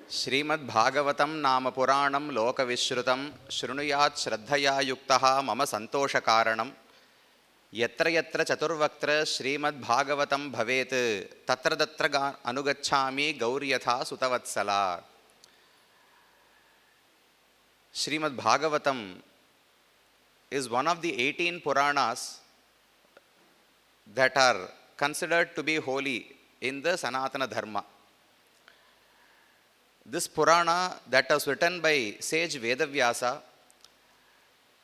Srimad Bhagavatam Nama Puranam Loka Vishrutam Shrunuyat Shraddhaya Yuktaha Mama Santosha Karanam Yatra Yatra Chaturvaktra Srimad Bhagavatam Bhavet Tatra Datra Anugachami Gauriyatha Sutavatsala. Srimad Bhagavatam is one of the 18 Puranas that are considered to be holy in the Sanatana Dharma. This Purana that was written by sage Vedavyasa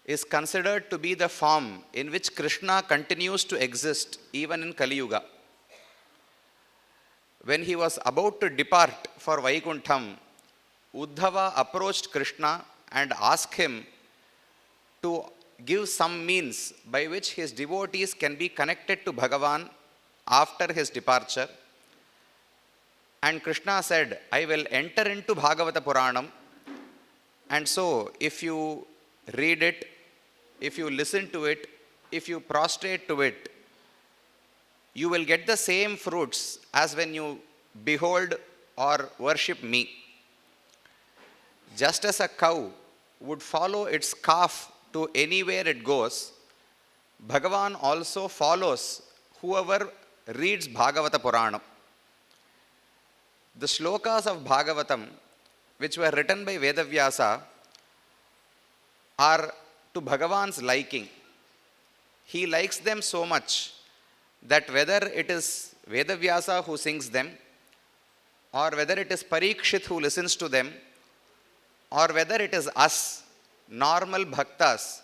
is considered to be the form in which Krishna continues to exist even in Kali Yuga. When he was about to depart for Vaikuntham, Uddhava approached Krishna and asked him to give some means by which his devotees can be connected to Bhagavan after his departure. And Krishna said, I will enter into Bhagavata Puranam. And so, if you read it, if you listen to it, if you prostrate to it, you will get the same fruits as when you behold or worship me. Just as a cow would follow its calf to anywhere it goes, Bhagavan also follows whoever reads Bhagavata Puranam. The shlokas of Bhagavatam, which were written by Vedavyasa, are to Bhagavan's liking. He likes them so much that whether it is Vedavyasa who sings them, or whether it is Parikshit who listens to them, or whether it is us, normal bhaktas,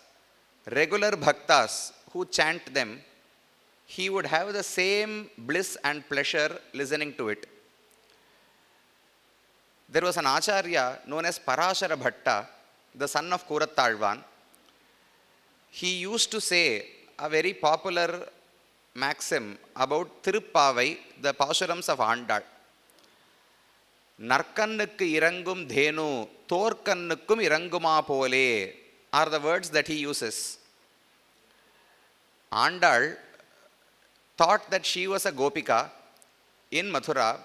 regular bhaktas who chant them, he would have the same bliss and pleasure listening to it. There was an Acharya known as Parashara Bhatta, the son of Kurattalvan. He used to say a very popular maxim about Thiruppavai, the Pasurams of Andal. Narkannukku irangum dhenu, Thorkannukkum iranguma pole are the words that he uses. Andal thought that she was a Gopika in Mathura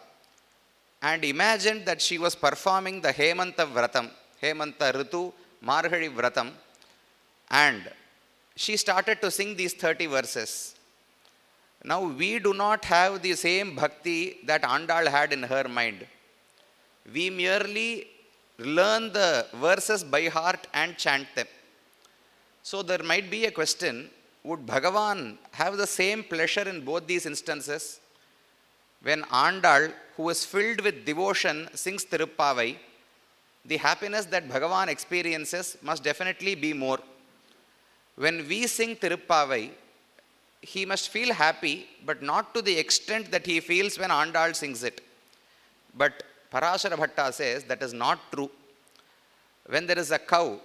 and imagined that she was performing the Hemanta Vratam, Hemanta Ritu, Margari Vratam, and she started to sing these 30 verses. Now we do not have the same bhakti that Andal had in her mind. We merely learn the verses by heart and chant them. So there might be a question, would Bhagavan have the same pleasure in both these instances? When Andal, who is filled with devotion, sings Thiruppavai, the happiness that Bhagavan experiences must definitely be more. When we sing Thiruppavai, he must feel happy, but not to the extent that he feels when Andal sings it. But Parashara Bhatta says that is not true. When there is a cow,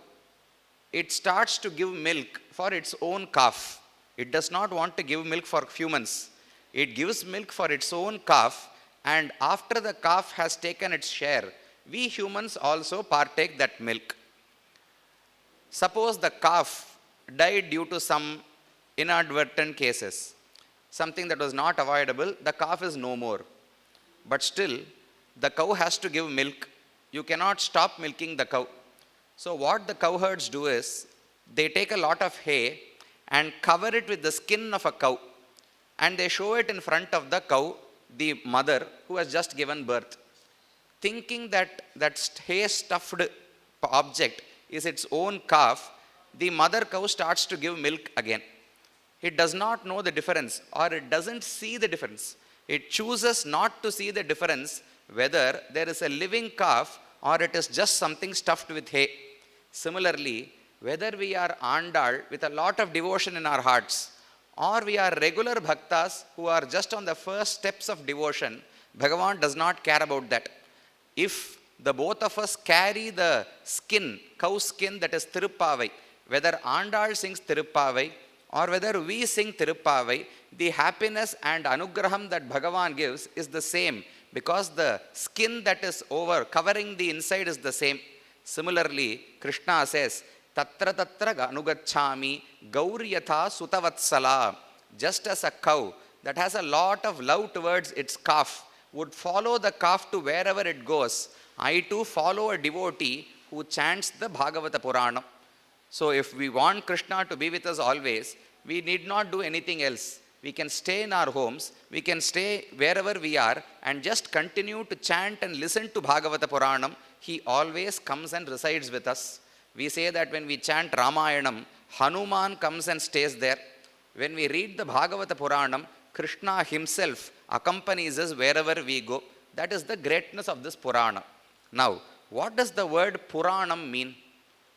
it starts to give milk for its own calf. It does not want to give milk for humans. It gives milk for its own calf, and after the calf has taken its share, we humans also partake that milk. Suppose the calf died due to some inadvertent cases, something that was not avoidable, the calf is no more. But still, the cow has to give milk. You cannot stop milking the cow. So what the cowherds do is, they take a lot of hay and cover it with the skin of a cow. And they show it in front of the cow, the mother who has just given birth. Thinking that that hay-stuffed object is its own calf, the mother cow starts to give milk again. It does not know the difference, or it doesn't see the difference. It chooses not to see the difference whether there is a living calf or it is just something stuffed with hay. Similarly, whether we are Andal with a lot of devotion in our hearts, or we are regular bhaktas who are just on the first steps of devotion, Bhagavan does not care about that. If the both of us carry the skin, cow skin that is Thiruppavai, whether Andal sings Thiruppavai or whether we sing Thiruppavai, the happiness and anugraham that Bhagavan gives is the same, because the skin that is over covering the inside is the same. Similarly, Krishna says, Tatra tatra anugachami gauriyatha sutavatsala. Just as a cow that has a lot of love towards its calf would follow the calf to wherever it goes, I too follow a devotee who chants the Bhagavata Purana. So if we want Krishna to be with us always, we need not do anything else. We can stay in our homes, we can stay wherever we are and just continue to chant and listen to Bhagavata Puranam. He always comes and resides with us. We say that when we chant Ramayanam, Hanuman comes and stays there. When we read the Bhagavata Puranam, Krishna himself accompanies us wherever we go. That is the greatness of this Purana. Now, what does the word Puranam mean?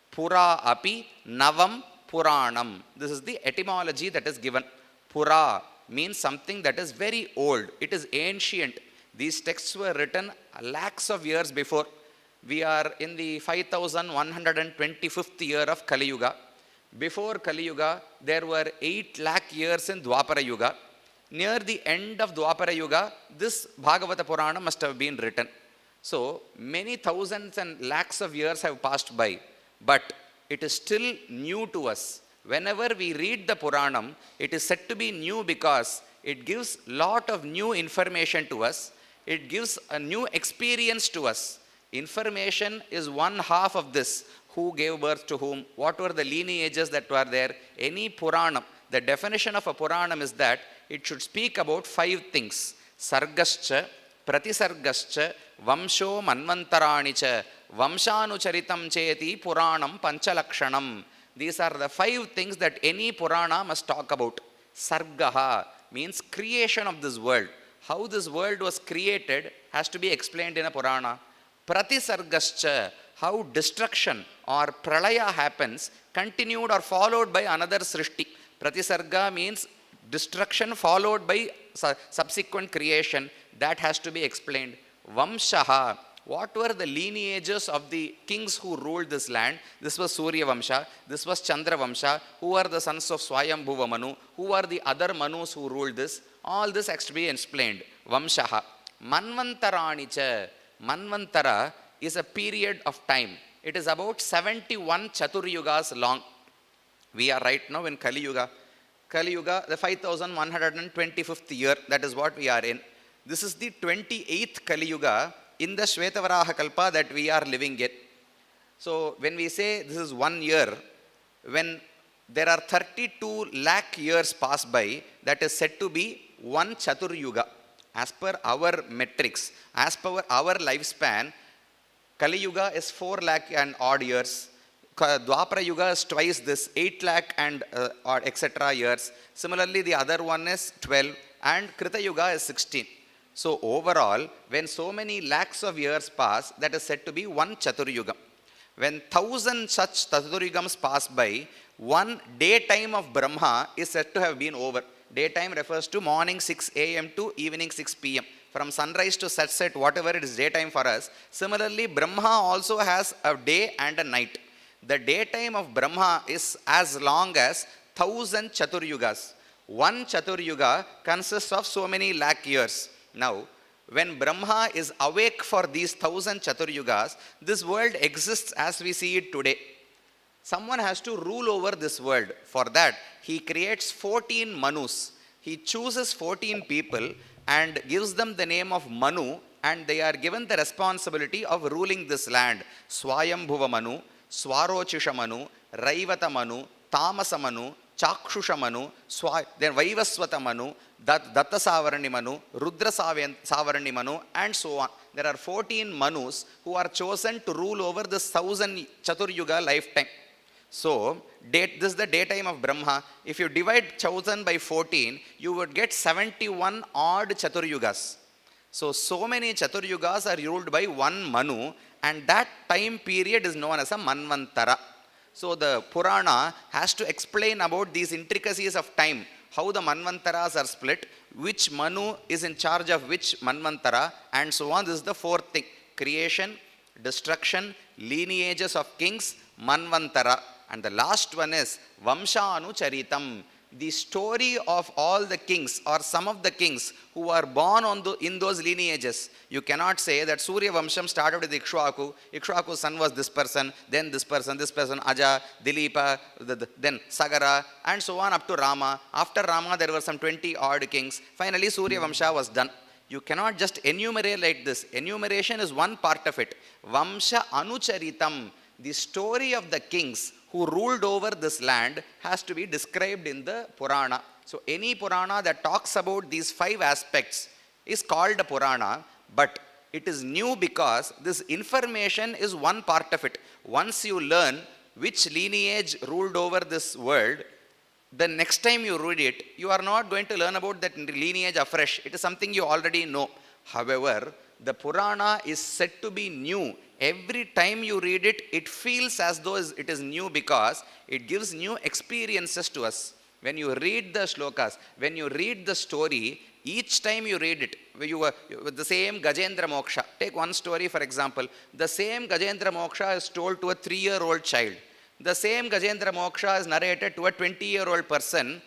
Pura api navam Puranam. This is the etymology that is given. Pura means something that is very old. It is ancient. These texts were written lakhs of years before. We are in the 5125th year of Kali Yuga. Before Kali Yuga, there were 8 lakh years in Dwapara Yuga. Near the end of Dwapara Yuga, this Bhagavata Purana must have been written. So, many thousands and lakhs of years have passed by. But it is still new to us. Whenever we read the Puranam, it is said to be new because it gives lot of new information to us. It gives a new experience to us. Information is one half of this. Who gave birth to whom? What were the lineages that were there? Any Puranam. The definition of a Puranam is that it should speak about 5 things. Sargascha, Pratisargascha, Vamsho Manvantaranicha, Vamshanucharitam Cheti Puranam Panchalakshanam. These are the 5 things that any Purana must talk about. Sargaha means creation of this world. How this world was created has to be explained in a Purana. Pratisargascha, how destruction or pralaya happens, continued or followed by another srishti. Pratisarga means destruction followed by subsequent creation. That has to be explained. Vamshaha, what were the lineages of the kings who ruled this land? This was Surya Vamsha, this was Chandra Vamsha. Who are the sons of Swayambhuva Manu? Who are the other Manus who ruled this? All this has to be explained. Vamshaha. Manvantaranicha. Manvantara is a period of time. It is about 71 Chaturyugas long. We are right now in Kali Yuga. Kali Yuga, the 5125th year, that is what we are in. This is the 28th Kali Yuga in the Shvetavaraha Kalpa that we are living in. So when we say this is 1 year, when there are 32 lakh years pass by, that is said to be 1 Chaturyuga. As per our metrics, as per our lifespan, Kali Yuga is 4 lakh and odd years. Dwapara Yuga is twice this, 8 lakh and or etc. years. Similarly, the other one is 12 and Krita Yuga is 16. So overall, when so many lakhs of years pass, that is said to be 1 Chaturyuga. When 1000 such Chaturyugams pass by, 1 daytime of Brahma is said to have been over. Daytime refers to morning 6 a.m. to evening 6 p.m. From sunrise to sunset, whatever it is daytime for us. Similarly, Brahma also has a day and a night. The daytime of Brahma is as long as 1000 Chaturyugas. 1 Chaturyuga consists of so many lakh years. Now, when Brahma is awake for these 1000 Chaturyugas, this world exists as we see it today. Someone has to rule over this world. For that, he creates 14 Manus. He chooses 14 people and gives them the name of Manu, and they are given the responsibility of ruling this land. Swayambhuva Manu, Swarochisha Manu, Raivata Manu, Tamasa Manu, Chakshusha Manu, then Vaivaswata Manu, Datta Savarani Manu, Rudra Savarani Manu, and so on. There are 14 Manus who are chosen to rule over this 1000 Chaturyuga lifetime. So, this is the daytime of Brahma. If you divide 1000 by 14, you would get 71 odd Chaturyugas. So many Chaturyugas are ruled by 1 Manu, and that time period is known as a Manvantara. So the Purana has to explain about these intricacies of time, how the Manvantaras are split, which Manu is in charge of which Manvantara, and so on. This is the 4th thing. Creation, destruction, lineages of kings, Manvantara. And the last one is Vamshanu Charitam. The story of all the kings or some of the kings who are born in those lineages. You cannot say that Surya Vamsham started with Ikshwaku. Ikshwaku's son was this person, then this person, Aja, Dilipa, then Sagara, and so on up to Rama. After Rama, there were some 20 odd kings. Finally, Surya Vamsha was done. You cannot just enumerate like this. Enumeration is one part of it. Vamsha Anucharitam, the story of the kings who ruled over this land, has to be described in the Purana. So any Purana that talks about these 5 aspects is called a Purana, but it is new because this information is one part of it. Once you learn which lineage ruled over this world, the next time you read it, you are not going to learn about that lineage afresh. It is something you already know. However, the Purana is said to be new. Every time you read it, it feels as though it is new because it gives new experiences to us. When you read the shlokas, when you read the story, each time you read it, with the same Gajendra Moksha, take one story for example, the same Gajendra Moksha is told to a 3-year-old child. The same Gajendra Moksha is narrated to a 20-year-old person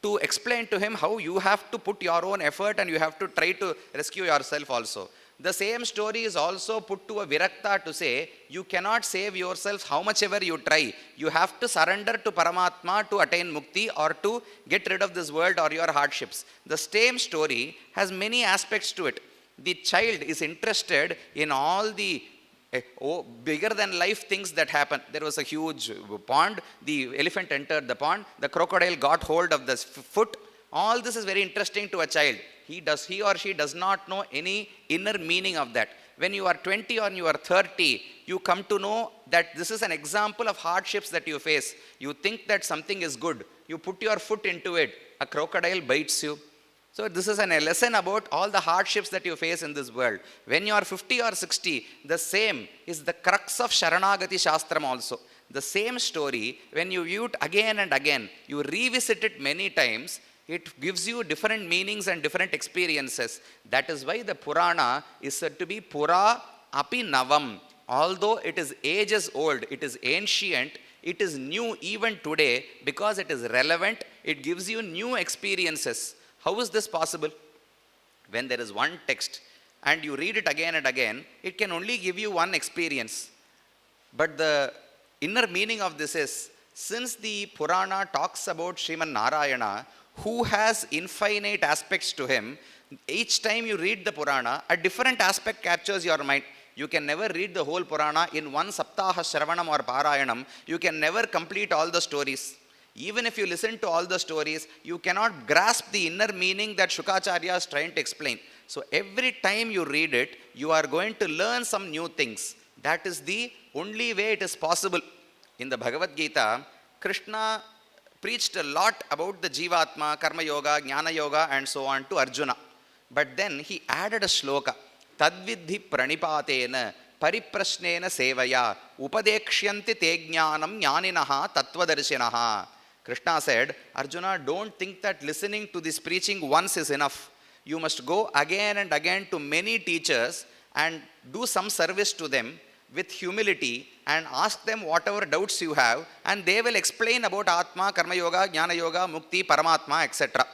to explain to him how you have to put your own effort and you have to try to rescue yourself also. The same story is also put to a Virakta to say, you cannot save yourself how much ever you try. You have to surrender to Paramatma to attain mukti or to get rid of this world or your hardships. The same story has many aspects to it. The child is interested in all the bigger than life things that happen. There was a huge pond, the elephant entered the pond, the crocodile got hold of the foot. All this is very interesting to a child. He or she does not know any inner meaning of that. When you are 20 or you are 30, you come to know that this is an example of hardships that you face. You think that something is good. You put your foot into it. A crocodile bites you. So this is a lesson about all the hardships that you face in this world. When you are 50 or 60, the same is the crux of Sharanagati Shastram also. The same story, when you view it again and again, you revisit it many times, it gives you different meanings and different experiences. That is why the Purana is said to be Pura Api Navam. Although it is ages old, it is ancient, it is new even today because it is relevant, it gives you new experiences. How is this possible? When there is one text and you read it again and again, it can only give you one experience. But the inner meaning of this is, since the Purana talks about Sriman Narayana, who has infinite aspects to him, each time you read the Purana, a different aspect captures your mind. You can never read the whole Purana in one Saptaha Shravanam or Parayanam. You can never complete all the stories. Even if you listen to all the stories, you cannot grasp the inner meaning that Shukacharya is trying to explain. So every time you read it, you are going to learn some new things. That is the only way it is possible. In the Bhagavad Gita, Krishna preached a lot about the Jivatma, Karma Yoga, Jnana Yoga and so on to Arjuna. But then he added a shloka. Tadvidhi pranipatena pariprasnena sevaya upadekshyanti te jnanam jnaninaha tattvadarshinaha. Krishna said, Arjuna, don't think that listening to this preaching once is enough. You must go again and again to many teachers and do some service to them with humility and ask them whatever doubts you have, and they will explain about Atma, Karma Yoga, Jnana Yoga, Mukti, Paramatma, etc.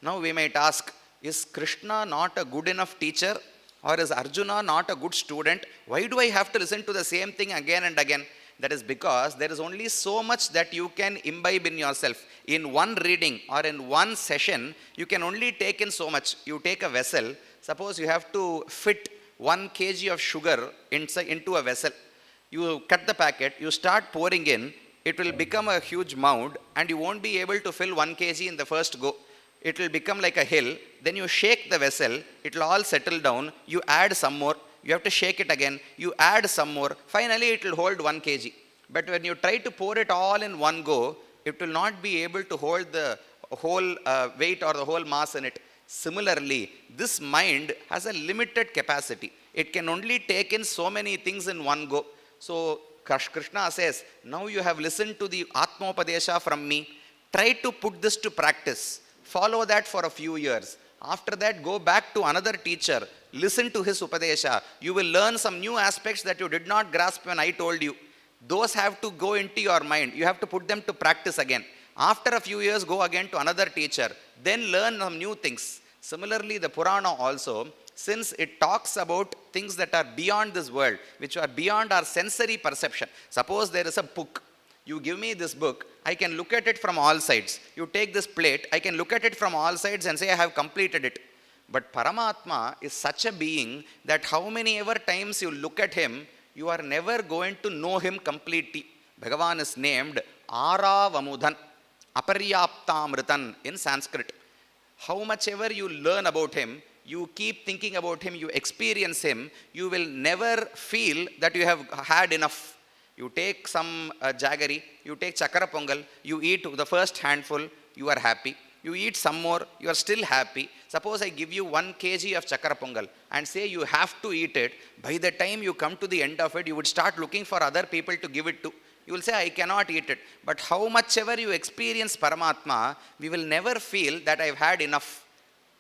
Now we might ask, is Krishna not a good enough teacher? Or is Arjuna not a good student? Why do I have to listen to the same thing again and again? That is because there is only so much that you can imbibe in yourself. In one reading or in one session, you can only take in so much. You take a vessel, suppose you have to fit 1 kg of sugar into a vessel. You cut the packet, you start pouring in, it will become a huge mound and you won't be able to fill 1 kg in the first go. It will become like a hill, then you shake the vessel, it will all settle down, you add some more, you have to shake it again, you add some more, finally it will hold 1 kg. But when you try to pour it all in one go, it will not be able to hold the whole weight or the whole mass in it. Similarly, this mind has a limited capacity. It can only take in so many things in one go. So Krishna says, now you have listened to the Atmopadesha from me, try to put this to practice. Follow that for a few years. After that, go back to another teacher. Listen to his Upadesha. You will learn some new aspects that you did not grasp when I told you. Those have to go into your mind. You have to put them to practice again. After a few years, go again to another teacher. Then learn some new things. Similarly, the Purana also, since it talks about things that are beyond this world, which are beyond our sensory perception. Suppose there is a book. You give me this book, I can look at it from all sides. You take this plate, I can look at it from all sides and say I have completed it. But Paramatma is such a being that how many ever times you look at him, you are never going to know him completely. Bhagavan is named Aravamudan, Aparyaptamritan in Sanskrit. How much ever you learn about him, you keep thinking about him, you experience him, you will never feel that you have had enough. You take some jaggery, you take chakra pongal, you eat the first handful, you are happy. You eat some more, you are still happy. Suppose I give you 1 kg of chakra pongal and say you have to eat it. By the time you come to the end of it, you would start looking for other people to give it to. You will say, I cannot eat it. But how much ever you experience Paramatma, we will never feel that I've had enough.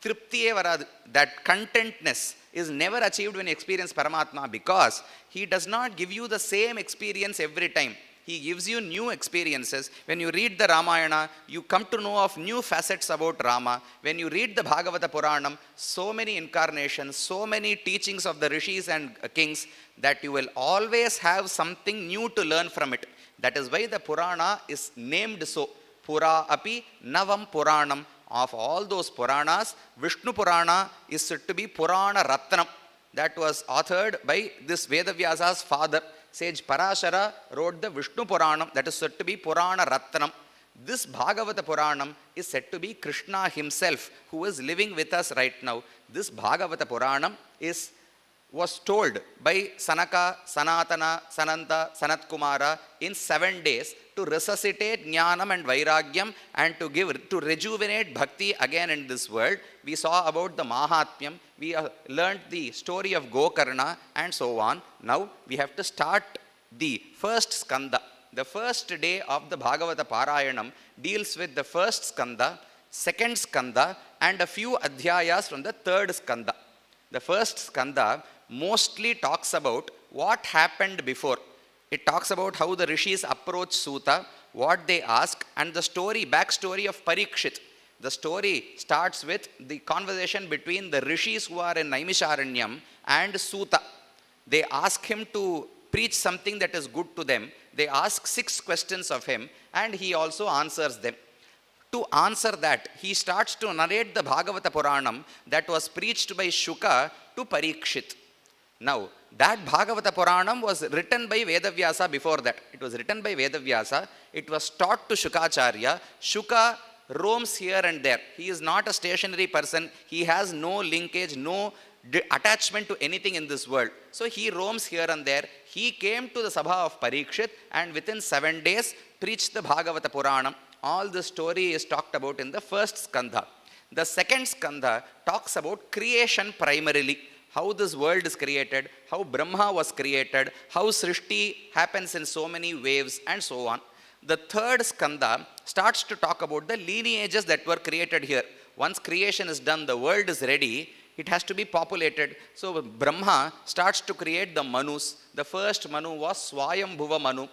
Triptiye varadu. That contentness is never achieved when you experience Paramatma, because he does not give you the same experience every time. He gives you new experiences. When you read the Ramayana, you come to know of new facets about Rama. When you read the Bhagavata Puranam, so many incarnations, so many teachings of the rishis and kings, that you will always have something new to learn from it. That is why the Purana is named so. Pura api Navam Puranam. Of all those Puranas, Vishnu Purana is said to be Purana Ratnam. That was authored by this Vedavyasa's father. Sage Parashara wrote the Vishnu Puranam, that is said to be Purana Ratnam. This Bhagavata Puranam is said to be Krishna himself, who is living with us right now. This Bhagavata Puranam was told by Sanaka, Sanatana, Sananta, Sanat Kumara in 7 days to resuscitate Jnanam and Vairagyam and to rejuvenate Bhakti again in this world. We saw about the Mahatmyam, we learned the story of Gokarna and so on. Now we have to start the first skanda. The first day of the Bhagavata Parayanam deals with the first skanda, second skanda and a few adhyayas from the third skanda. The first skanda mostly talks about what happened before. It talks about how the rishis approach Suta, what they ask, and the backstory of Parikshit. The story starts with the conversation between the rishis who are in Naimisharanyam and Suta. They ask him to preach something that is good to them. They ask 6 questions of him and he also answers them. To answer that, he starts to narrate the Bhagavata Puranam that was preached by Shuka to Parikshit. Now, that Bhagavata Puranam was written by Vedavyasa before that. It was written by Vedavyasa. It was taught to Shukacharya. Shuka roams here and there. He is not a stationary person. He has no linkage, no attachment to anything in this world. So he roams here and there. He came to the Sabha of Parikshit and within 7 days preached the Bhagavata Puranam. All the story is talked about in the first skandha. The second skandha talks about creation primarily. How this world is created, how Brahma was created, how Srishti happens in so many waves and so on. The third skandha starts to talk about the lineages that were created here. Once creation is done, the world is ready, it has to be populated. So Brahma starts to create the Manus. The first Manu was Swayambhuva Manu.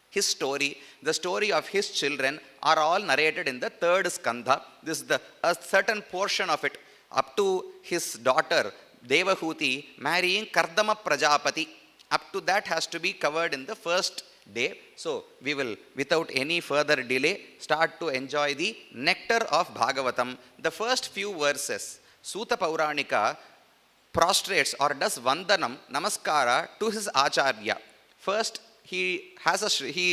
His story, the story of his children are all narrated in the third skandha. This is a certain portion of it, up to his daughter Devahuti marrying Kardama Prajapati. Up to that has to be covered in the first day. So we will, without any further delay, start to enjoy the nectar of Bhagavatam. The first few verses, Suta Pauranika prostrates or does Vandanam, Namaskara to his Acharya. First, he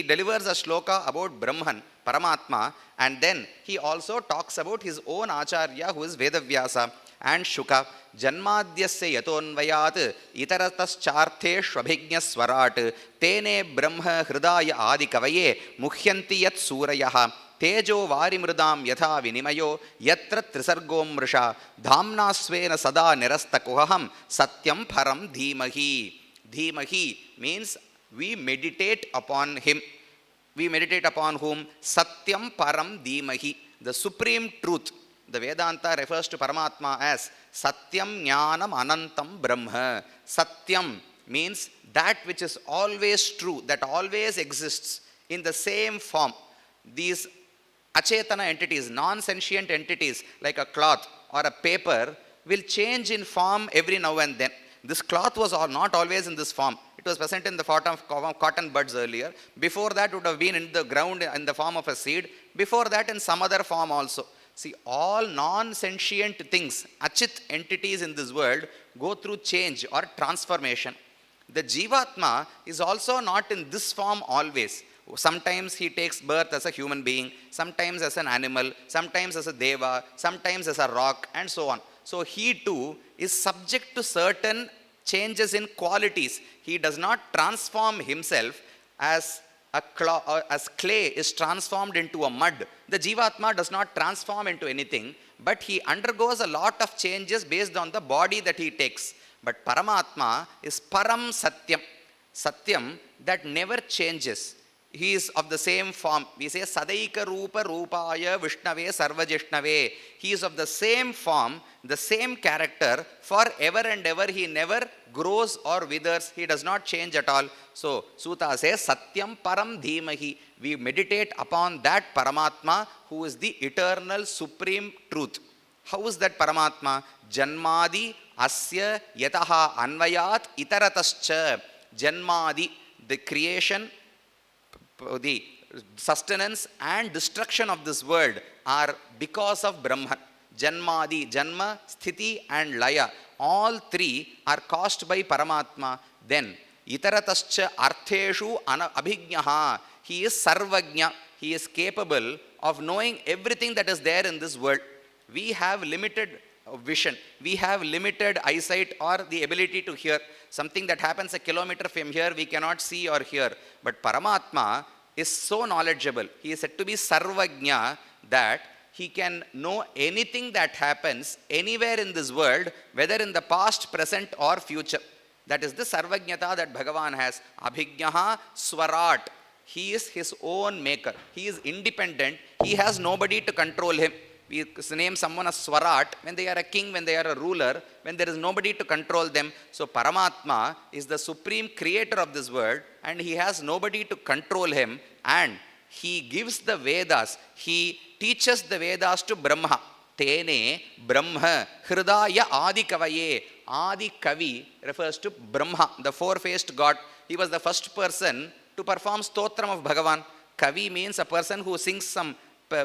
delivers a shloka about Brahman, Paramatma, and then he also talks about his own Acharya, who is Vedavyasa and Shuka. Janmadhyasya yatonvayat itarataschartheshvabhignya swarat tene brahma hridaya adikavaye muhyanti yat surayaha tejo varimrudam yatha vinimayo yatra trisargom mrisha dhamna svena sada nirastakuham satyam param dhimahi. Dhimahi means we meditate upon him. We meditate upon whom? Satyam param dhimahi. The supreme truth. The Vedanta refers to Paramatma as Satyam Jnanam Anantam Brahma. Satyam means that which is always true, that always exists in the same form. These achetana entities, non-sentient entities like a cloth or a paper will change in form every now and then. This cloth was not always in this form. It was present in the form of cotton buds earlier. Before that, it would have been in the ground in the form of a seed. Before that, in some other form also. See, all non-sentient things, achit entities in this world, go through change or transformation. The Jivatma is also not in this form always. Sometimes he takes birth as a human being, sometimes as an animal, sometimes as a deva, sometimes as a rock, and so on. So he too is subject to certain changes in qualities. He does not transform himself as as clay is transformed into a mud. The Jivatma does not transform into anything, but he undergoes a lot of changes based on the body that he takes. But Paramatma is Param Satyam, Satyam that never changes. He is of the same form. We say Sadaika Rupa Rupaya Vishnave Sarvajishnave. He is of the same form, the same character forever and ever. He never grows or withers. He does not change at all. So Suta says Satyam Param Dhimahi. We meditate upon that Paramatma who is the eternal supreme truth. How is that Paramatma? Janmadi Asya Yataha Anvayat Itaratascha. Janmadi, the creation, the sustenance and destruction of this world are because of Brahman. Janmadi, Janma, Sthiti and Laya, all three are caused by Paramatma. Then, Itaratascha Artheshu Abhignaha, he is Sarvagnya, he is capable of knowing everything that is there in this world. We have limited vision, we have limited eyesight or the ability to hear. Something that happens a kilometer from here, we cannot see or hear. But Paramatma is so knowledgeable. He is said to be Sarvagnya that he can know anything that happens anywhere in this world, whether in the past, present or future. That is the Sarvagnyata that Bhagavan has. Abhignaha Swarat. He is his own maker. He is independent. He has nobody to control him. We name someone as Swarat when they are a king, when they are a ruler, when there is nobody to control them. So Paramatma is the supreme creator of this world and he has nobody to control him, and he gives the Vedas. He teaches the Vedas to Brahma. Tene Brahma Hridaya Adi Kavaye. Adi Kavi refers to Brahma, the four-faced God. He was the first person to perform stotram of Bhagavan. Kavi means a person who sings some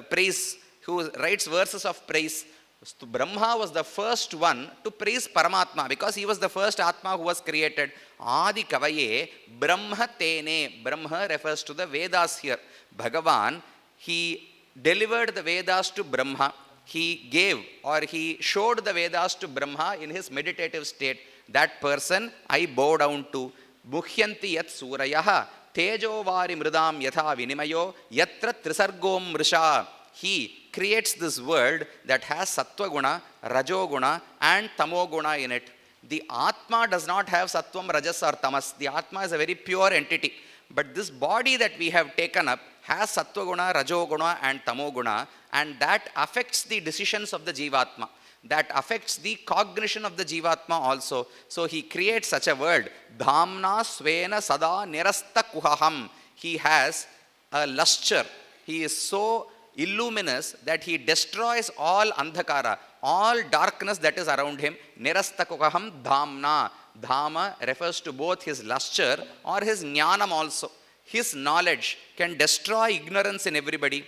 praise, who writes verses of praise. So Brahma was the first one to praise Paramatma because he was the first Atma who was created. Adi Kavaye Brahma Tene. Brahma refers to the Vedas here. Bhagavan, he delivered the Vedas to Brahma. He gave or he showed the Vedas to Brahma in his meditative state. That person I bow down to. Muhyanti yat surayaha tejo vari mridam yatha vinimayo yatra trisargom mrisha. He creates this world that has Sattva Guna, Rajo Guna and Tamo Guna in it. The Atma does not have Sattvam, Rajas or Tamas. The Atma is a very pure entity. But this body that we have taken up has Sattva Guna, Rajo Guna and Tamo Guna, and that affects the decisions of the Jivatma. That affects the cognition of the Jivatma also. So he creates such a world. Dhamna Svena Sada Nirasta Kuhaham. He has a lustre. He is so illuminous that he destroys all andhakara, all darkness that is around him. Nirastakukaham dhamna. Dhama refers to both his lustre or his jnanam also. His knowledge can destroy ignorance in everybody.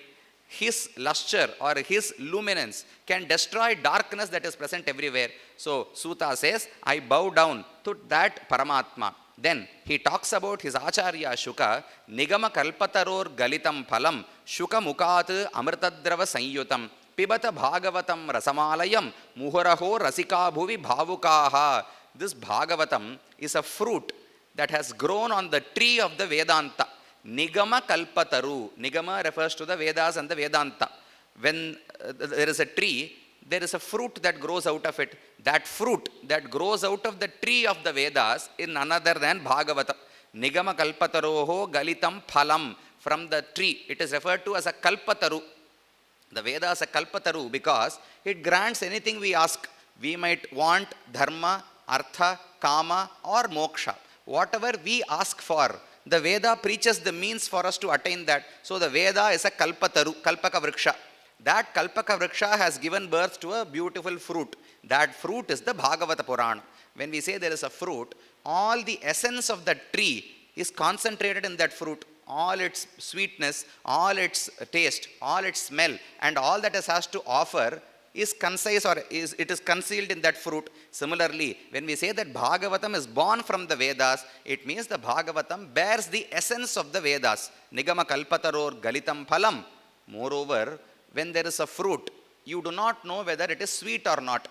His lustre or his luminance can destroy darkness that is present everywhere. So Suta says, I bow down to that Paramatma. Then he talks about his Acharya Shuka, Nigama Kalpataror Galitam Phalam, Shuka Mukat Amrtadrava Sanyutam, Pibata Bhagavatam Rasamalayam, Muhuraho Rasika Bhuvi Bhavukaha. This Bhagavatam is a fruit that has grown on the tree of the Vedanta. Nigama Kalpataru. Nigama refers to the Vedas and the Vedanta. When there is a tree, there is a fruit that grows out of it. That fruit that grows out of the tree of the Vedas is none other than Bhagavata. Nigama Kalpataroho Galitam Phalam. From the tree, it is referred to as a Kalpataru. The Veda is a Kalpataru because it grants anything we ask. We might want Dharma, Artha, Kama or Moksha. Whatever we ask for, the Veda preaches the means for us to attain that. So the Veda is a Kalpataru, Kalpaka Vriksha. That Kalpaka Vriksha has given birth to a beautiful fruit. That fruit is the Bhagavata Purana. When we say there is a fruit, all the essence of that tree is concentrated in that fruit. all its sweetness, all its taste, all its smell, and all that it has to offer is concise, or it is concealed in that fruit. Similarly, when we say that Bhagavatam is born from the Vedas, it means the Bhagavatam bears the essence of the Vedas. Nigama kalpataror galitam phalam. Moreover, when there is a fruit, you do not know whether it is sweet or not.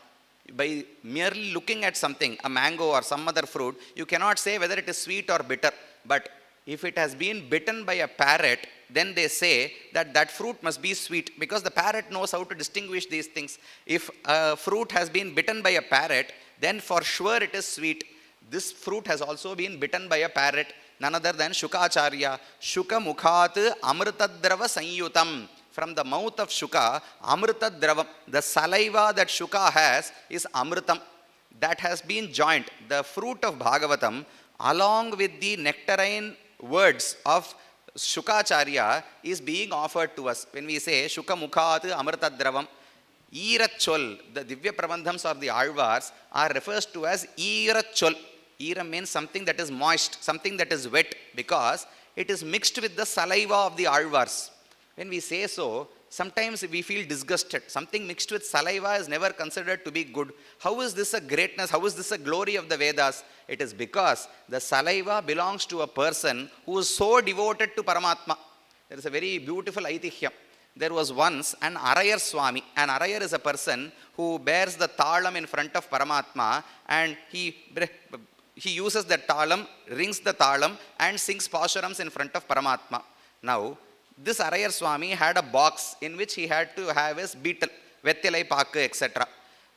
By merely looking at something, a mango or some other fruit, you cannot say whether it is sweet or bitter. But if it has been bitten by a parrot, then they say that that fruit must be sweet, because the parrot knows how to distinguish these things. If a fruit has been bitten by a parrot, then for sure it is sweet. This fruit has also been bitten by a parrot, none other than Shukacharya. Shuka mukhat amritadrava sanyutam. From the mouth of Shuka, amritadravam, the saliva that Shuka has is amritam. That has been joined, the fruit of Bhagavatam, along with the nectarine words of Shukacharya, is being offered to us. When we say Shuka mukhat amritadravam, Irachol, the Divya Prabandhams of the Alvars are refers to as Irachol. Ira means something that is moist, something that is wet, because it is mixed with the saliva of the Alvars. When we say so, sometimes we feel disgusted. Something mixed with saliva is never considered to be good. How is this a greatness? How is this a glory of the Vedas? It is because the saliva belongs to a person who is so devoted to Paramatma. There is a very beautiful aitihyam. There was once an Arayar Swami. An Arayar is a person who bears the talam in front of Paramatma, and he uses that talam, rings the talam, and sings pasurams in front of Paramatma. Now, this Arayar Swami had a box in which he had to have his beetle, Vettilai Paku, etc.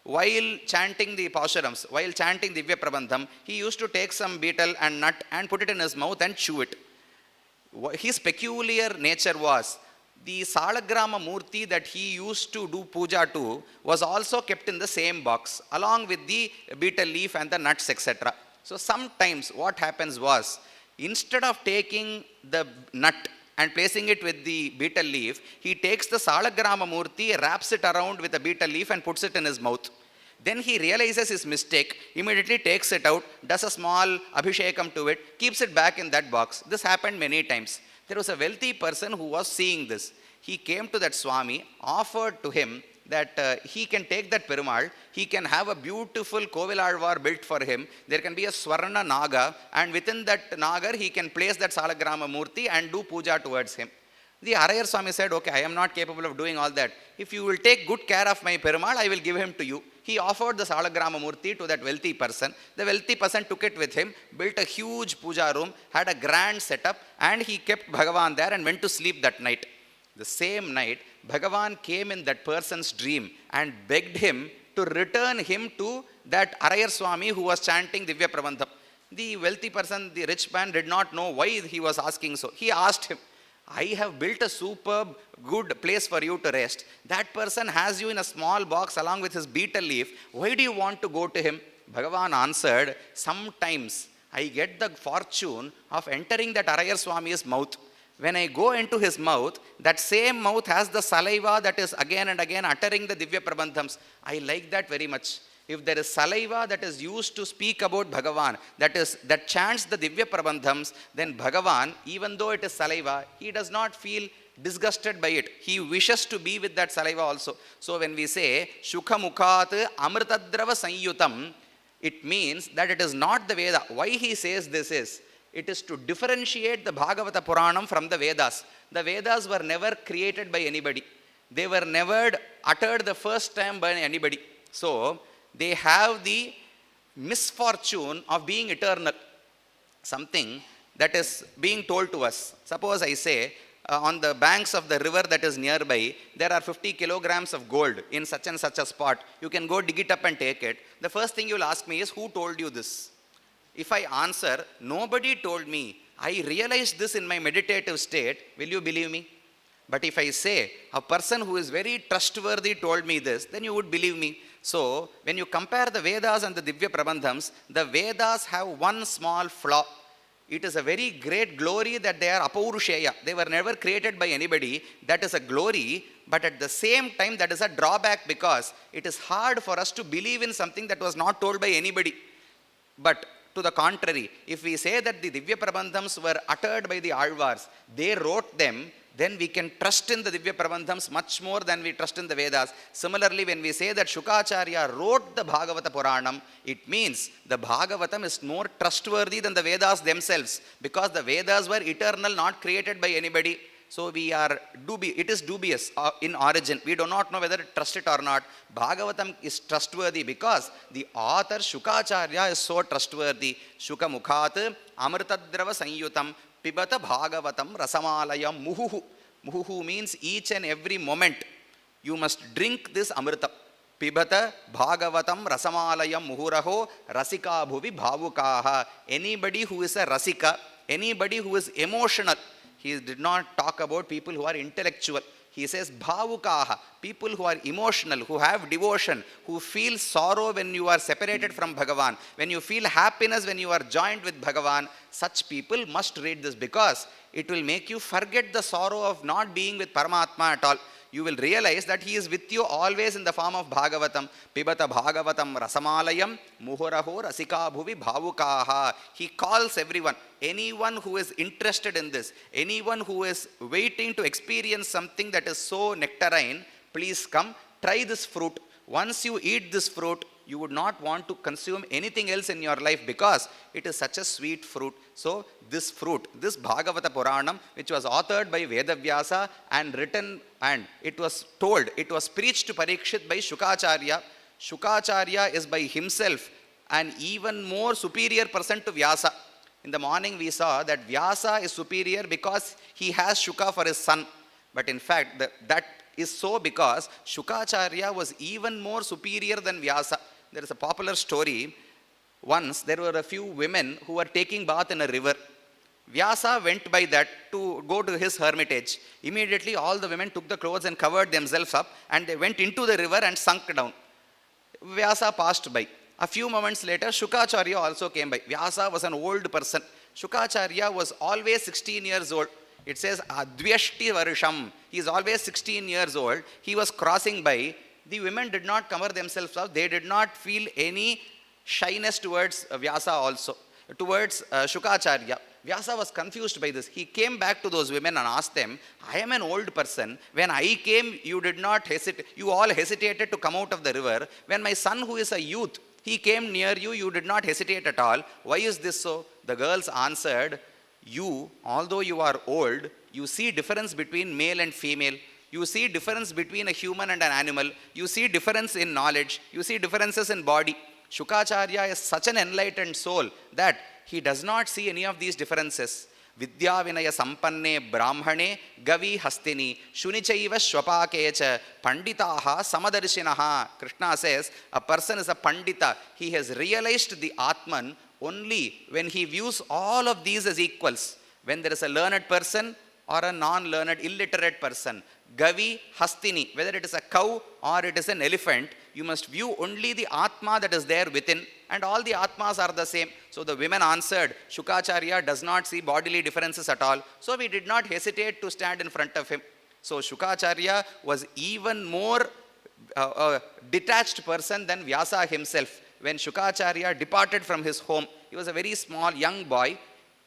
While chanting the pasurams, while chanting Divya Prabandham, he used to take some beetle and nut and put it in his mouth and chew it. His peculiar nature was, the Salagrama Murti that he used to do puja to was also kept in the same box, along with the beetle leaf and the nuts, etc. So sometimes what happens was, instead of taking the nut and placing it with the beetle leaf, he takes the Salagrama Murti, wraps it around with a beetle leaf and puts it in his mouth. Then he realizes his mistake, immediately takes it out, does a small abhishekam to it, keeps it back in that box. This happened many times. There was a wealthy person who was seeing this. He came to that Swami, offered to him that he can take that Perumal, he can have a beautiful Kovilalvar built for him. There can be a Swarna Naga, and within that Nagar he can place that Salagrama Murti and do puja towards him. The Arayar Swami said, okay, I am not capable of doing all that. If you will take good care of my Perumal, I will give him to you. He offered the Salagrama Murti to that wealthy person. The wealthy person took it with him, built a huge puja room, had a grand setup, and he kept Bhagavan there and went to sleep that night. The same night, Bhagavan came in that person's dream and begged him to return him to that Arayar Swami who was chanting Divya Prabandham. The wealthy person, the rich man, did not know why he was asking so. He asked him, I have built a superb, good place for you to rest. That person has you in a small box along with his beetle leaf. Why do you want to go to him? Bhagavan answered, sometimes I get the fortune of entering that Arayar Swami's mouth. When I go into his mouth, that same mouth has the saliva that is again and again uttering the Divya Prabandhams. I like that very much. If there is saliva that is used to speak about Bhagavan, that chants the Divya Prabandhams, then Bhagavan, even though it is saliva, he does not feel disgusted by it. He wishes to be with that saliva also. So when we say, Shukha Mukhat Amritadrava Sanyutam, it means that it is not the Veda. Why he says this is, it is to differentiate the Bhagavata Puranam from the Vedas. The Vedas were never created by anybody. They were never uttered the first time by anybody. So, they have the misfortune of being eternal. Something that is being told to us. Suppose I say, on the banks of the river that is nearby, there are 50 kilograms of gold in such and such a spot. You can go dig it up and take it. The first thing you will ask me is, who told you this? If I answer, nobody told me, I realized this in my meditative state, will you believe me? But if I say, a person who is very trustworthy told me this, then you would believe me. So, when you compare the Vedas and the Divya Prabandhams, the Vedas have one small flaw. It is a very great glory that they are apaurushaya. They were never created by anybody. That is a glory, but at the same time, that is a drawback because it is hard for us to believe in something that was not told by anybody. But To the contrary, if we say that the Divya Prabandhams were uttered by the Alvars, they wrote them, then we can trust in the Divya Prabandhams much more than we trust in the Vedas. Similarly, when we say that Shukacharya wrote the Bhagavata Puranam, it means the Bhagavatam is more trustworthy than the Vedas themselves, because the Vedas were eternal, not created by anybody. So it is dubious in origin. We do not know whether to trust it or not. Bhagavatam is trustworthy because the author Shukacharya is so trustworthy. Shuka Mukhat Amritadrava Sanyutam Pibata Bhagavatam Rasamalayam Muhuhu. Muhuhu means each and every moment you must drink this Amrita. Pibata Bhagavatam Rasamalayam Muhuraho Rasika Bhuvi Bhavukaha. Anybody who is a Rasika, anybody who is emotional, he did not talk about people who are intellectual. He says bhavukaha, people who are emotional, who have devotion, who feel sorrow when you are separated from Bhagavan, when you feel happiness when you are joined with Bhagavan. Such people must read this, because it will make you forget the sorrow of not being with Paramatma at all. You will realize that he is with you always in the form of Bhagavatam. Pibata Bhagavatam Rasamalayam Muhuraho Rasika Bhuvi Bhavukaha. He calls everyone, anyone who is interested in this, anyone who is waiting to experience something that is so nectarine, please come, try this fruit. Once you eat this fruit, you would not want to consume anything else in your life, because it is such a sweet fruit. So this fruit, this Bhagavata Puranam, which was authored by Vedavyasa and written, and it was preached to Parikshit by Shukacharya. Shukacharya is by himself an even more superior person to Vyasa. In the morning we saw that Vyasa is superior because he has Shuka for his son. But in fact, that is so because Shukacharya was even more superior than Vyasa. There is a popular story. Once there were a few women who were taking bath in a river. Vyasa went by that to go to his hermitage. Immediately all the women took the clothes and covered themselves up, and they went into the river and sunk down. Vyasa passed by. A few moments later, Shukacharya also came by. Vyasa was an old person. Shukacharya was always 16 years old. It says Advyashti Varsham. He is always 16 years old. He was crossing by. The women did not cover themselves up. They did not feel any shyness towards Vyasa also, towards Shukacharya. Vyasa was confused by this. He came back to those women and asked them, I am an old person. When I came, you did not hesitate. You all hesitated to come out of the river. When my son, who is a youth, he came near you, you did not hesitate at all. Why is this so? The girls answered, you, although you are old, you see difference between male and female. You see difference between a human and an animal. You see difference in knowledge. You see differences in body. Shukacharya is such an enlightened soul that he does not see any of these differences. Vidya Vinaya Sampanne Brahmane Gavi Hastini Shunichaiva Shwapakecha Panditaha Samadarshinaha. Krishna says a person is a Pandita. He has realized the Atman only when he views all of these as equals. When there is a learned person or a non-learned, illiterate person. Gavi Hastini, whether it is a cow or it is an elephant, you must view only the Atma that is there within, and all the Atmas are the same. So the women answered, Shukacharya does not see bodily differences at all. So we did not hesitate to stand in front of him. So Shukacharya was even more detached person than Vyasa himself. When Shukacharya departed from his home, he was a very small young boy.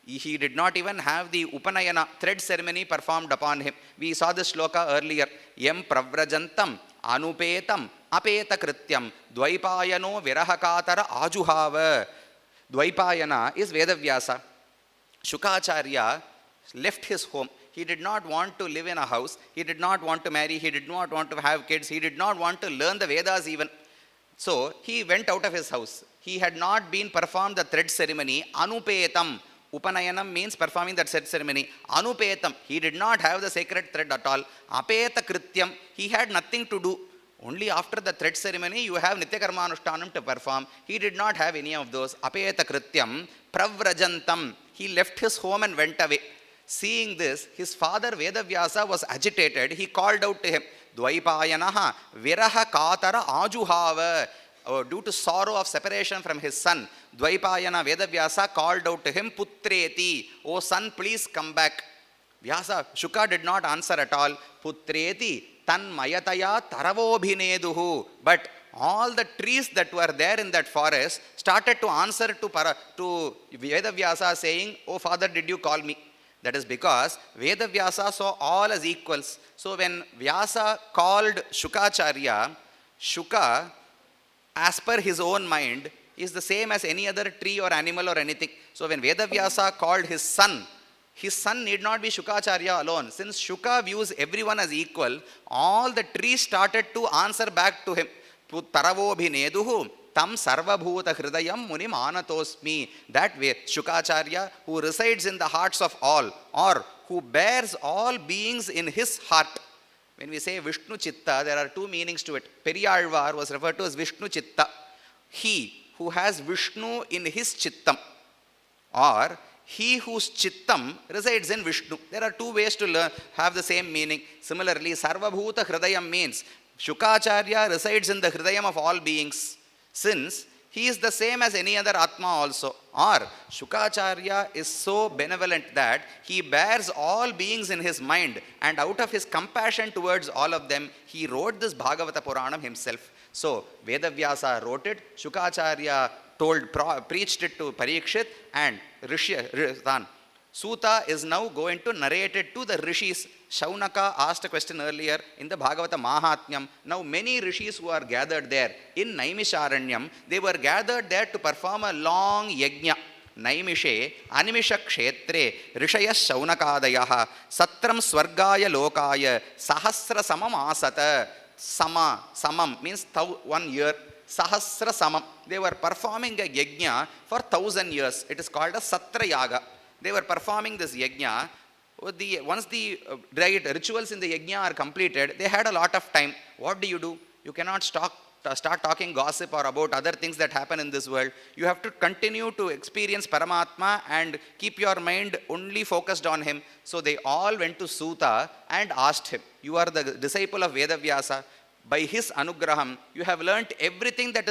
He did not even have the Upanayana, thread ceremony performed upon him. We saw this shloka earlier. Yam pravrajantam anupetam apeta krityam dvaipayano virahakatara ajuhava. Dvaipayana is Vedavyasa. Shukacharya left his home. He did not want to live in a house. He did not want to marry. He did not want to have kids. He did not want to learn the Vedas even. So he went out of his house. He had not been performed the thread ceremony. Anupetam. Upanayanam means performing that thread ceremony. Anupetam. He did not have the sacred thread at all. Apeta krityam. He had nothing to do. Only after the thread ceremony you have Nitya Karma Anushtanam to perform. He did not have any of those. Apeta krityam. Pravrajantam. He left his home and went away. Seeing this, his father Vedavyasa was agitated. He called out to him, Dvaipayanaha viraha katara ajuhava. Due to sorrow of separation from his son, Dvaipayana Vedavyasa called out to him, Putreti, O son, please come back. Vyasa, Shuka did not answer at all. Putreti, tanmayataya taravobhineduhu. But all the trees that were there in that forest started to answer to Vedavyasa saying, "Oh Father, did you call me?" That is because Vedavyasa saw all as equals. So when Vyasa called Shukacharya, Shuka, as per his own mind, is the same as any other tree or animal or anything. So when Vedavyasa called his son need not be Shukacharya alone. Since Shuka views everyone as equal, all the trees started to answer back to him. Taravobhineduhu tam sarvabhuta hridayam munim anatosmi. That way, Shukacharya, who resides in the hearts of all, or who bears all beings in his heart. When we say Vishnu Chitta, there are two meanings to it. Periyalvar was referred to as Vishnu Chitta. He who has Vishnu in his Chittam, or he whose Chittam resides in Vishnu. There are two ways to have the same meaning. Similarly, Sarvabhuta Hridayam means Shukacharya resides in the Hridayam of all beings, since he is the same as any other Atma also. Or Shukacharya is so benevolent that he bears all beings in his mind, and out of his compassion towards all of them, he wrote this Bhagavata Puranam himself. So Vedavyasa wrote it, Shukacharya preached it to Parikshit, and Suta is now going to narrate it to the rishis. Shaunaka asked a question earlier in the Bhagavata Mahatmyam. Now many rishis who are gathered there in Naimisharanyam, they were gathered there to perform a long yajna. Naimishe animisha kshetre rishaya shaunakadayaha satram swargaya lokaya sahasra samam asata. Samam means 1 year. Sahasra samam. They were performing a yajna for 1,000 years. It is called a Satra Yaga. They were performing this yajna. Once the rituals in the yajna are completed, they had a lot of time. What do? You cannot start talking gossip or about other things that happen in this world. You have to continue to experience Paramatma and keep your mind only focused on him. So they all went to Suta and asked him, "You are the disciple of Vedavyasa. By his anugraham, you have learnt everything that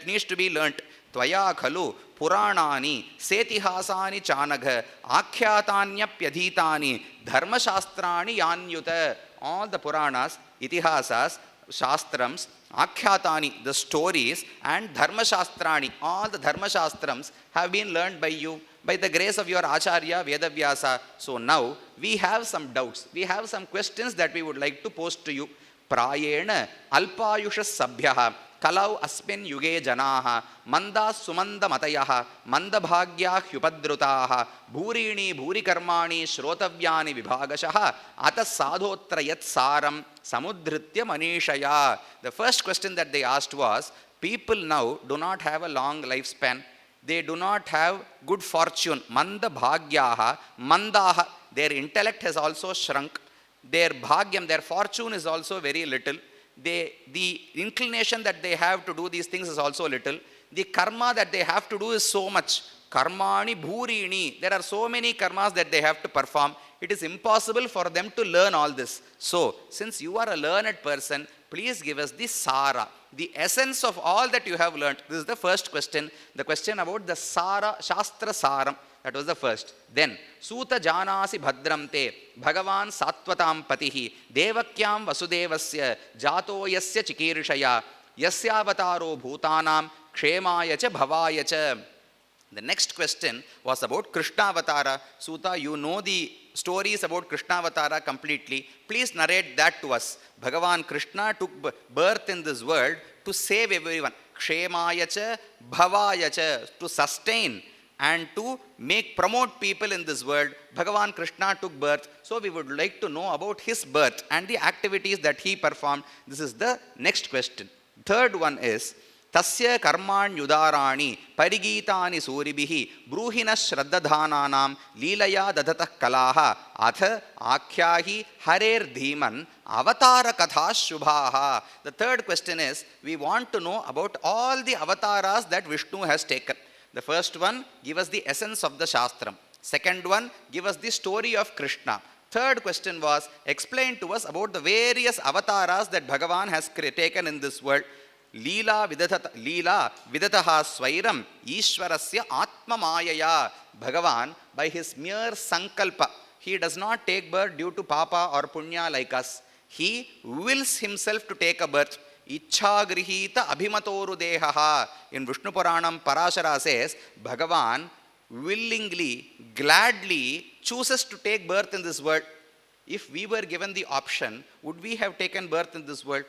needs to be learnt. Tvaya khalu puranani setihasani chanagha akhyatanyapyadhitani dharmashastrani yanyuta." All the Puranas, Itihasas, Shastrams, Akhyatani, the stories, and Dharmashastrani, all the Dharmashastrams have been learned by you, by the grace of your Acharya Vedavyasa. So now we have some doubts, we have some questions that we would like to pose to you. Prayena alpayusha sabhyaha kalau asmin yuge janaha manda sumanda matayaha manda bhagya hyupadrutaha bhurini bhuri karmani shrotavyani vibhagashaha ata sadhotra yat saram samudhritya manishaya. The first question that they asked was, people now do not have a long lifespan. They do not have good fortune. Manda bhagyaha mandaha. Their intellect has also shrunk. Their bhagyam, their fortune is also very little. The inclination that they have to do these things is also little. The karma that they have to do is so much. Karmani bhurini. There are so many karmas that they have to perform. It is impossible for them to learn all this. So, since you are a learned person, please give us the Sara, the essence of all that you have learned. This is the first question. The question about the Sara, Shastra Saram. That was the first. Then, Suta Janasi Bhadramte, Bhagavan Sattvatam Patihi, Devakyam Vasudevasya, Jato Yasya Chikirishaya, Yasyavataro Bhutanam, Kshemaya cha Bhavaya cha. The next question was about Krishnavatara. Suta, you know the stories about Krishnavatara completely. Please narrate that to us. Bhagavan Krishna took birth in this world to save everyone. Kshemaya cha Bhavaya cha, to sustain and to promote people in this world. Bhagavan Krishna took birth. So we would like to know about his birth and the activities that he performed. This is the next question. Third one is, Tasya karmanyudarani parigitani suribihi bruhina shraddadhananam leelaya dadatah kalaha atha akhyahi harer dhiman avatara katha shubhaha. The third question is, we want to know about all the avatars that Vishnu has taken. The first one, give us the essence of the Shastram. Second one, give us the story of Krishna. Third question was, explain to us about the various avatars that Bhagavan has taken in this world. Leela vidataha swairam Ishwarasya Atma Mayaya. Bhagavan, by his mere sankalpa, he does not take birth due to papa or punya like us. He wills himself to take a birth. Ichha grihita abhimatoru dehaha. In Vishnu Puranam, Parashara says, Bhagavan willingly, gladly chooses to take birth in this world. If we were given the option, would we have taken birth in this world?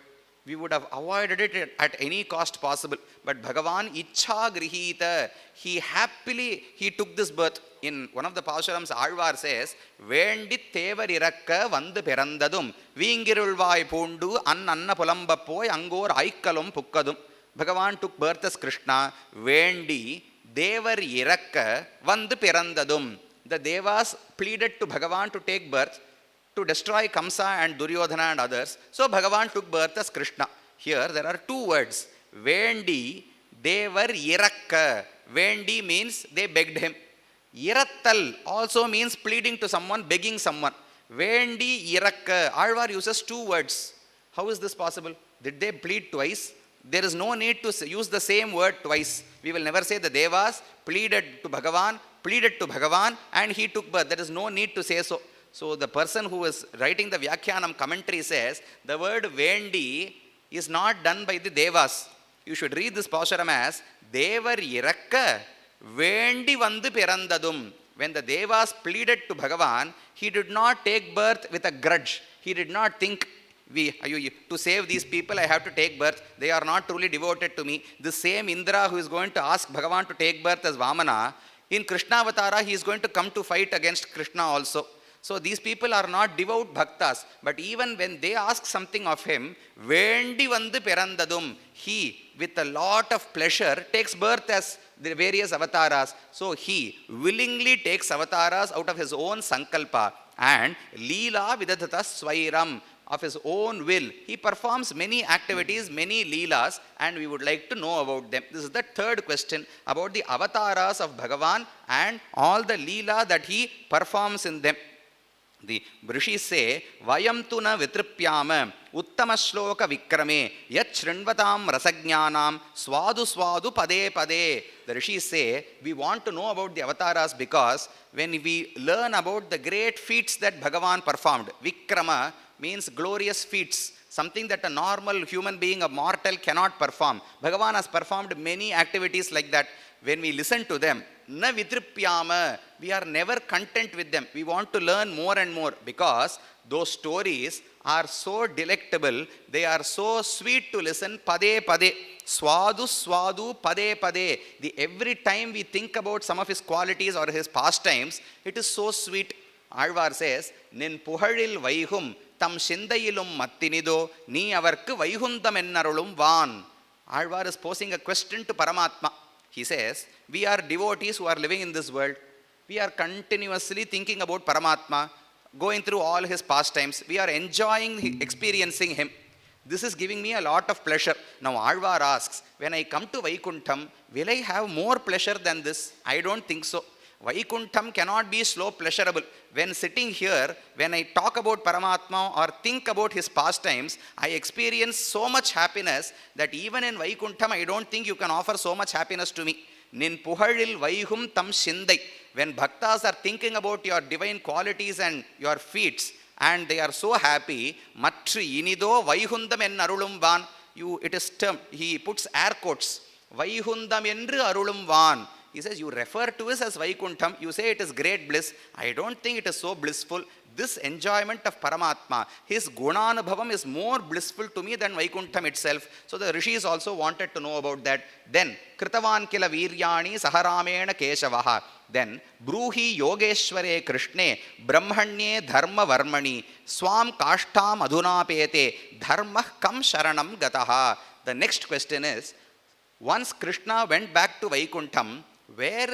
We would have avoided it at any cost possible. But Bhagavan Ichha Grihita, he took this birth. In one of the Pasharams, Alvar says, Vendi Tevar Irakka Vandu Perandadum, Vingirulvai Pundu, Anna Pulambapoi, Angor Aikalum Pukkadum. Bhagavan took birth as Krishna, Vendi Devar Irakka Vandu Perandadum. The Devas pleaded to Bhagavan to take birth, to destroy Kamsa and Duryodhana and others. So Bhagavan took birth as Krishna. Here there are two words. Vendi, Devar Irakka. Vendi means they begged him. Irattal also means pleading to someone, begging someone. Vendi Irakka. Alvar uses two words. How is this possible? Did they plead twice? There is no need to use the same word twice. We will never say the Devas pleaded to Bhagavan and he took birth. There is no need to say so. So the person who is writing the Vyakhyanam commentary says, the word Vendi is not done by the Devas. You should read this Pasharam as, Devar Irakka Vendi Vandu Perandadum. When the Devas pleaded to Bhagavan, he did not take birth with a grudge. He did not think, to save these people I have to take birth. They are not truly devoted to me. The same Indra who is going to ask Bhagavan to take birth as Vamana, in Krishna Avatara he is going to come to fight against Krishna also. So these people are not devout bhaktas, but even when they ask something of him, Vendi Vandu Perandadum, he with a lot of pleasure takes birth as the various avatars. So he willingly takes avatars out of his own sankalpa and Leela Vidadhata Swairam, of his own will. He performs many activities, many leelas, and we would like to know about them. This is the third question about the avatars of Bhagavan and all the leela that he performs in them. The Rishis say, Vayam tu na vitripyama uttama shloka vikrame yat shrinvatam rasajnanam swadu swadu pade pade. The Rishis say, we want to know about the avatars because when we learn about the great feats that Bhagavan performed, Vikrama means glorious feats, something that a normal human being, a mortal cannot perform. Bhagavan has performed many activities like that. When we listen to them, na vitripyama, we are never content with them. We want to learn more and more because those stories are so delectable, they are so sweet to listen. Pade pade, swadu swadu pade pade. Every time we think about some of his qualities or his pastimes, it is so sweet. Alvar says, Nin puhalil vaihum tam shindayilum mattinido ni avarku vaihundam ennarulum van. Alvar is posing a question to Paramatma. He says, we are devotees who are living in this world. We are continuously thinking about Paramatma, going through all his pastimes. We are enjoying experiencing him. This is giving me a lot of pleasure. Now Alvar asks, when I come to Vaikuntham, will I have more pleasure than this? I don't think so. Vaikuntham cannot be slow pleasurable. When sitting here, when I talk about Paramatma or think about his pastimes, I experience so much happiness that even in Vaikuntham, I don't think you can offer so much happiness to me. Nin puhalil vaihum tam shindai. When bhaktas are thinking about your divine qualities and your feats, and they are so happy, matru inido vaihundam en arulum van. It is termed, he puts air quotes, vaihundam endru arulum van. He says, you refer to it as Vaikuntham, you say it is great bliss. I don't think it is so blissful. This enjoyment of Paramatma, his Gunanubhavam is more blissful to me than Vaikuntham itself. So the Rishis also wanted to know about that. Then, Kritavan kila viryani saharamena keshavaha. Then, Bruhi yogeshware krishne brahmanye dharma varmani swam kashtam adhunapete dharma kam sharanam gataha. The next question is, once Krishna went back to Vaikuntham, where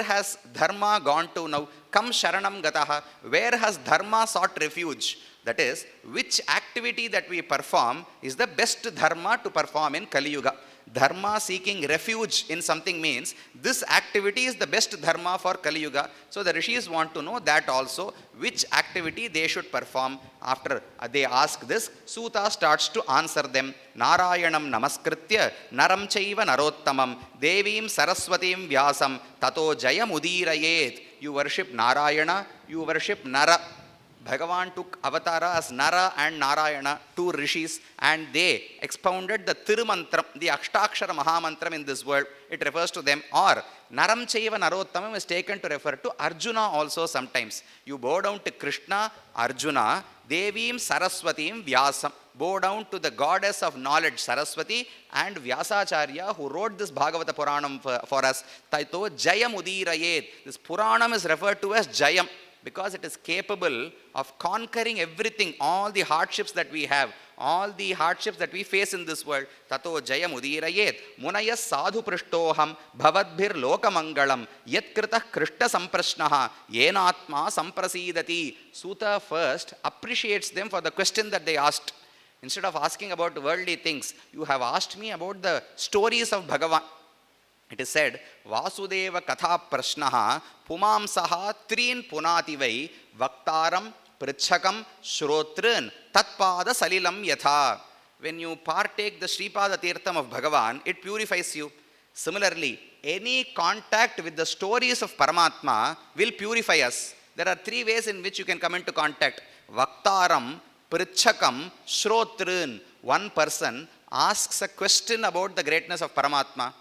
has dharma gone to now? Kam sharanam gataha. Where has dharma sought refuge? That is, which activity that we perform is the best dharma to perform in Kali Yuga. Dharma seeking refuge in something means this activity is the best dharma for Kali Yuga. So the Rishis want to know that also, which activity they should perform. After they ask this, Suta starts to answer them. Narayanam namaskritya naram chaiva narottamam devim saraswatim vyasam tato jayam udirayet. You worship Narayana, you worship Nara. Bhagavan took avatara as Nara and Narayana, two rishis, and they expounded the Tirumantram, the Ashtakshara Mahamantram in this world. It refers to them. Or Naram Chaiva Narottamam is taken to refer to Arjuna also sometimes. You bow down to Krishna, Arjuna, Devim Saraswatim Vyasam. Bow down to the goddess of knowledge Saraswati and Vyasacharya who wrote this Bhagavata Puranam for us. Taito Jayam Udirayet. This Puranam is referred to as Jayam because it is capable of conquering everything, all the hardships that we have, all the hardships that we face in this world. Tato Jayam Udirayet. Munayas Sadhu Prishtoham Bhavadbhir Lokamangalam Yatkrita Krishta Samprashnaha Yenatma Samprasidati. Suta first appreciates them for the question that they asked. Instead of asking about worldly things, you have asked me about the stories of Bhagavan. It is said, Vasudeva Katha Prashnaha Pumamsaha Trin Punativai Vaktaram Prichakam Shrotrin Tatpada Salilam Yatha. When you partake the Sripada Tirtham of Bhagavan, it purifies you. Similarly, any contact with the stories of Paramatma will purify us. There are three ways in which you can come into contact. Vaktaram, Prichakam, Shrotrin. One person asks a question about the greatness of Paramatma.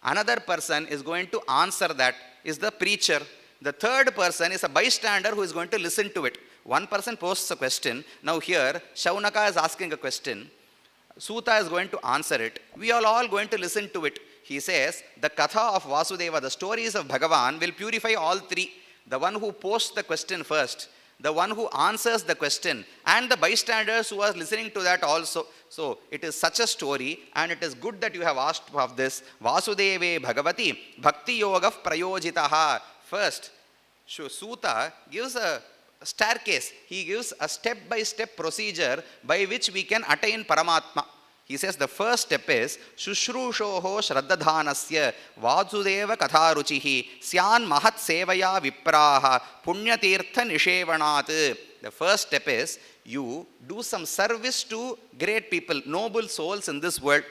Another person is going to answer that, is the preacher. The third person is a bystander who is going to listen to it. One person posts a question. Now here, Shaunaka is asking a question. Suta is going to answer it. We are all going to listen to it. He says, the Katha of Vasudeva, the stories of Bhagavan will purify all three. The one who posts the question first, the one who answers the question, and the bystanders who are listening to that also. So it is such a story, and it is good that you have asked of this. Vasudeve Bhagavati Bhakti Yoga Prayojitaha. First, Suta gives a staircase. He gives a step-by-step procedure by which we can attain Paramatma. He says the first step is Shushrushoho Shraddadhanasya Vasudeva Katharuchihi Syan Mahat Sevaya Vipraha Punyatirtha Nishevanat. The first step is you do some service to great people, noble souls in this world.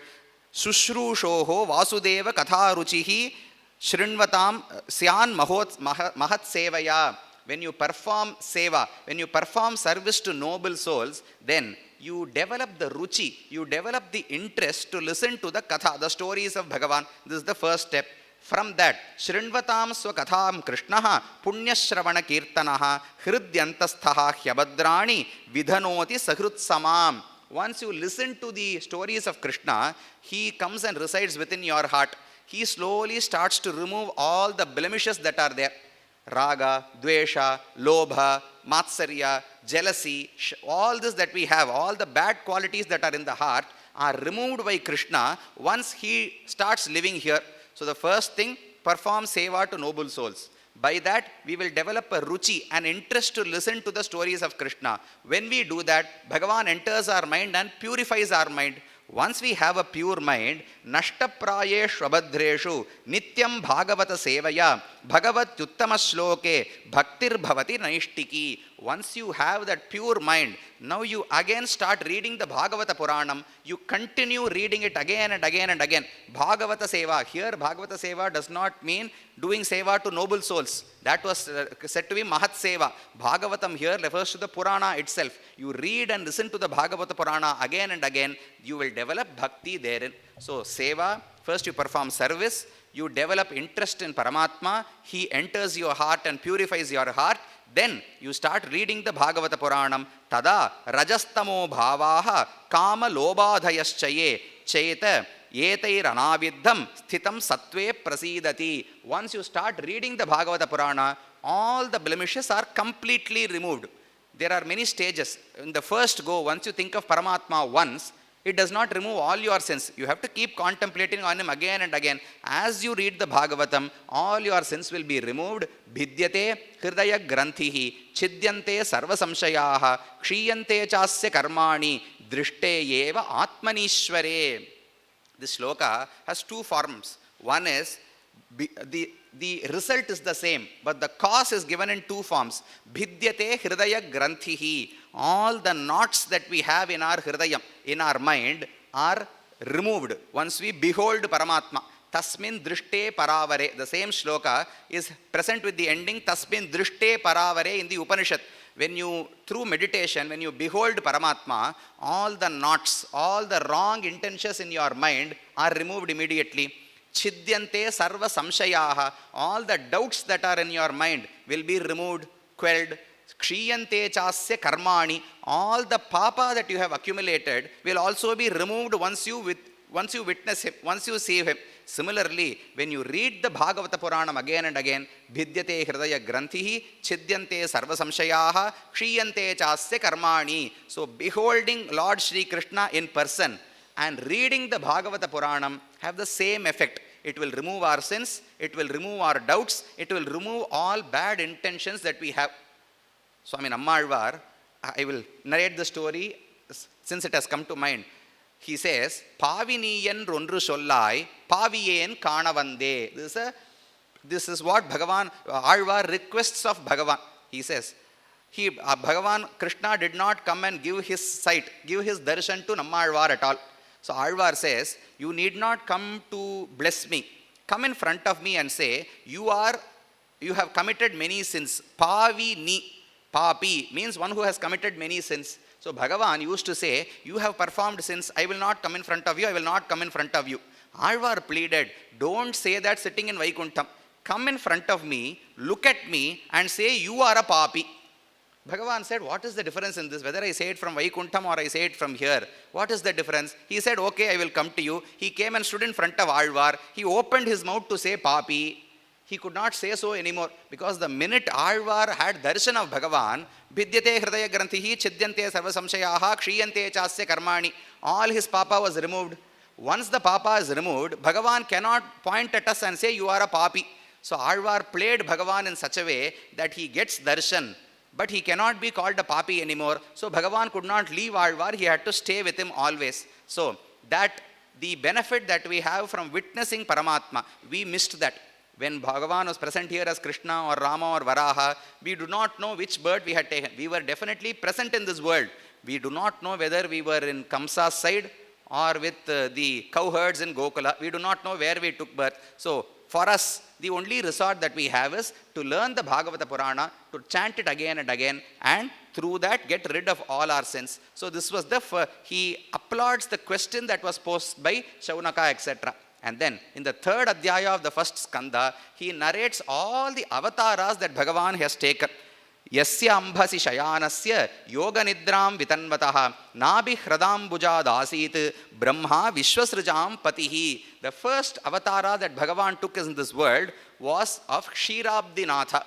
Shushrushoho Vasudeva Katharuchihi Shrinvatam Syan Mahat Sevaya. When you perform seva, when you perform service to noble souls, then you develop the ruchi, you develop the interest to listen to the katha, the stories of Bhagavan. This is the first step. From that, Shrinvatam Swakatham Krishnaha Punyashravana Kirtanaha Hridyantastaha Hyabadrani Vidhanoti Sahrut Samam. Once you listen to the stories of Krishna, he comes and resides within your heart. He slowly starts to remove all the blemishes that are there. Raga, Dvesha, Lobha, Matsarya, jealousy, all this that we have, all the bad qualities that are in the heart are removed by Krishna once he starts living here. So the first thing, perform seva to noble souls. By that, we will develop a ruchi, an interest to listen to the stories of Krishna. When we do that, Bhagavan enters our mind and purifies our mind. Once we have a pure mind, Nashtaprayeshu Abhadreshu Nityam Bhagavata Sevaya Bhagavat Uttama Shloke Bhaktir Bhavati Naishtiki. Once you have that pure mind, now you again start reading the Bhagavata Puranam. You continue reading it again and again and again. Bhagavata Seva. Here Bhagavata Seva does not mean doing seva to noble souls. That was said to be Mahat Seva. Bhagavatam here refers to the Purana itself. You read and listen to the Bhagavata Purana again and again. You will develop bhakti therein. So seva, first you perform service. You develop interest in Paramatma. He enters your heart and purifies your heart. Then you start reading the Bhagavata Puranam. Tada rajastamo bhavaha kama lobadhayaschaye cheta yetair anaviddham sthitam sattve prasidati. Once you start reading the Bhagavata Purana, all the blemishes are completely removed. There are many stages. In the first go, once you think of Paramatma once, it does not remove all your sins. You have to keep contemplating on him again and again. As you read the Bhagavatam, all your sins will be removed. Bhidyate hridaya granthihi chidyante sarva samshayaha kshiyante chasya karmani drishte yeva atmanishware. This shloka has two forms. One is the result is the same, but the cause is given in two forms. Bhidyate hridaya granthihi. All the knots that we have in our hridayam, in our mind, are removed once we behold Paramatma. Tasmin drishte paravare. The same shloka is present with the ending Tasmin drishte paravare in the Upanishad. when you, through meditation, when you behold Paramatma, all the knots, all the wrong intentions in your mind are removed immediately. Chidyante sarva samshayaha, all the doubts that are in your mind will be removed, quelled. Kshiyante chasya karmani, all the papa that you have accumulated will also be removed once you witness him, once you see him. Similarly, when you read the Bhagavata Puranam again and again, bhidyate hridaya granthihi, chidyante sarva samshayaha, kshiyante chasya karmani. So beholding Lord Shri Krishna in person and reading the Bhagavata Puranam have the same effect. It will remove our sins, it will remove our doubts, it will remove all bad intentions that we have. Swami Nammalvar, I will narrate the story since it has come to mind. He says, Paviniyan rondru sollai, paviyen kanavande. This is what Bhagavan, Alvar requests of Bhagavan. He says, Bhagavan Krishna did not come and give his sight, give his darshan to Nammalvar at all. So Alvar says, you need not come to bless me. Come in front of me and say, you have committed many sins. Pavini, papi means one who has committed many sins. So Bhagavan used to say, you have performed sins, I will not come in front of you, I will not come in front of you. Alvar pleaded, don't say that sitting in Vaikuntham. Come in front of me, look at me and say, you are a papi. Bhagavan said, what is the difference in this? Whether I say it from Vaikuntham or I say it from here, what is the difference? He said, okay, I will come to you. He came and stood in front of Alvar. He opened his mouth to say papi. He could not say so anymore, because the minute Alvar had darshan of Bhagavan, bhidyate hridaya granthihi, chidyante sarva samshayaha, kshiyante chasya karmani, all his papa was removed. Once the papa is removed, Bhagavan cannot point at us and say, you are a papi. So Alvar played Bhagavan in such a way that he gets darshan, but he cannot be called a papi anymore. So Bhagavan could not leave Alvar, he had to stay with him always. So that the benefit that we have from witnessing Paramatma, we missed that. When Bhagavan was present here as Krishna or Rama or Varaha, we do not know which birth we had taken. We were definitely present in this world. We do not know whether we were in Kamsa's side or with the cowherds in Gokula. We do not know where we took birth. So for us, the only resort that we have is to learn the Bhagavata Purana, to chant it again and again, and through that get rid of all our sins. So this was he applauds the question that was posed by Shaunaka, etc. And then in the third adhyaya of the first skanda, he narrates all the avatars that Bhagavan has taken. Yasya ambhasi shayanasya yoga nidram vitanvataha nabi hradam bujad asit brahma vishwasrijam patihi. The first avatara that Bhagavan took in this world was of Kshirabdinatha.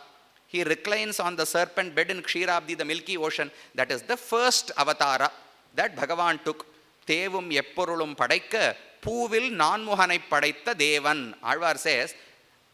He reclines on the serpent bed in Kshirabdi, the milky ocean. That is the first avatara that Bhagavan took. Tevum epporulum padaikka Puvil Nanmuhanai Padaitha Day1. Alvar says,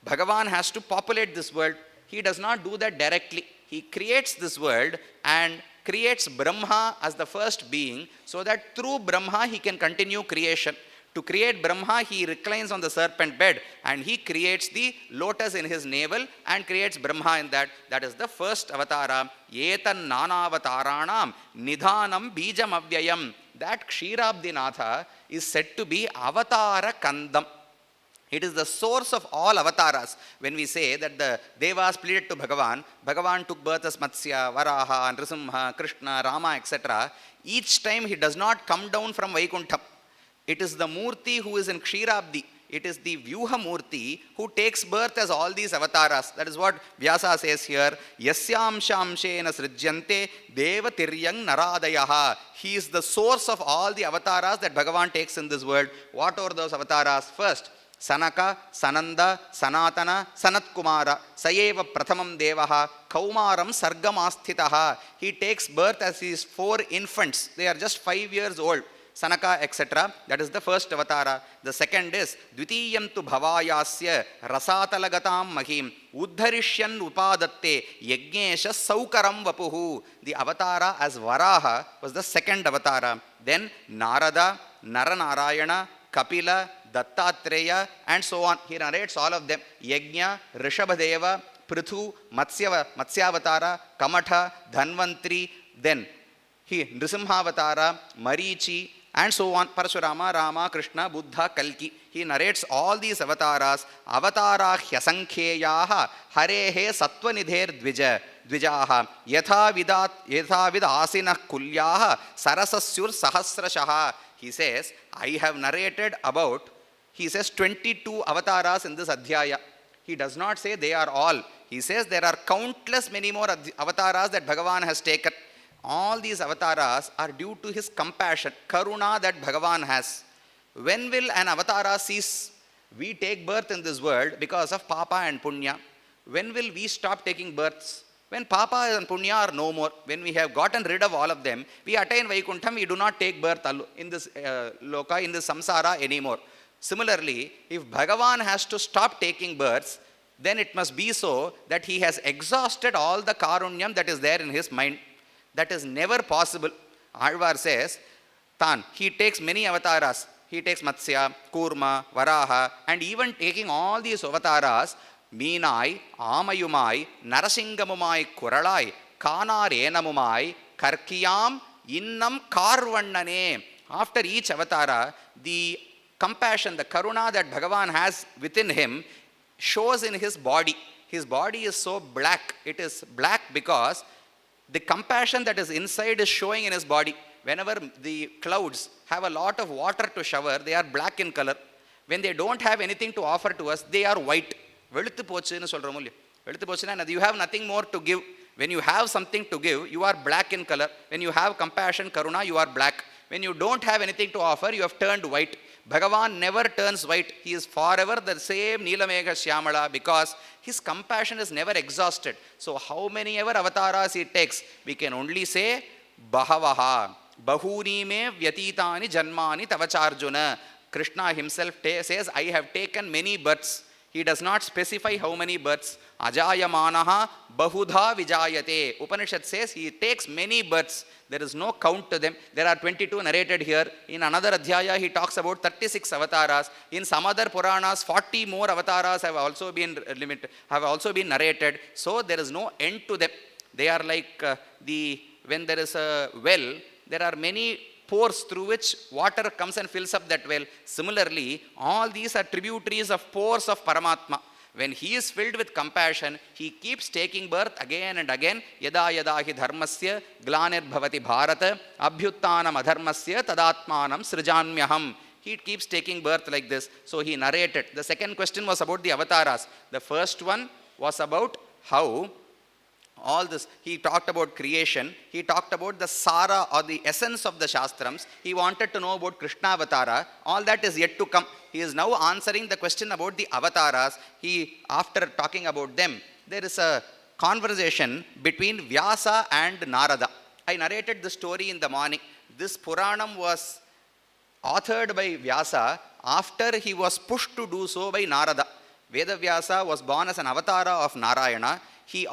Bhagavan has to populate this world. He does not do that directly. He creates this world and creates Brahma as the first being, so that through Brahma he can continue creation. To create Brahma, he reclines on the serpent bed and he creates the lotus in his navel and creates Brahma in that. That is the first avatara. Yetan nanavataranam nidhanam bijam avyayam. That Kshirabdinatha is said to be Avatara Kandam. It is the source of all avataras. When we say that the Devas pleaded to Bhagavan, Bhagavan took birth as Matsya, Varaha, Nrisimha, Krishna, Rama, etc. Each time he does not come down from Vaikuntham. It is the Murti who is in Kshirabdi. It is the Vyuha Murti who takes birth as all these avatars. That is what Vyasa says here. Yasyam shamshena srijyante deva tiryang naradayaha. He is the source of all the avatars that Bhagavan takes in this world. What are those avatars? First, Sanaka, Sananda, Sanatana, Sanatkumara, Sayeva Prathamam Devaha, Kaumaram Sargamastitaha. He takes birth as his 4 infants. They are just 5 years old. Sanaka, etc. That is the first avatara. The second is Dvitiyam tu bhavayasya rasatalagatam mahim uddharishyan upadatte yajnesha saukaram vapuhu. The avatara as Varaha was the second avatara. Then Narada, Naranarayana, Kapila, Dattatreya, and so on. He narrates all of them. Yajna, Rishabhadeva, Prithu, Matsyavatara, Kamatha, Dhanvantri, then Nrisimhavatara, Marichi, and so on. Parashurama, Rama, Krishna, Buddha, Kalki. He narrates all these avatars. Avatara hyasankheyaha harehe sattvanidher dvija. dvijaha yatha vid asinah kulyaha sarasasyur sahasrashaha. He says, I have narrated about, he says 22 avatars in this adhyaya. He does not say they are all. He says there are countless many more avatars that Bhagavan has taken. All these avatars are due to his compassion, karuna that Bhagavan has. When will an avatara cease? We take birth in this world because of papa and punya. When will we stop taking births? When papa and punya are no more, when we have gotten rid of all of them, we attain Vaikuntham, we do not take birth in this loka, in this samsara anymore. Similarly, if Bhagavan has to stop taking births, then it must be so that he has exhausted all the karunyam that is there in his mind. That is never possible. Alvar says, he takes many avatars. He takes Matsya, Kurma, Varaha, and even taking all these avatars, Meenai, Amayumai, Narasingamumai, Kuralai, Kana Renamumai, Karkiyam, Innam Karvannane. After each avatara, the compassion, the karuna that Bhagavan has within him shows in his body. His body is so black. It is black because the compassion that is inside is showing in his body. Whenever the clouds have a lot of water to shower, they are black in color. When they don't have anything to offer to us, they are white. You have nothing more to give. When you have something to give, you are black in color. When you have compassion, karuna, you are black. When you don't have anything to offer, you have turned white. Bhagavan never turns white. He is forever the same Neelamegha Shyamala because his compassion is never exhausted. So how many ever avatars he takes, we can only say Bahavaha. Bahuni me vyatitani janmani tavacharjuna. Krishna himself says, I have taken many births. He does not specify how many births. Ajayamanaha bahudha vijayate. Upanishad says he takes many births. There is no count to them. There are 22 narrated here. In another adhyaya, he talks about 36 avatars. In some other Puranas, 40 more avatars have also been narrated. So there is no end to them. They are like when there is a well, there are many pores through which water comes and fills up that well. Similarly, all these are tributaries of pores of Paramatma. When he is filled with compassion, he keeps taking birth again and again. Yada yada hi dharmasya glanir bhavati bharata abhyuttanam adharmasya tadatmanam srijanyaham. He keeps taking birth like this. So he narrated. The second question was about the avatars. The first one was about how all this, he talked about creation, he talked about the Sara or the essence of the Shastrams, he wanted to know about Krishna Avatara, all that is yet to come. He is now answering the question about the avatars. After talking about them, there is a conversation between Vyasa and Narada. I narrated the story in the morning. This Puranam was authored by Vyasa after he was pushed to do so by Narada. Vedavyasa was born as an avatara of Narayana. He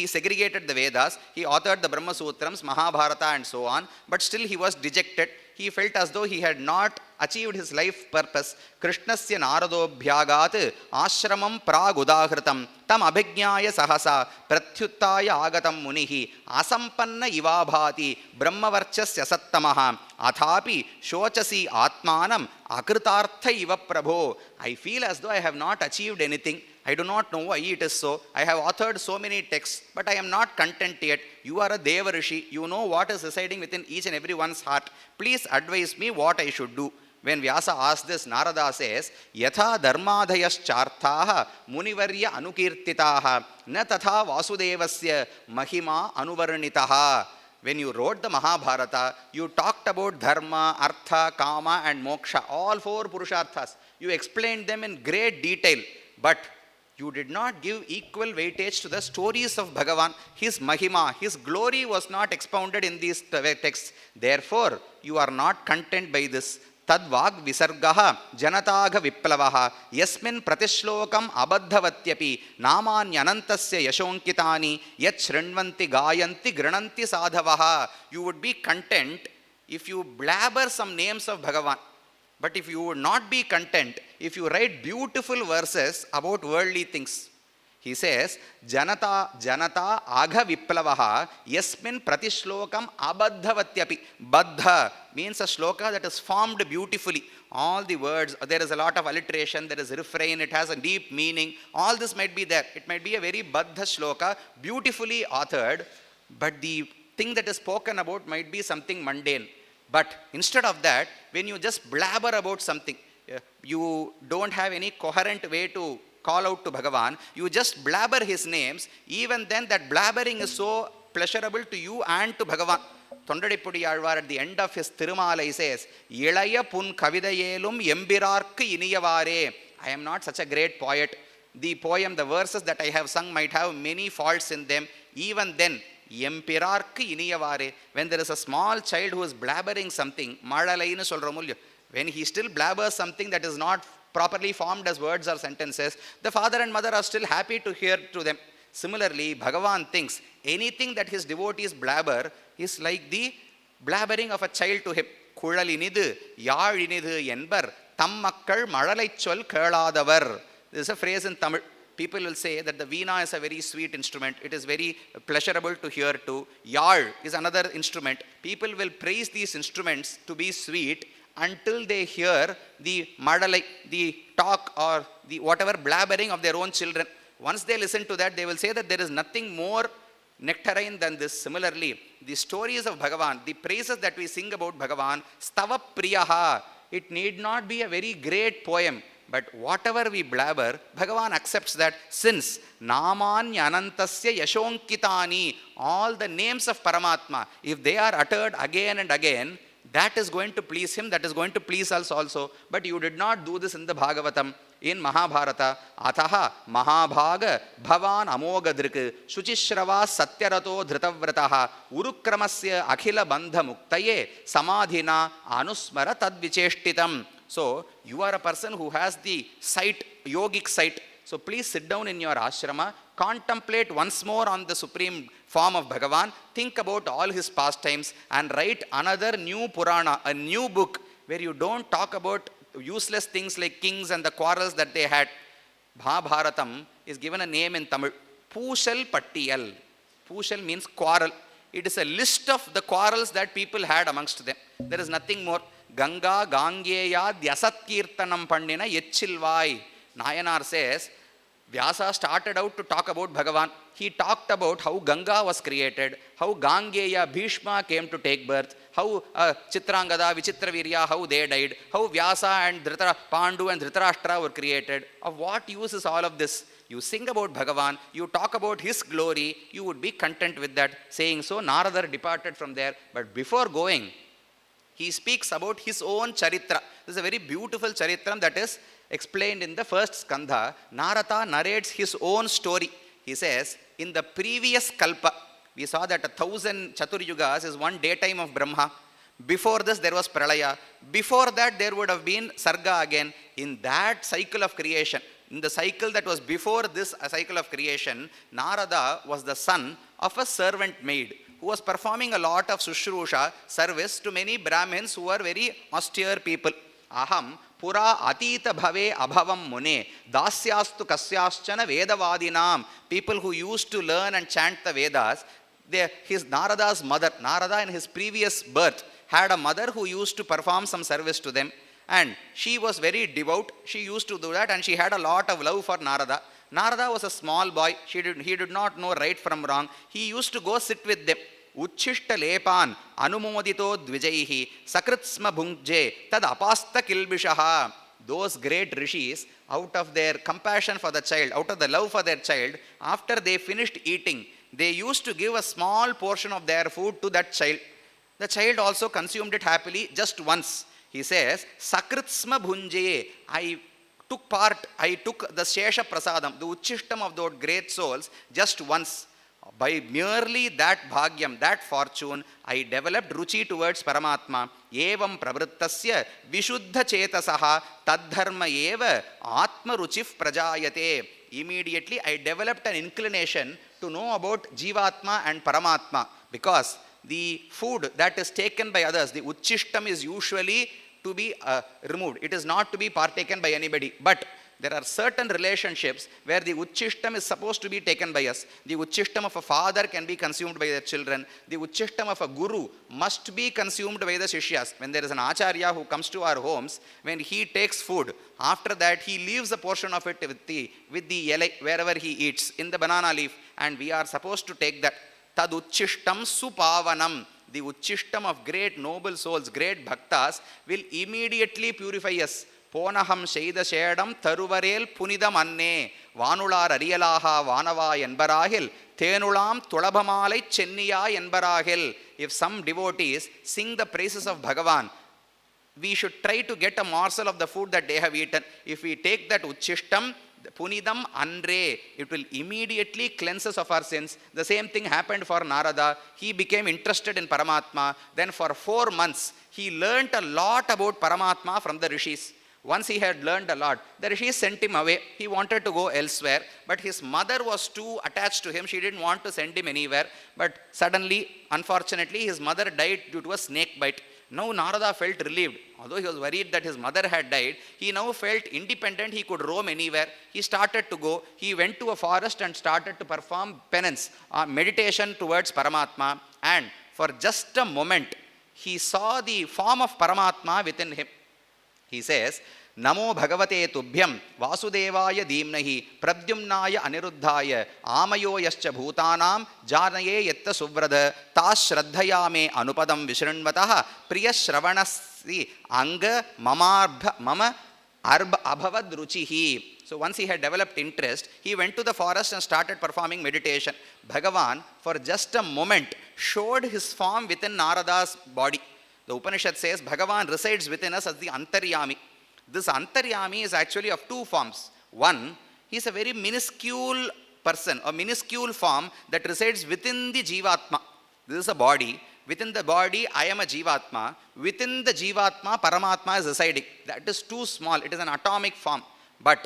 segregated the Vedas, he authored the Brahma Sutrams, Mahabharata and so on, but still he was dejected. He felt as though he had not achieved his life purpose. Krishnasya Naradobhyagat ashramam pragudahritam tam abhignaya sahasa pratyuttaya agatam munihi asampanna ivabhati brahmavarchasya sattamaha athapi shochasi atmanam akritartha iva prabho. I feel as though I have not achieved anything. I do not know why it is so. I have authored so many texts, but I am not content yet. You are a Deva Rishi. You know what is residing within each and every one's heart. Please advise me what I should do. When Vyasa asked this, Narada says, Yatha dharmadhayas charthaha munivarya anukirtitaha na tatha vasudevasya mahima anuvarnitaha. When you wrote the Mahabharata, you talked about dharma, artha, kama and moksha, all four purusharthas. You explained them in great detail, but you did not give equal weightage to the stories of Bhagavan. His mahima, his glory was not expounded in these texts. Therefore, you are not content by this. Tadvag visargaha janatagha viplavaha yasmin pratishlokam abadhavatyapi namanyanantasya yashonkitani yat shrinvanti gayanti grananti sadhavaha. You would be content if you blabber some names of Bhagavan. But if you would not be content, if you write beautiful verses about worldly things, He says, Janata Agha Viplavaha Yasmin Pratishlokam Abadhavatyapi. Baddha means a shloka that is formed beautifully. All the words, there is a lot of alliteration, there is refrain, it has a deep meaning. All this might be there. It might be a very Baddha shloka, beautifully authored, but the thing that is spoken about might be something mundane. But instead of that, when you just blabber about something, you don't have any coherent way to call out to Bhagavan, you just blabber his names, even then that blabbering is so pleasurable to you and to Bhagavan. Thondadipudi Alvar at the end of his Tirumala says, Yelaya pun kavidayelum embirarku iniyavare. I am not such a great poet. The poem, the verses that I have sung might have many faults in them. Even then, Empirarku iniyavare. When there is a small child who is blabbering something, Madalainu solramulya. When he still blabbers something that is not properly formed as words or sentences, the father and mother are still happy to hear to them. Similarly, Bhagavan thinks anything that his devotees blabber is like the blabbering of a child to him. Kulalinidu, Yalinidu Enbar, Tammakkal Madalaichol Keladavar. This is a phrase in Tamil. People will say that the veena is a very sweet instrument. It is very pleasurable to hear to. Yal is another instrument. People will praise these instruments to be sweet until they hear the madalai, the talk or the whatever blabbering of their own children. Once they listen to that, they will say that there is nothing more nectarine than this. Similarly, the stories of Bhagavan, the praises that we sing about Bhagavan, Stava Priyaha, it need not be a very great poem, but whatever we blabber, Bhagavan accepts that, since Namanya Anantasya Yashonkitani, all the names of Paramatma, if they are uttered again and again, that is going to please him, that is going to please us also. But you did not do this in the Bhagavatam. In Mahabharata, Ataha Mahabhaga Bhavan Amogadrik Shuchishrava Satyarato Dhritavrataha Urukramasya Akhila Bandha Muktaye Samadhina Anusmara Tadvicheshtitam. So, you are a person who has the sight, yogic sight. So, please sit down in your ashrama, contemplate once more on the supreme form of Bhagavan, think about all his pastimes, and write another new Purana, a new book where you don't talk about useless things like kings and the quarrels that they had. Mahabharatam is given a name in Tamil, Pushal Pattiyal. Pushal means quarrel. It is a list of the quarrels that people had amongst them. There is nothing more. Ganga Gangeya Dyasat Kirtanam Pandina Yechilvai. Nayanar says, Vyasa started out to talk about Bhagavan. He talked about how Ganga was created, how Gangeya Bhishma came to take birth, how Chitrangada, Vichitravirya, how they died, how Vyasa and Pandu and Dhritarashtra were created. Of what use is all of this? You sing about Bhagavan, you talk about his glory, you would be content with that. Saying so, Narada departed from there. But before going, he speaks about his own charitra. This is a very beautiful charitram that is explained in the first skandha. Narada narrates his own story. He says, in the previous kalpa, we saw that 1,000 Chaturyugas is one daytime of Brahma. Before this, there was Pralaya. Before that, there would have been Sarga again. In that cycle of creation, in the cycle that was before this cycle of creation, Narada was the son of a servant maid who was performing a lot of Sushrusha service to many Brahmins who were very austere people. Aham Pura Atita Bhave Abhavam Mune Dasyastu Kasyaschana Vedavadinam. People who used to learn and chant the Vedas. His Narada's mother, Narada in his previous birth, had a mother who used to perform some service to them. And she was very devout. She used to do that and she had a lot of love for Narada. Narada was a small boy. He did not know right from wrong. He used to go sit with them. Uchishta lepan anumodito dvijaihi sakritsma bhungje tad apasta kilbishaha. Those great rishis, out of their compassion for the child, out of the love for their child, after they finished eating, they used to give a small portion of their food to that child. The child also consumed it happily just once. He says, sakritsma bhunje, I took the Shesha Prasadam, the Uchishtam of those great souls, just once. By merely that bhagyam, that fortune, I developed ruchi towards Paramatma. Evam pravrittasya vishuddha chetasaha tadharma eva atma ruchif prajayate. Immediately I developed an inclination to know about Jivatma and Paramatma, because the food that is taken by others, the uchishtam, is usually to be removed. It is not to be partaken by anybody. But there are certain relationships where the uchishtam is supposed to be taken by us. The uchishtam of a father can be consumed by their children. The uchishtam of a guru must be consumed by the shishyas. When there is an acharya who comes to our homes, when he takes food, after that he leaves a portion of it with the yelai, wherever he eats, in the banana leaf, and we are supposed to take that. Tad uchishtam supavanam. The uchishtam of great noble souls, great bhaktas, will immediately purify us. Ponaham Sheida Shedam Taruvarel Punidam Anne Vanular Arialaha Vanava Enbarahil Tenulam Tulabamalai Chenniya Enbarahil. If some devotees sing the praises of Bhagavan, we should try to get a morsel of the food that they have eaten. If we take that uchishtam, punidam andre, it will immediately cleanse us of our sins. The same thing happened for Narada. He became interested in Paramatma. Then for 4 months, he learnt a lot about Paramatma from the rishis. Once he had learned a lot, the rishis sent him away. He wanted to go elsewhere, but his mother was too attached to him. She didn't want to send him anywhere. But suddenly, unfortunately, his mother died due to a snake bite. Now Narada felt relieved. Although he was worried that his mother had died, he now felt independent. He could roam anywhere. He started to go. He went to a forest and started to perform penance, meditation towards Paramatma. And for just a moment, he saw the form of Paramatma within him. He says, Namo Bhagavate Tubhyam Vasudevaya Dhimnahi Pradyumnaya Aniruddhaya Amayo Yascha Bhutanam Janaye Yetta Suvrada Tas Shraddhayame Anupadam Vishranvataha Priya Shravanasi Anga Mama Abhavad Ruchihi. So once he had developed interest, he went to the forest and started performing meditation. Bhagavan, for just a moment, showed his form within Narada's body. The Upanishad says Bhagavan resides within us as the Antaryami. This Antaryami is actually of 2 forms. One, he is a very minuscule person, a minuscule form that resides within the Jivatma. This is a body. Within the body, I am a Jivatma. Within the Jivatma, Paramatma is residing. That is too small. It is an atomic form. But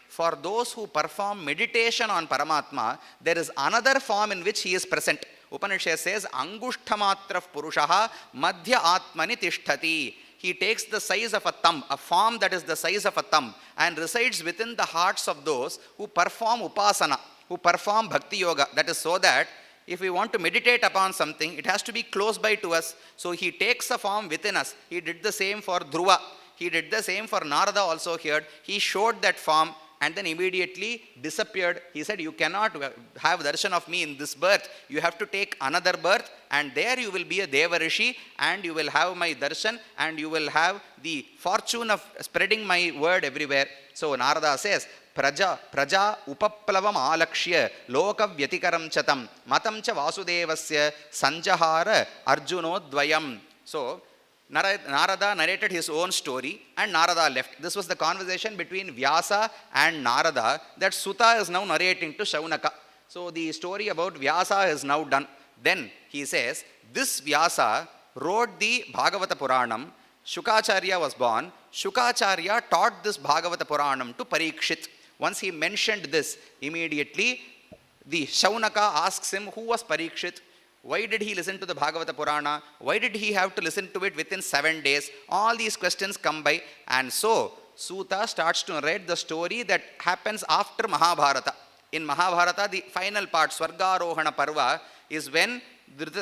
for those who perform meditation on Paramatma, there is another form in which he is present. Upanishad says, Angushthamatraf Purushaha Madhya Atmani Tishtati. He takes the size of a thumb, a form that is the size of a thumb, and resides within the hearts of those who perform upasana, who perform bhakti yoga. That is so that if we want to meditate upon something, it has to be close by to us. So he takes a form within us. He did the same for Dhruva. He did the same for Narada also here. He showed that form and then immediately disappeared. He said, you cannot have darshan of me in this birth. You have to take another birth, and there you will be a Deva Rishi, and you will have my darshan, and you will have the fortune of spreading my word everywhere. So Narada says, Praja upaplavam alakshya loka vyatikaram chatam matam cha vasudevasya sanjahara arjunodvayam. So Narada narrated his own story and Narada left. This was the conversation between Vyasa and Narada that Sutta is now narrating to Shaunaka. So the story about Vyasa is now done. Then he says, this Vyasa wrote the Bhagavata Puranam. Shukacharya was born. Shukacharya taught this Bhagavata Puranam to Parikshit. Once he mentioned this, immediately the Shaunaka asks him, who was Parikshit? Why did he listen to the Bhagavata Purana? Why did he have to listen to it within 7 days? All these questions come by. And so, Suta starts to narrate the story that happens after Mahabharata. In Mahabharata, the final part, Swargarohana Parva, is when the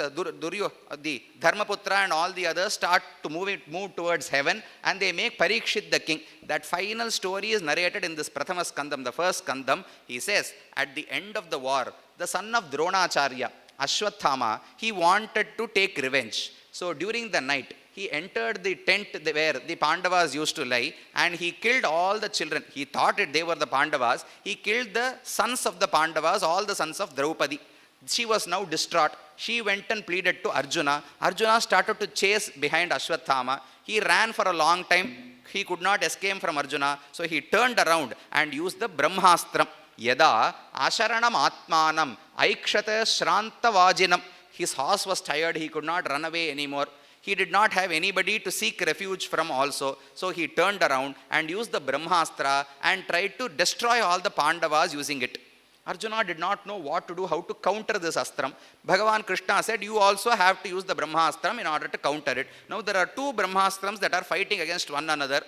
Dharmaputra and all the others start to move towards heaven, and they make Parikshit the king. That final story is narrated in this Prathama Skandam, the first Skandam. He says, at the end of the war, the son of Dronacharya, Ashwathama, he wanted to take revenge. So during the night, he entered the tent where the Pandavas used to lie, and he killed all the children. He thought they were the Pandavas. He killed the sons of the Pandavas, all the sons of Draupadi. She was now distraught. She went and pleaded to Arjuna. Arjuna started to chase behind Ashwathama. He ran for a long time. He could not escape from Arjuna. So he turned around and used the Brahmastram. Yada asharanam atmanam aikshata shrantavajinam. His horse was tired. He could not run away anymore. He did not have anybody to seek refuge from also. So he turned around and used the Brahmastra and tried to destroy all the Pandavas using it. Arjuna did not know what to do, how to counter this astram. Bhagavan Krishna said, you also have to use the Brahmastram in order to counter it. Now there are 2 Brahmastrams that are fighting against one another.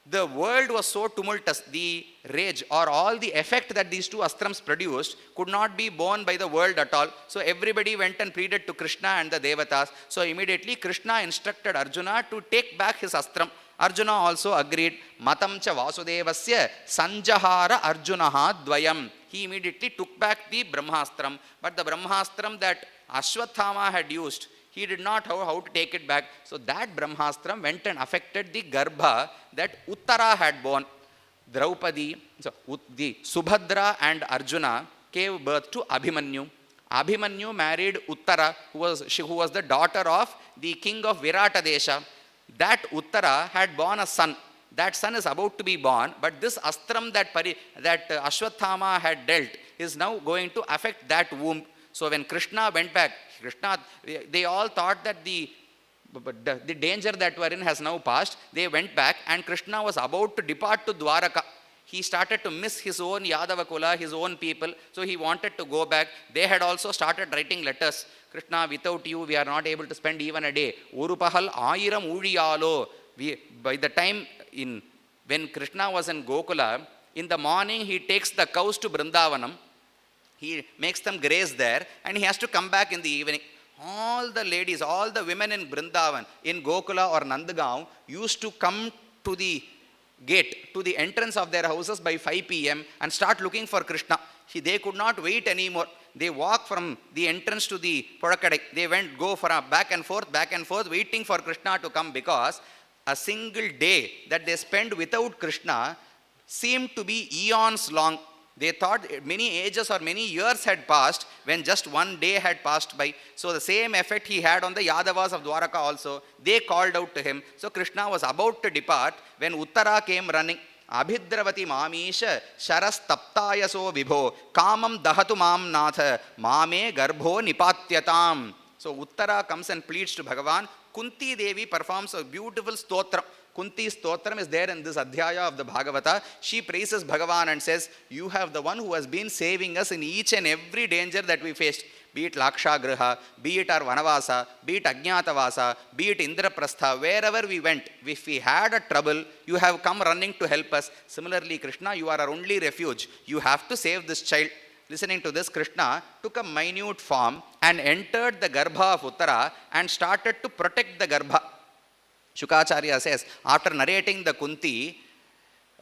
the world was so tumultuous, the rage or all the effect that these two astrams produced could not be borne by the world at all. So everybody went and pleaded to Krishna and the Devatas. So immediately Krishna instructed Arjuna to take back his astram. Arjuna also agreed. Matam cha Vasudevasya sanjahara Arjunaha dvayam. He immediately took back the Brahmastram. But the Brahmastram that Ashwathama had used, he did not know how to take it back. So that Brahmastram went and affected the Garbha that Uttara had born. Draupadi, the Subhadra and Arjuna gave birth to Abhimanyu. Abhimanyu married Uttara, who was the daughter of the king of Virata Desha. That Uttara had born a son. That son is about to be born, but this astram that Ashwathama had dealt is now going to affect that womb. So when Krishna went back, they all thought that the danger that were in has now passed. They went back and Krishna was about to depart to Dwaraka. He started to miss his own Yadava Kula, his own people. So he wanted to go back. They had also started writing letters. Krishna, without you, we are not able to spend even a day. Urupahal Ayiram Udiyalo. By the time when Krishna was in Gokula, in the morning he takes the cows to Vrindavanam. He makes them graze there and he has to come back in the evening. All the ladies, all the women in Vrindavan, in Gokula or Nandagaon used to come to the gate, to the entrance of their houses by 5 p.m. and start looking for Krishna. They could not wait anymore. They walk from the entrance to the Podakadai. They go for a back and forth, waiting for Krishna to come, because a single day that they spent without Krishna seemed to be eons long. They thought many ages or many years had passed when just one day had passed by. So the same effect he had on the Yadavas of Dwaraka also. They called out to him. So Krishna was about to depart when Uttara came running. Abhidravati Mamisha Sharas Taptayaso Vibho Kamam Dahatu Mam Natha Mame Garbho Nipatyatam. So Uttara comes and pleads to Bhagavan. Kunti Devi performs a beautiful stotram. Kunti's stotram is there in this adhyaya of the Bhagavata. She praises Bhagavan and says, you have the one who has been saving us in each and every danger that we faced. Be it Lakshagriha, be it our Vanavasa, be it Ajnatavasa, be it Indraprastha, wherever we went, if we had a trouble, you have come running to help us. Similarly, Krishna, you are our only refuge. You have to save this child. Listening to this, Krishna took a minute form and entered the Garbha of Uttara and started to protect the Garbha. Shukacharya says, after narrating the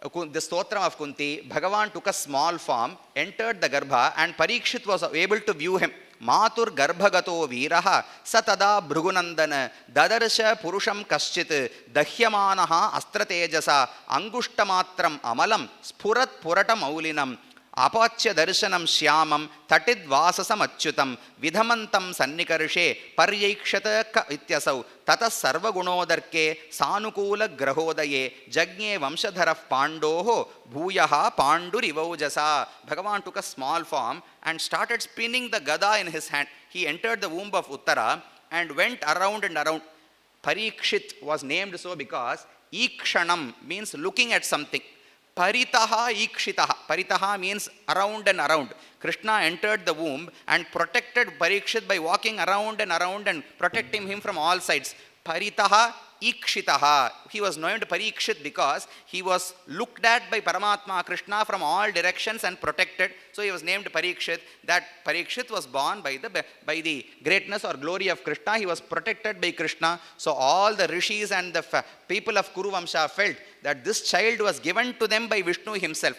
stotram of Kunti, Bhagavan took a small form, entered the Garbha, and Parikshit was able to view him. Matur Garbhagato Viraha Satada Bhrugunandana Dadarsha Purusham Kaschit Dahyamanaha Astratejasa Angushtamatram Amalam Spurat Purata Maulinam Apachya Darshanam Shyamam Tatid Vasasam Achyutam Vidhamantam Sannikarshe Paryakshata Ityasau Tata Sarva Gunodarke Sanukula Grahodaye Jagne Vamshadharaf Pandoho Bhuyaha Pandurivojasa. Bhagavan took a small form and started spinning the gada in his hand. He entered the womb of Uttara and went around and around. Parikshit was named so because Ikshanam means looking at something. Paritaha Ikshitaha. Paritaha means around and around. Krishna entered the womb and protected Parikshit by walking around and protecting him from all sides. Paritaha Ikshitaha. He was named Parikshit because he was looked at by Paramatma Krishna from all directions and protected. So he was named Parikshit. That Parikshit was born by the greatness or glory of Krishna. He was protected by Krishna. So all the rishis and the people of Kuru Vamsha felt that this child was given to them by Vishnu himself.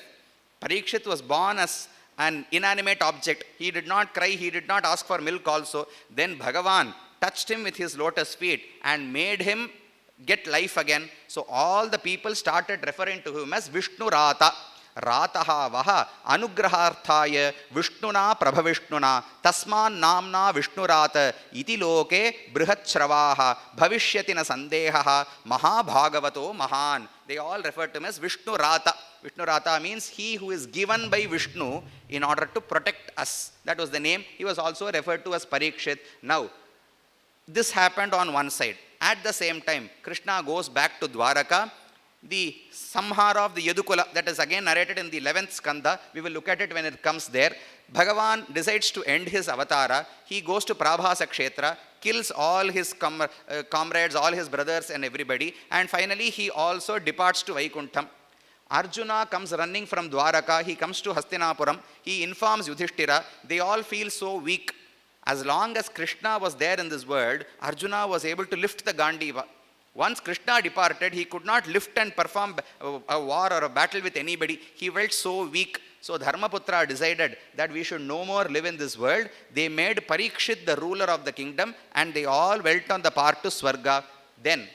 Parikshit was born as an inanimate object. He did not cry. He did not ask for milk also. Then Bhagavan touched him with his lotus feet and made him get life again. So all the people started referring to him as Vishnu Rata. Rataha Vaha Anugraharthaya Vishnuna Prabhavishnuna Tasman Namna Vishnu Rata Iti Loke Brihatshravāha Bhavishyatina Sandehaha Mahabhagavato Mahan. They all refer to him as Vishnu Rata. Vishnu Rata means he who is given by Vishnu in order to protect us. That was the name. He was also referred to as Parikshit. Now, this happened on one side. At the same time, Krishna goes back to Dwaraka. The Samhara of the Yadukula, that is again narrated in the 11th Skanda. We will look at it when it comes there. Bhagavan decides to end his avatara. He goes to Prabhasa Kshetra, kills all his comrades, all his brothers and everybody, and finally he also departs to Vaikuntham. Arjuna comes running from Dwaraka, he comes to Hastinapuram, he informs Yudhishthira, they all feel so weak. As long as Krishna was there in this world, Arjuna was able to lift the Gandiva. Once Krishna departed, he could not lift and perform a war or a battle with anybody. He felt so weak. So Dharmaputra decided that we should no more live in this world. They made Parikshit the ruler of the kingdom, and they all went on the path to Swarga. Then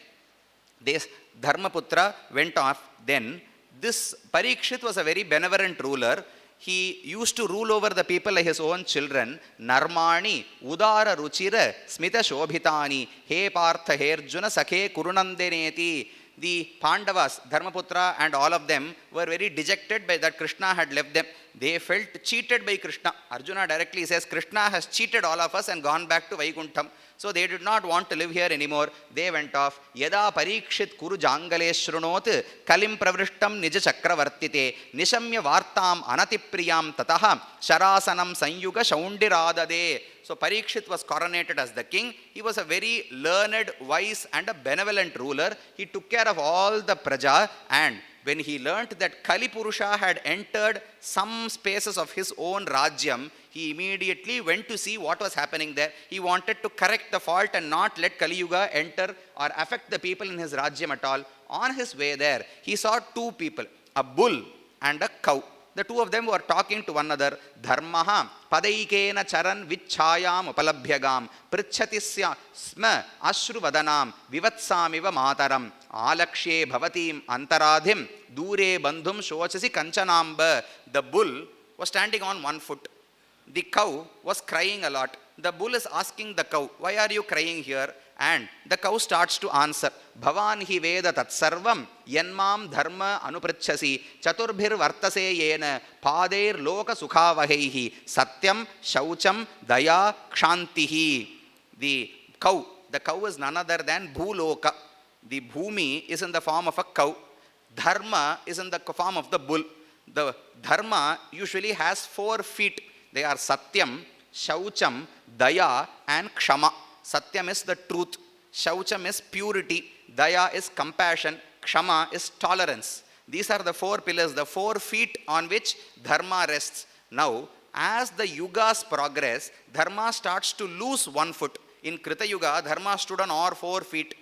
Dharmaputra went off. Then this Parikshit was a very benevolent ruler. He used to rule over the people like his own children. Narmani, Udara Ruchira, Smita Shobhitani, He Partha Herjuna Sakhe Kurunandeneti. The Pandavas, Dharmaputra and all of them were very dejected by that Krishna had left them. They felt cheated by Krishna. Arjuna directly says, Krishna has cheated all of us and gone back to Vaikuntham. So they did not want to live here anymore. They went off. Yada Parikshit Kuru Jangale Shrunot Kalim Pravrishtam Nija Chakravartite Nishamya Vartam Anatipriyam Tataha Sharasanam Sanyuga Shaundiradade. So Parikshit was coronated as the king. He was a very learned, wise and a benevolent ruler. He took care of all the praja, and when he learnt that Kali Purusha had entered some spaces of his own Rajyam, he immediately went to see what was happening there. He wanted to correct the fault and not let Kali Yuga enter or affect the people in his Rajyam at all. On his way there, he saw two people, a bull and a cow. The two of them were talking to one another. Dharmaha padaikena charan vichayam upalabhyagam prichatisya sma ashruvadanam vivatsamiva mataram alakshe bhavatim antaradhim dure bandhum shochasi kanchanamba. The bull was standing on one foot. The cow was crying a lot. The bull is asking the cow, why are you crying here? And the cow starts to answer, Bhavan hi veda tatsarvam yanmam dharma anuprachasi chaturbhir vartase yena padeir loka sukhavahaihi satyam shaucham daya kshantihi. The cow is none other than Bhuloka. The Bhumi is in the form of a cow. Dharma is in the form of the bull. The Dharma usually has 4 feet. They are Satyam, Shaucham, Daya and Kshama. Satyam is the truth, Shaucham is purity, Daya is compassion, Kshama is tolerance. These are the 4 pillars, the 4 feet on which Dharma rests. Now, as the yugas progress, Dharma starts to lose 1 foot. In Krita Yuga, Dharma stood on all 4 feet.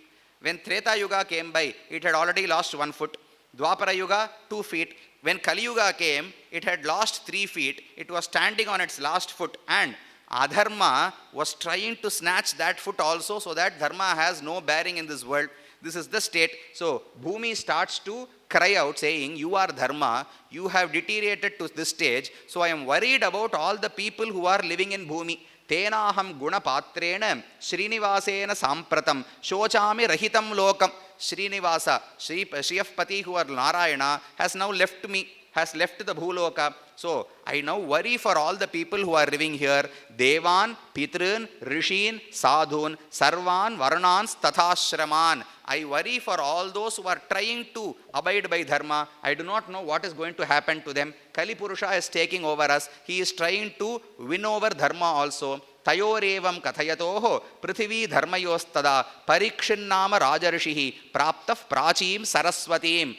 When Treta Yuga came by, it had already lost 1 foot. Dwapara Yuga, 2 feet. When Kali Yuga came, it had lost 3 feet. It was standing on its last foot, and Adharma was trying to snatch that foot also, so that Dharma has no bearing in this world. This is the state. So Bhumi starts to cry out saying, you are Dharma, you have deteriorated to this stage, so I am worried about all the people who are living in Bhumi. Tenaham guna patrena Srinivasena sampratam shochami rahitam lokam. Srinivasa, Shriyapati, who are Narayana, has now left me, has left the Bhuloka. So I now worry for all the people who are living here. Devan, Pitrun, Rishin, Sadhun, Sarvan, Varnans, Tathashraman. I worry for all those who are trying to abide by Dharma. I do not know what is going to happen to them. Kali Purusha is taking over us. He is trying to win over Dharma also. Tayorevam kathayatoho prithvi dharmayostada parikshinnama rajarishihi praptaf prachim saraswatim.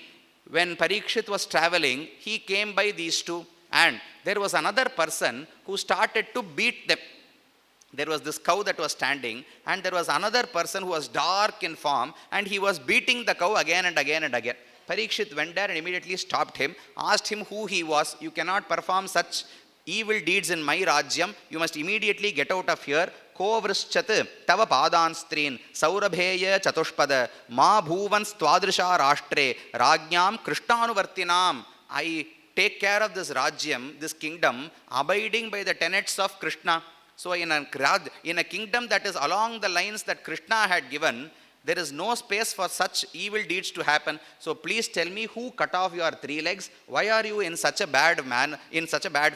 When Parikshit was traveling, he came by these two, and there was another person who started to beat them. There was this cow that was standing, and there was another person who was dark in form, and he was beating the cow again and again and again. Parikshit went there and immediately stopped him, asked him who he was. You cannot perform such evil deeds in my Rajyam. You must immediately get out of here. Ko vrishchat tava padanstrin saurabheya chatushpada ma bhuvans twadrisha rashtre rajnyam krishnaanuvartinam. I take care of this Rajyam, this kingdom, abiding by the tenets of Krishna. So in a kingdom that is along the lines that Krishna had given, there is no space for such evil deeds to happen. So please tell me who cut off your 3 legs. Why are you in such a bad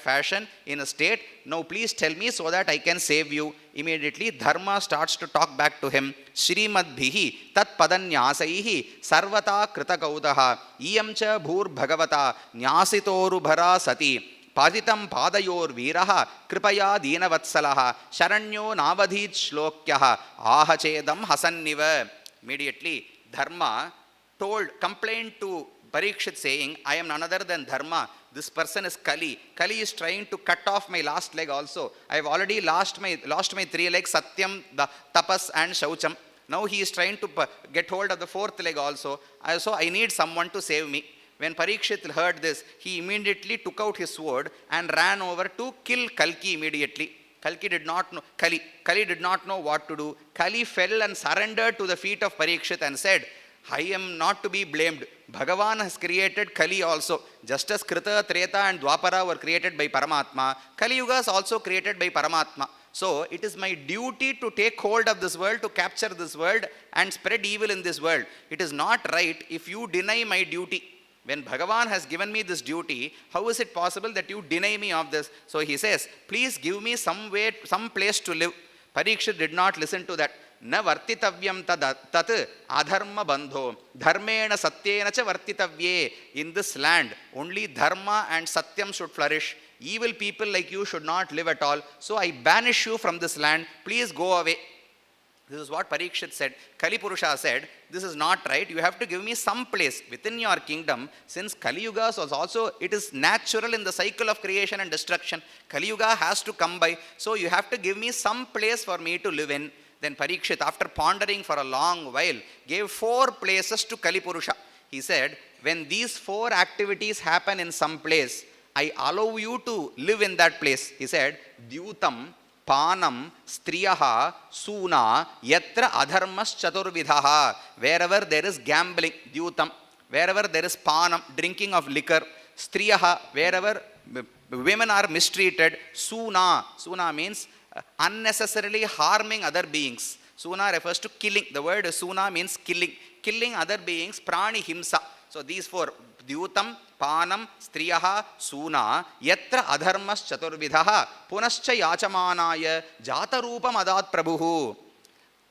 fashion, in a state? Now please tell me so that I can save you. Immediately Dharma starts to talk back to him. Shrimadbhihi tat padanyasaihi sarvata krita gaudaha iyamcha bhur bhagavata nyasitoru bhara sati patitam padayor viraha kripaya deenavatsalaha sharanyo navadhit shlokyaha ahachedam hasanniva. Immediately Dharma complained to Parikshit saying, I am none other than Dharma. This person is Kali. Kali is trying to cut off my last leg also. I have already lost my 3 legs, Satyam, the Tapas and Shaucham. Now he is trying to get hold of the 4th leg also. So I need someone to save me. When Parikshit heard this, he immediately took out his sword and ran over to kill Kalki immediately. Kali did not know what to do. Kali fell and surrendered to the feet of Parikshit and said, I am not to be blamed. Bhagavan has created Kali also. Just as Krita, Treta and Dwapara were created by Paramatma, Kali Yuga is also created by Paramatma. So it is my duty to take hold of this world, to capture this world and spread evil in this world. It is not right if you deny my duty. When Bhagavan has given me this duty, how is it possible that you deny me of this? So he says, please give me some place to live. Parikshit did not listen to that. Na vartitavyam tat adharma bandho dharmena satyena cha vartitavye. In this land, only dharma and satyam should flourish. Evil people like you should not live at all. So I banish you from this land. Please go away. This is what Parikshit said. Kali Purusha said, this is not right. You have to give me some place within your kingdom. Since Kali Yuga was also, it is natural in the cycle of creation and destruction. Kali Yuga has to come by. So you have to give me some place for me to live in. Then Parikshit, after pondering for a long while, gave 4 places to Kali Purusha. He said, when these 4 activities happen in some place, I allow you to live in that place. He said, Dyutam, Panam, Striyaha, Suna, Yatra Adharmas Chaturvidhaha. Wherever there is gambling, Dyutam. Wherever there is Panam, drinking of liquor. Striyaha, wherever women are mistreated. Suna, Suna means unnecessarily harming other beings. Suna refers to killing. The word Suna means killing. Killing other beings, prani himsa. So these 4, Dyutam, Panam, Striyaha, Suna, Yatra Adharmas Chaturvidhaha, Punascha Yachamanaya, Jatarupam Adat Prabhuhu.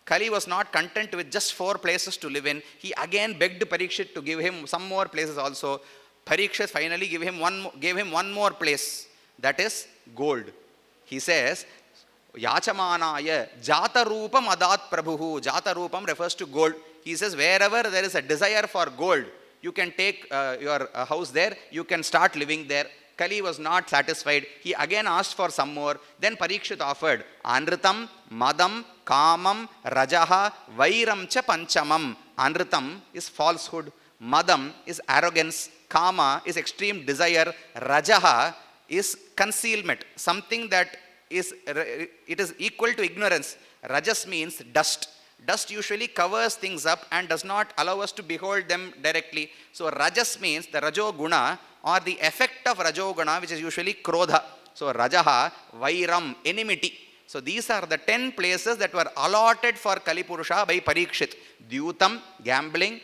Kali was not content with just 4 places to live in. He again begged Parikshit to give him some more places also. Parikshit finally gave him one more place. That is gold. He says, Yachamanaya, Jatarupam Adat Prabhuhu. Jatarupam refers to gold. He says, wherever there is a desire for gold, you can take your house there, you can start living there. Kali was not satisfied. He again asked for some more. Then Parikshit offered Anritam, Madam, Kamam, Rajaha, Vairam cha Panchamam. Anritam is falsehood. Madam is arrogance. Kama is extreme desire. Rajaha is concealment. Something that it is equal to ignorance. Rajas means dust. Dust usually covers things up and does not allow us to behold them directly. So Rajas means the Rajo Guna or the effect of Rajo Guna, which is usually Krodha. So Rajaha, Vairam, enmity. So these are the 10 places that were allotted for Kali Purusha by Parikshit. Dyutam, gambling,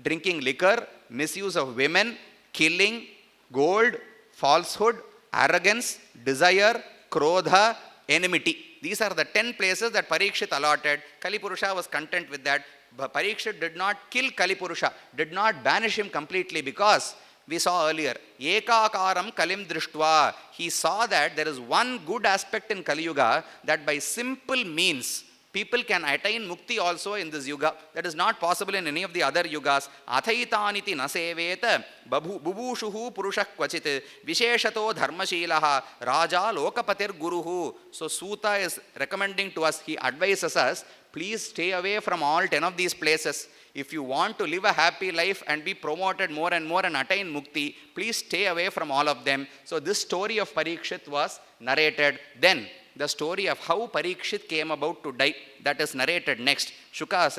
drinking liquor, misuse of women, killing, gold, falsehood, arrogance, desire, Krodha, enmity. These are the 10 places that Parikshit allotted. Kali Purusha was content with that. But Parikshit did not kill Kali Purusha, did not banish him completely, because we saw earlier, Ekakaram Kalim Drishtva. He saw that there is one good aspect in Kali Yuga, that by simple means, people can attain mukti also in this yuga. That is not possible in any of the other yugas. Athaitaniti naseveta bubushuhu purushak kvachit visheshato dharmashilaha raja lokapatir guruhu. So Suta is recommending to us, he advises us, please stay away from all 10 of these places. If you want to live a happy life and be promoted more and more and attain mukti, please stay away from all of them. So this story of Parikshit was narrated. Then the story of how Parikshit came about to die, that is narrated next. Suta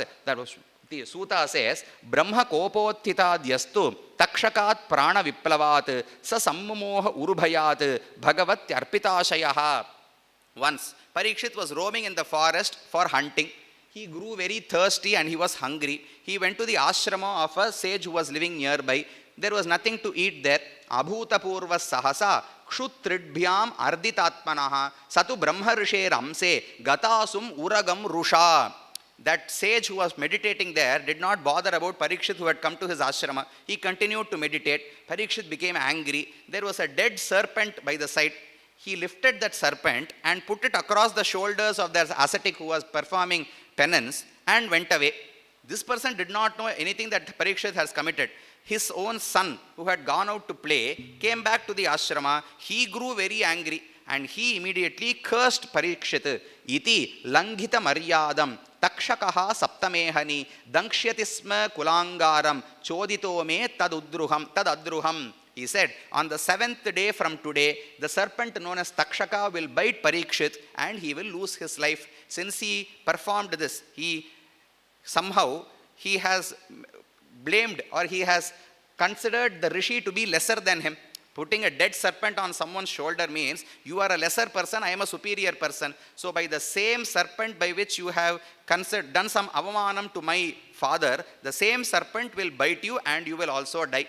says, Brahma kopothitadyastu takshakat prana viplavat sa sammoha urubhayat bhagavat arpitashayah. Once Parikshit was roaming in the forest for hunting. He grew very thirsty and he was hungry. He went to the ashrama of a sage who was living nearby. There was nothing to eat there. Abhutapurva sahasa kshutridbhyam arditatmanaha satu brahmarishe ramse gatasum uragam rusha. That sage who was meditating there did not bother about Parikshit who had come to his ashrama. He continued to meditate. Parikshit became angry. There was a dead serpent by the side. He lifted that serpent and put it across the shoulders of the ascetic who was performing penance and went away. This person did not know anything that Parikshit has committed. His own son, who had gone out to play, came back to the ashrama. He grew very angry and he immediately cursed Parikshit. Iti langhita maryadam takshakaha saptamehani dangshyati sma kulangaram chodito me tadadruham. He said, on the 7th day from today, the serpent known as Takshaka will bite Parikshit and he will lose his life. Since he performed this, he has blamed, or he has considered the rishi to be lesser than him. Putting a dead serpent on someone's shoulder means you are a lesser person, I am a superior person. So by the same serpent by which you have done some avamanam to my father, the same serpent will bite you and you will also die.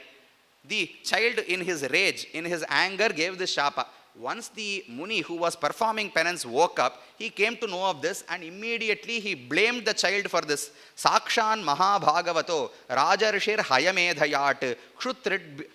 The child in his rage, in his anger, gave this shapa. Once the Muni who was performing penance woke up, he came to know of this and immediately he blamed the child for this. Sakshan Mahabhagavato Rajarshir Hayamedhayat Kshutrit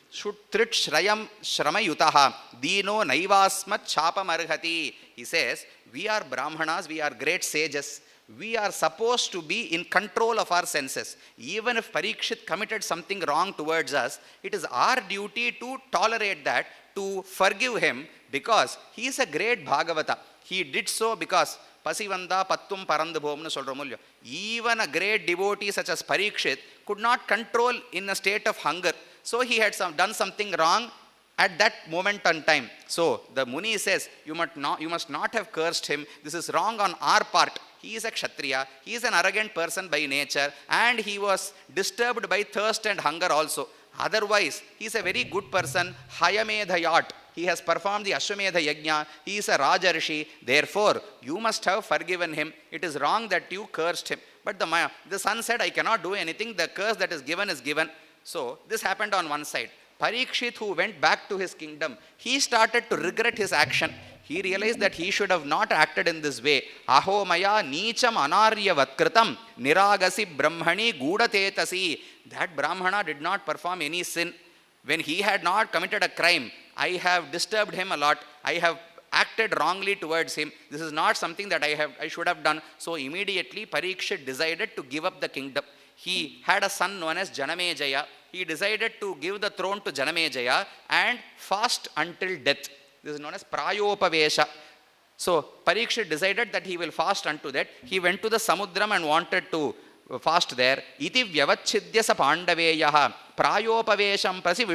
Shrayam Shramayutaha Dino Naivasmat Chapamarhati. He says, we are Brahmanas, we are great sages. We are supposed to be in control of our senses. Even if Parikshit committed something wrong towards us, it is our duty to tolerate that, to forgive him, because he is a great Bhagavata. He did so because Pasivanda Pattum Parandabhomnu Solramulya. Even a great devotee such as Parikshit could not control in a state of hunger. So he had done something wrong at that moment in time. So the Muni says, you must not have cursed him. This is wrong on our part. He is a Kshatriya, he is an arrogant person by nature, and he was disturbed by thirst and hunger also. Otherwise, he is a very good person, Hayamedhayat. He has performed the Ashwamedha Yajna, he is a Rajarshi, therefore, you must have forgiven him. It is wrong that you cursed him. But the son said, I cannot do anything, the curse that is given is given. So, this happened on one side. Parikshit, who went back to his kingdom, he started to regret his action. He realized that he should have not acted in this way. Aho maya neecham anarya vatkritam niragasi brahmani gudatetasi. That Brahmana did not perform any sin. When he had not committed a crime, I have disturbed him a lot. I have acted wrongly towards him. This is not something that I should have done. So immediately Parikshit decided to give up the kingdom. He had a son known as Janamejaya. He decided to give the throne to Janamejaya and fast until death. This is known as Prayopavesha. So Parikshit decided that he will fast unto that. He went to the Samudram and wanted to fast there. Iti vyavachidya sa pandaveyaha prayopavesham prasi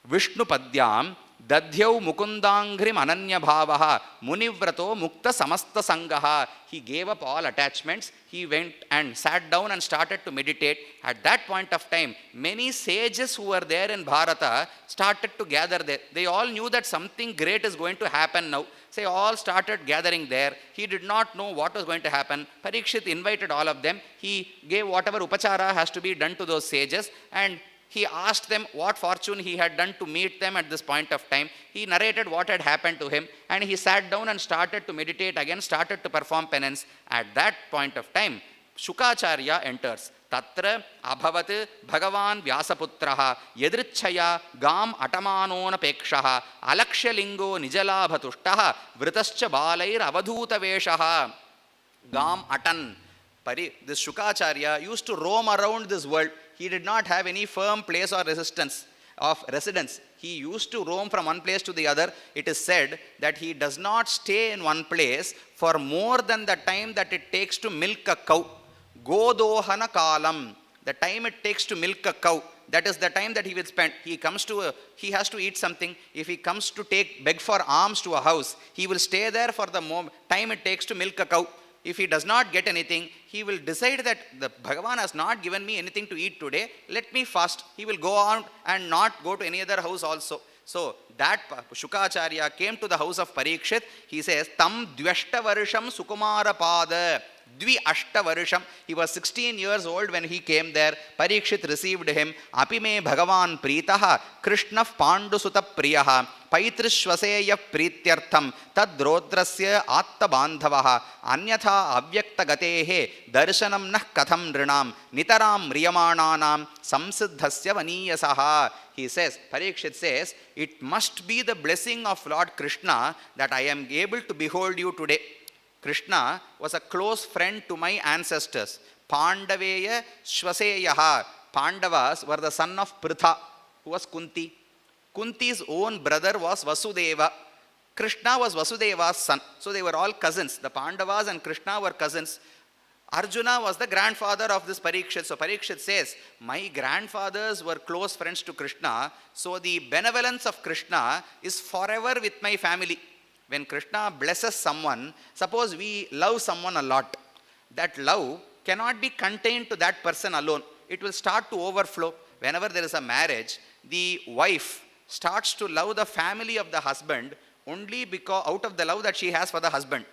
Vishnupadyam Dadhyau Mukundangrim Ananya Bhavaha Munivrato Mukta Samasta Sangaha. He gave up all attachments. He went and sat down and started to meditate. At that point of time, many sages who were there in Bharata started to gather there. They all knew that something great is going to happen now. So they all started gathering there. He did not know what was going to happen. Parikshit invited all of them. He gave whatever upachara has to be done to those sages, and he asked them what fortune he had done to meet them at this point of time. He narrated what had happened to him, and he sat down and started to meditate again, started to perform penance. At that point of time, Shukacharya enters. Tatra abhavat Bhagavan Vyasaputraha yadrichaya gam atamanona pekshaha alakshalingo nijalabhatushtaha vritascha balair avadhuta veshaha. Gam atan. This Shukacharya used to roam around this world. He did not have any firm place or residence. He used to roam from one place to the other. It is said that he does not stay in one place for more than the time that it takes to milk a cow. Godohana kalam. The time it takes to milk a cow, that is the time that he will spend. He has to eat something. If he comes to beg for alms to a house, he will stay there for the time it takes to milk a cow. If he does not get anything, he will decide that the Bhagavan has not given me anything to eat today, let me fast. He will go on and not go to any other house also. So that Shukacharya came to the house of Parikshit. He says, Tam Dvyashtavarsham Sukumara Pada Dvi Ashta Varusham. He was 16 years old when he came there. Parikshit received him. Apime Bhagavan Pritaha Krishnah Pandusuta Priyaha Paitrishvaseya Prityartham Tadrodrasya Atta Bandhavaha Anyatha Avyakta Gatehe Darshanam Nah Katham Nrinam Nitaram Riyamananam Samsiddhasya Vaniyasaha. He says, Parikshit says, it must be the blessing of Lord Krishna that I am able to behold you today. Krishna was a close friend to my ancestors. Pandaveya Shvaseyaha. Pandavas were the son of Pritha, who was Kunti. Kunti's own brother was Vasudeva. Krishna was Vasudeva's son. So they were all cousins. The Pandavas and Krishna were cousins. Arjuna was the grandfather of this Parikshit. So Parikshit says, my grandfathers were close friends to Krishna. So the benevolence of Krishna is forever with my family. When Krishna blesses someone, suppose we love someone a lot. That love cannot be contained to that person alone. It will start to overflow. Whenever there is a marriage, the wife starts to love the family of the husband only because out of the love that she has for the husband.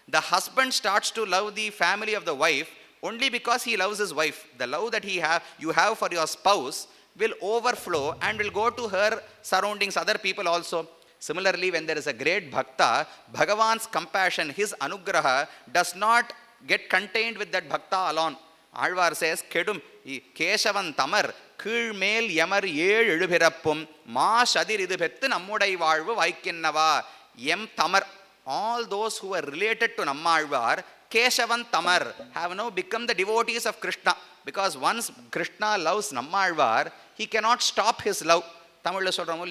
The husband starts to love the family of the wife only because he loves his wife. The love that you have for your spouse will overflow and will go to her surroundings, other people also. Similarly, when there is a great bhakta, Bhagavan's compassion, his anugraha does not get contained with that bhakta alone. Alvar says, Kedum, Keshavan Tamar, Kilmel Yamar Yel Edubirappum, Ma Shadir Idubettu Nammudai Valvu Vaikinnava, Yem Tamar. All those who are related to Nammalvar, Keshavan Tamar, have now become the devotees of Krishna. Because once Krishna loves Nammalvar, he cannot stop his love. Tamil சொல்றோம்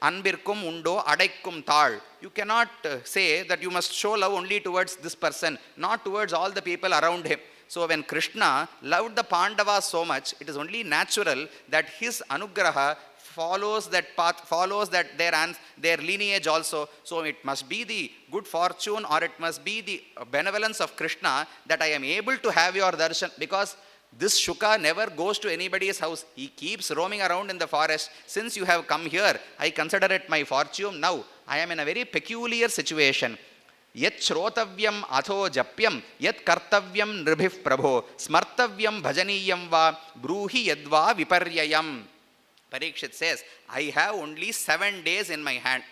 அன்பிற்கும் உண்டோ அடைக்கும் தாள். You cannot say that you must show love only towards this person, not towards all the people around him. So when Krishna loved the Pandavas so much, it is only natural that his anugraha follows that path, follows that their lineage also. So it must be the good fortune or it must be the benevolence of Krishna that I am able to have your darshan, because this Shuka never goes to anybody's house. He keeps roaming around in the forest. Since you have come here, I consider it my fortune. Now I am in a very peculiar situation. Yat shrotavyam atho japyam yat kartavyam nribhih prabho smartavyam bhajaniyam va bruhi yadva viparyayam. Parikshit says, I have only 7 days in my hand.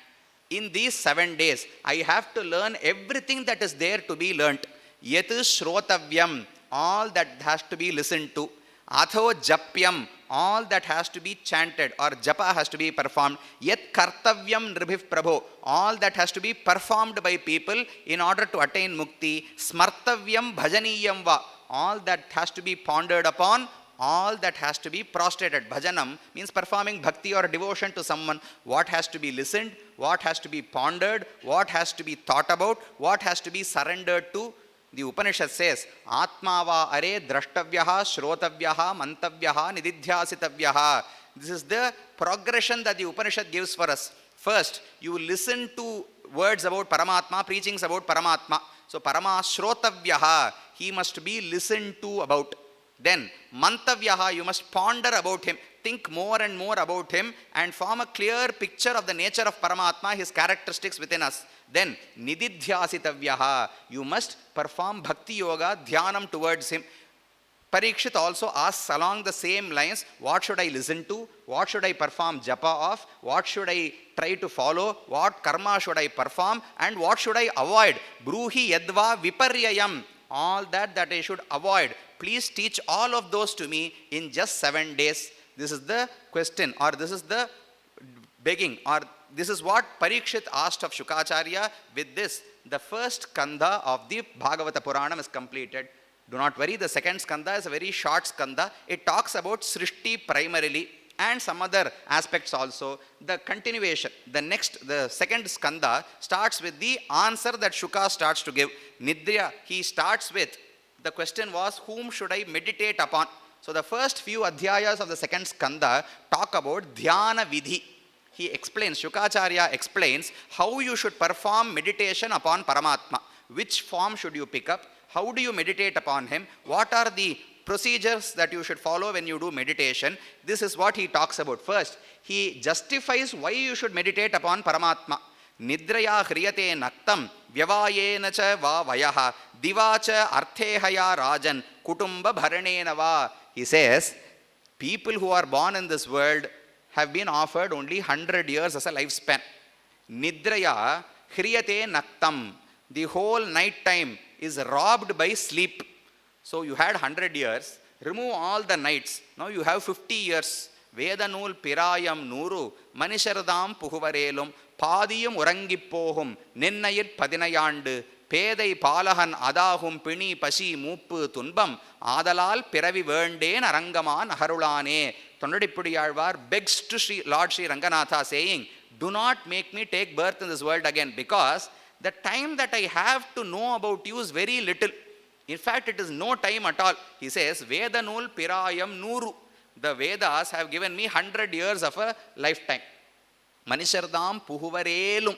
In these 7 days, I have to learn everything that is there to be learnt. Yat shrotavyam, all that has to be listened to. Atho japyam, all that has to be chanted or japa has to be performed. Yat kartavyam nribhih prabho, all that has to be performed by people in order to attain mukti. Smartavyam bhajaniyam va, all that has to be pondered upon, all that has to be prostrated. Bhajanam means performing bhakti or devotion to someone. What has to be listened, what has to be pondered, what has to be thought about, what has to be surrendered to. The Upanishad says, Atmava are drashtavyaha, shrotavyaha, mantavyaha, nididhyasitavyaha. This is the progression that the Upanishad gives for us. First, you listen to words about Paramatma, preachings about Paramatma. So, Parama shrotavyaha, he must be listened to about. Then, mantavyaha, you must ponder about him, think more and more about him and form a clear picture of the nature of Paramatma, his characteristics within us. Then, nididhyasitavyaha, you must perform bhakti yoga, dhyanam towards him. Parikshit also asks along the same lines, what should I listen to? What should I perform japa of? What should I try to follow? What karma should I perform? And what should I avoid? Bruhi yadva viparyayam, all that I should avoid. Please teach all of those to me in just 7 days. This is the question, or this is the begging, or this is what Parikshit asked of Shukacharya. With this, the first skanda of the Bhagavata Puranam is completed. Do not worry, the second skanda is a very short skanda. It talks about Srishti primarily and some other aspects also. The continuation, the second skanda starts with the answer that Shuka starts to give. Nidya, he starts with, the question was, whom should I meditate upon? So the first few adhyayas of the second skanda talk about dhyana vidhi. He explains, Shukacharya explains how you should perform meditation upon Paramatma. Which form should you pick up? How do you meditate upon him? What are the procedures that you should follow when you do meditation? This is what he talks about. First, he justifies why you should meditate upon Paramatma. Nidraya hriyate naktam vyavayena cha va vayaha divacha arthehaya rajan kutumba bharanena va. He says, people who are born in this world have been offered only 100 years as a lifespan. Nidraya hriyate naktam. The whole night time is robbed by sleep. So you had 100 years, remove all the nights, now you have 50 years. Vedanul pirayam nuru manisharadam puhuvarelum padiyum urangippohum ninnayir padinayandu பேதை பாலகன் அதாகும் பிணி பசி மூப்பு துன்பம் ஆதலால் பிறவி வேண்டேன் அரங்கமா நகருளானே. தொண்டடிப்புடியாழ்வார் begs to Lord Sri Ranganatha saying, do not make me take birth in this world again, because the time that I have to know about you is very little. In fact, it is no time at all. He says, Vedanul pirayam nuru. The Vedas have given me 100 years of a lifetime. Manishardam puhuvarelum.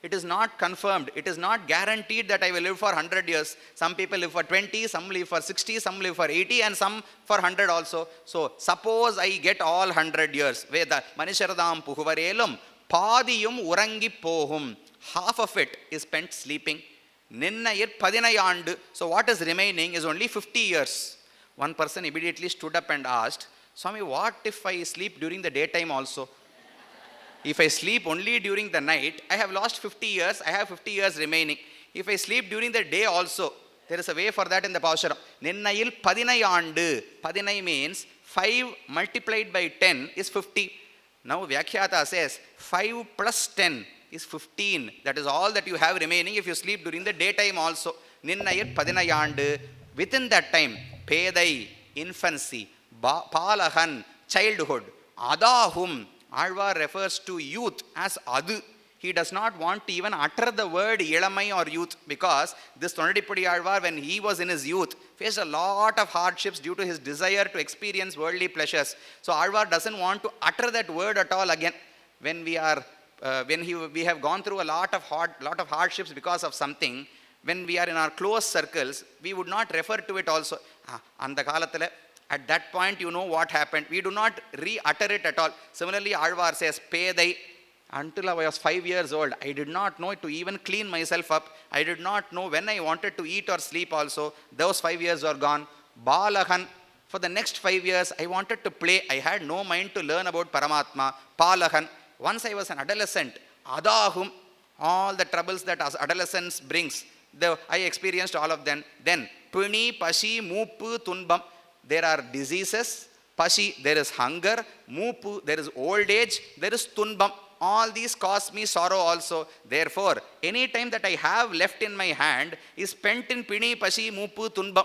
It is not confirmed. It is not guaranteed that I will live for 100 years. Some people live for 20, some live for 60, some live for 80, and some for 100 also. So, suppose I get all 100 years. Veda, Manisharadam puhuvarelum, padiyum urangi pohum. Half of it is spent sleeping. Ninnayir padinayandu. So, what is remaining is only 50 years. One person immediately stood up and asked, Swami, what if I sleep during the daytime also? If I sleep only during the night, I have lost 50 years, I have 50 years remaining. If I sleep during the day also, there is a way for that in the Paushara. Ninnayil padinayandu. Padinai means 5 multiplied by 10 is 50. Now Vyakhyata says 5 plus 10 is 15. That is all that you have remaining if you sleep during the daytime also. Ninnayil padinayandu. Within that time, Pedai, infancy, Palahan, childhood, Adahum. Alvar refers to youth as Adu. He does not want to even utter the word Ilamai or youth, because this Tonadipudi Alvar, when he was in his youth, faced a lot of hardships due to his desire to experience worldly pleasures. So Alvar doesn't want to utter that word at all again. When we have gone through a lot of hardships because of something, when we are in our close circles, we would not refer to it also. At that point, you know what happened. We do not re-utter it at all. Similarly, Alvar says, Pedai, until I was 5 years old, I did not know to even clean myself up. I did not know when I wanted to eat or sleep also. Those 5 years are gone. Balahan, for the next 5 years, I wanted to play. I had no mind to learn about Paramatma. Palahan, once I was an adolescent, Adahum, all the troubles that adolescence brings, I experienced all of them. Then, Puni, Pashi, Mupu, Tunbam. There are diseases, Pashi, there is hunger, Mupu, there is old age, there is Tunbam. All these cause me sorrow also. Therefore, any time that I have left in my hand is spent in Pini, Pashi, Mupu, Tunbam.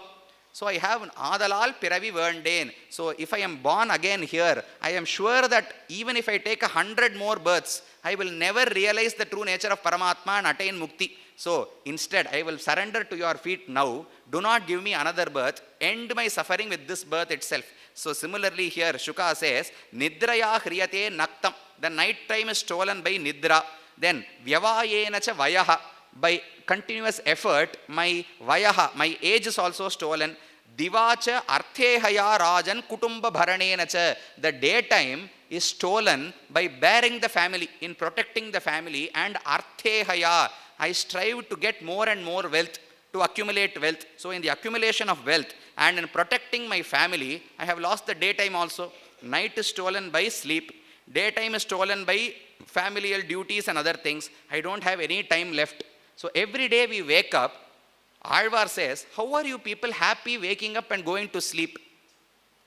So I have an Adalal Piravi Verndane. So if I am born again here, I am sure that even if I take 100 more births, I will never realize the true nature of Paramatma and attain Mukti. So instead, I will surrender to your feet now. Do not give me another birth. End my suffering with this birth itself. So similarly here, Shuka says, Nidraya hriyate naktam. The night time is stolen by Nidra. Then, Vyavayena cha vayaha. By continuous effort, my vayaha, my age is also stolen. Divacha arthehaya rajan kutumba bharanena cha. The daytime is stolen by bearing the family, in protecting the family, and arthehaya. I strive to get more and more wealth, to accumulate wealth. So in the accumulation of wealth and in protecting my family, I have lost the daytime also. Night is stolen by sleep. Daytime is stolen by familial duties and other things. I don't have any time left. So every day we wake up, Alvar says, how are you people happy waking up and going to sleep?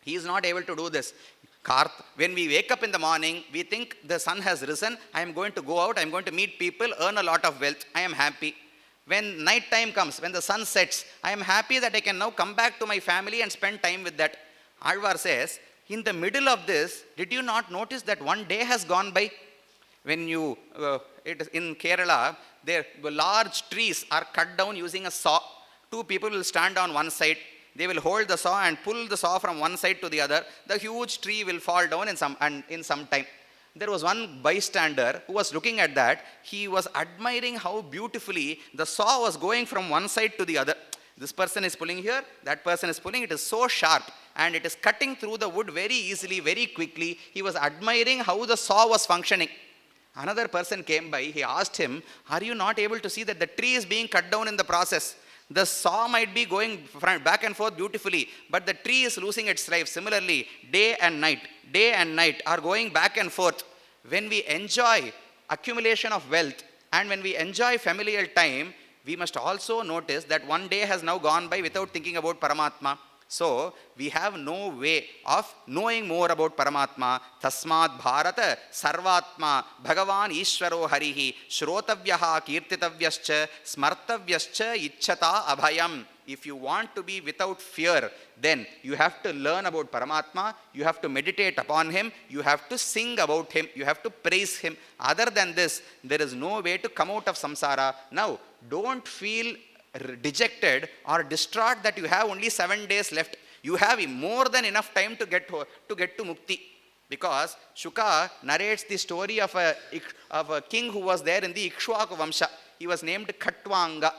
He is not able to do this. When we wake up in the morning, we think the sun has risen, I am going to go out, I am going to meet people, earn a lot of wealth, I am happy. When night time comes, when the sun sets, I am happy that I can now come back to my family and spend time with that. Alvar says, in the middle of this, did you not notice that one day has gone by? When you, in Kerala, there large trees are cut down using a saw. Two people will stand on one side. They will hold the saw and pull the saw from one side to the other. The huge tree will fall down in some time. There was one bystander who was looking at that. He was admiring how beautifully the saw was going from one side to the other. This person is pulling here, that person is pulling. It is so sharp and it is cutting through the wood very easily, very quickly. He was admiring how the saw was functioning. Another person came by, he asked him, are you not able to see that the tree is being cut down in the process? The saw might be going back and forth beautifully, but the tree is losing its life. Similarly, day and night are going back and forth. When we enjoy accumulation of wealth and when we enjoy familial time, we must also notice that one day has now gone by without thinking about Paramatma. So, we have no way of knowing more about Paramatma. Tasmad Bharata Sarvatma Bhagavan Ishvaro Harihi Shrotavyaha Kirtitavyascha Smartavyascha Ichchata Abhayam. If you want to be without fear, then you have to learn about Paramatma, you have to meditate upon Him, you have to sing about Him, you have to praise Him. Other than this, there is no way to come out of samsara. Now, don't feel dejected or distraught that you have only 7 days left. You have more than enough time to get to mukti. Because Shuka narrates the story of a king who was there in the Ikshwaku Vamsha. He was named Khatwanga.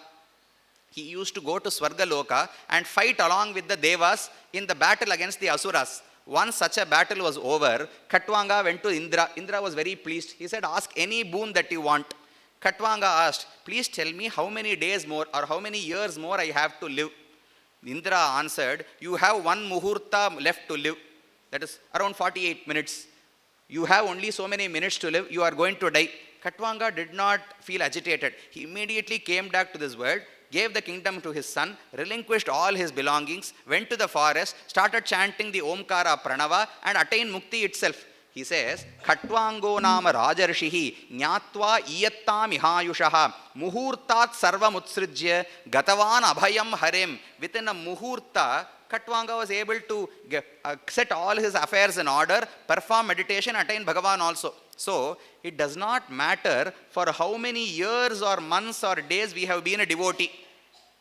He used to go to Swargaloka and fight along with the Devas in the battle against the Asuras. Once such a battle was over, Khatwanga went to Indra. Indra was very pleased. He said, ask any boon that you want. Khatwanga asked, please tell me how many days more or how many years more I have to live. Indra answered, you have one muhurta left to live. That is around 48 minutes. You have only so many minutes to live. You are going to die. Khatwanga did not feel agitated. He immediately came back to this world, gave the kingdom to his son, relinquished all his belongings, went to the forest, started chanting the Omkara Pranava and attained Mukti itself. He says, Khatwango nama Rajarshihi Nyatva Iyattam Ihayushaha Muhurtat Sarva Mutsrijya Gatavan Abhayam Harem. Within a Muhurta, Khatwanga was able to set all his affairs in order, perform meditation, attain Bhagavan also. So, it does not matter for how many years or months or days we have been a devotee.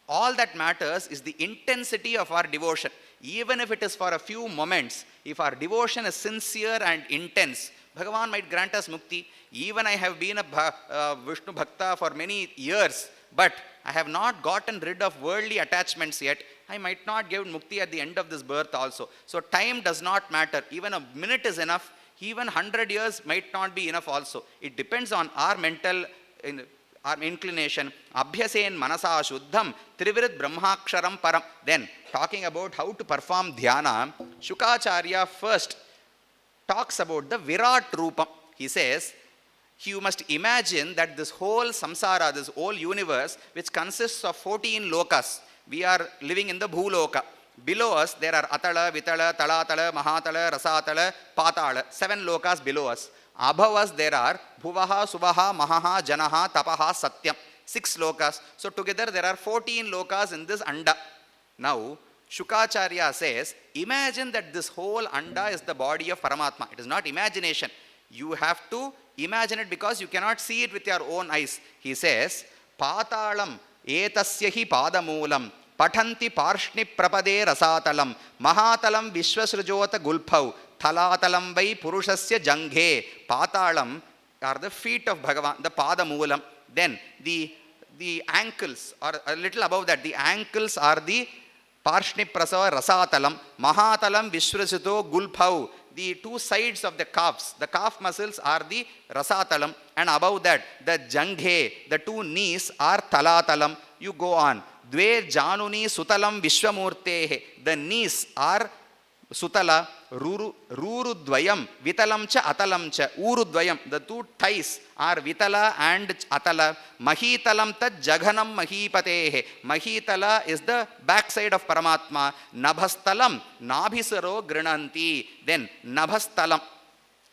All that matters is the intensity of our devotion. Even if it is for a few moments, if our devotion is sincere and intense, Bhagavan might grant us mukti. Even I have been a Vishnu Bhakta for many years, but I have not gotten rid of worldly attachments yet. I might not give mukti at the end of this birth also. So time does not matter. Even a minute is enough. Even 100 years might not be enough also. It depends on our mental our inclination. Abhyasen manasa shuddham trivirit brahmaksharam param. Then, talking about how to perform dhyana, Shukacharya first talks about the Virat Rupam. He says, you must imagine that this whole samsara, this whole universe, which consists of 14 lokas, we are living in the Bhuloka. Below us, there are Atala, Vitala, Talatala, Mahatala, Rasatala, Patala, 7 lokas below us. Above us, there are Bhuvaha, Suvaha, Mahaha, Janaha, Tapaha, Satyam. 6 lokas. So together there are 14 lokas in this Anda. Now, Shukacharya says, imagine that this whole Anda is the body of Paramatma. It is not imagination. You have to imagine it because you cannot see it with your own eyes. He says, Patalam etasyahi padamulam pathanti parshni prapade rasatalam mahatalam vishwasrujota gulpau thalatalam vai purushasya janghe. Patalam are the feet of Bhagavan, the padamulam. Then the ankles, or a little above that, the ankles are the parshni prasava rasatalam, mahatalam vishwasruto gulpau. The 2 sides of the calves, the calf muscles are the rasatalam, and above that, the janghe, the 2 knees are talatalam. You go on. Dve januni sutalam vishwamurtehe. The knees are sutala, rurudvayam, vitalam cha atalam cha, urudvayam. The 2 thighs are vitala and atala. Mahitalam ta jaghanam mahipatehe. Mahitala is the backside of Paramatma. Nabhastalam, nabhisaro grinanti. Then nabhastalam,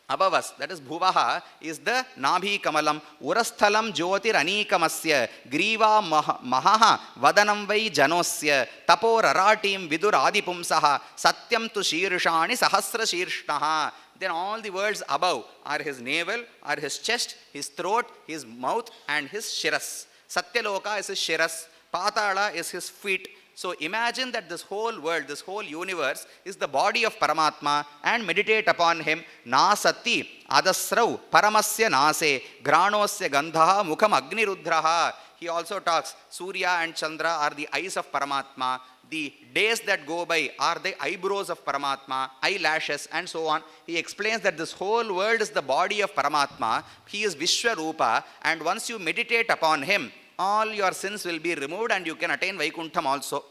above us, that is Bhuvaha, is the Nabhi Kamalam. Urasthalam Jyotir Anikamasya Griva Mahaha Vadanam Vai Janosya Tapo Raratim Vidur Adipumsaha Satyam Tu Shirshani Sahasra Shirshnaha. Then all the words above are his navel, are his chest, his throat, his mouth, and his shiras. Satyaloka is his shiras. Patala is his feet. So imagine that this whole world, this whole universe is the body of Paramatma, and meditate upon him. Nasati adasrau paramasya nase granosya gandha mukham agnirudraha. He also talks, Surya and Chandra are the eyes of Paramatma. the days that go by are the eyebrows of Paramatma, eyelashes and so on. He explains that this whole world is the body of Paramatma. He is Vishwarupa, and once you meditate upon him, all your sins will be removed and you can attain Vaikuntham also.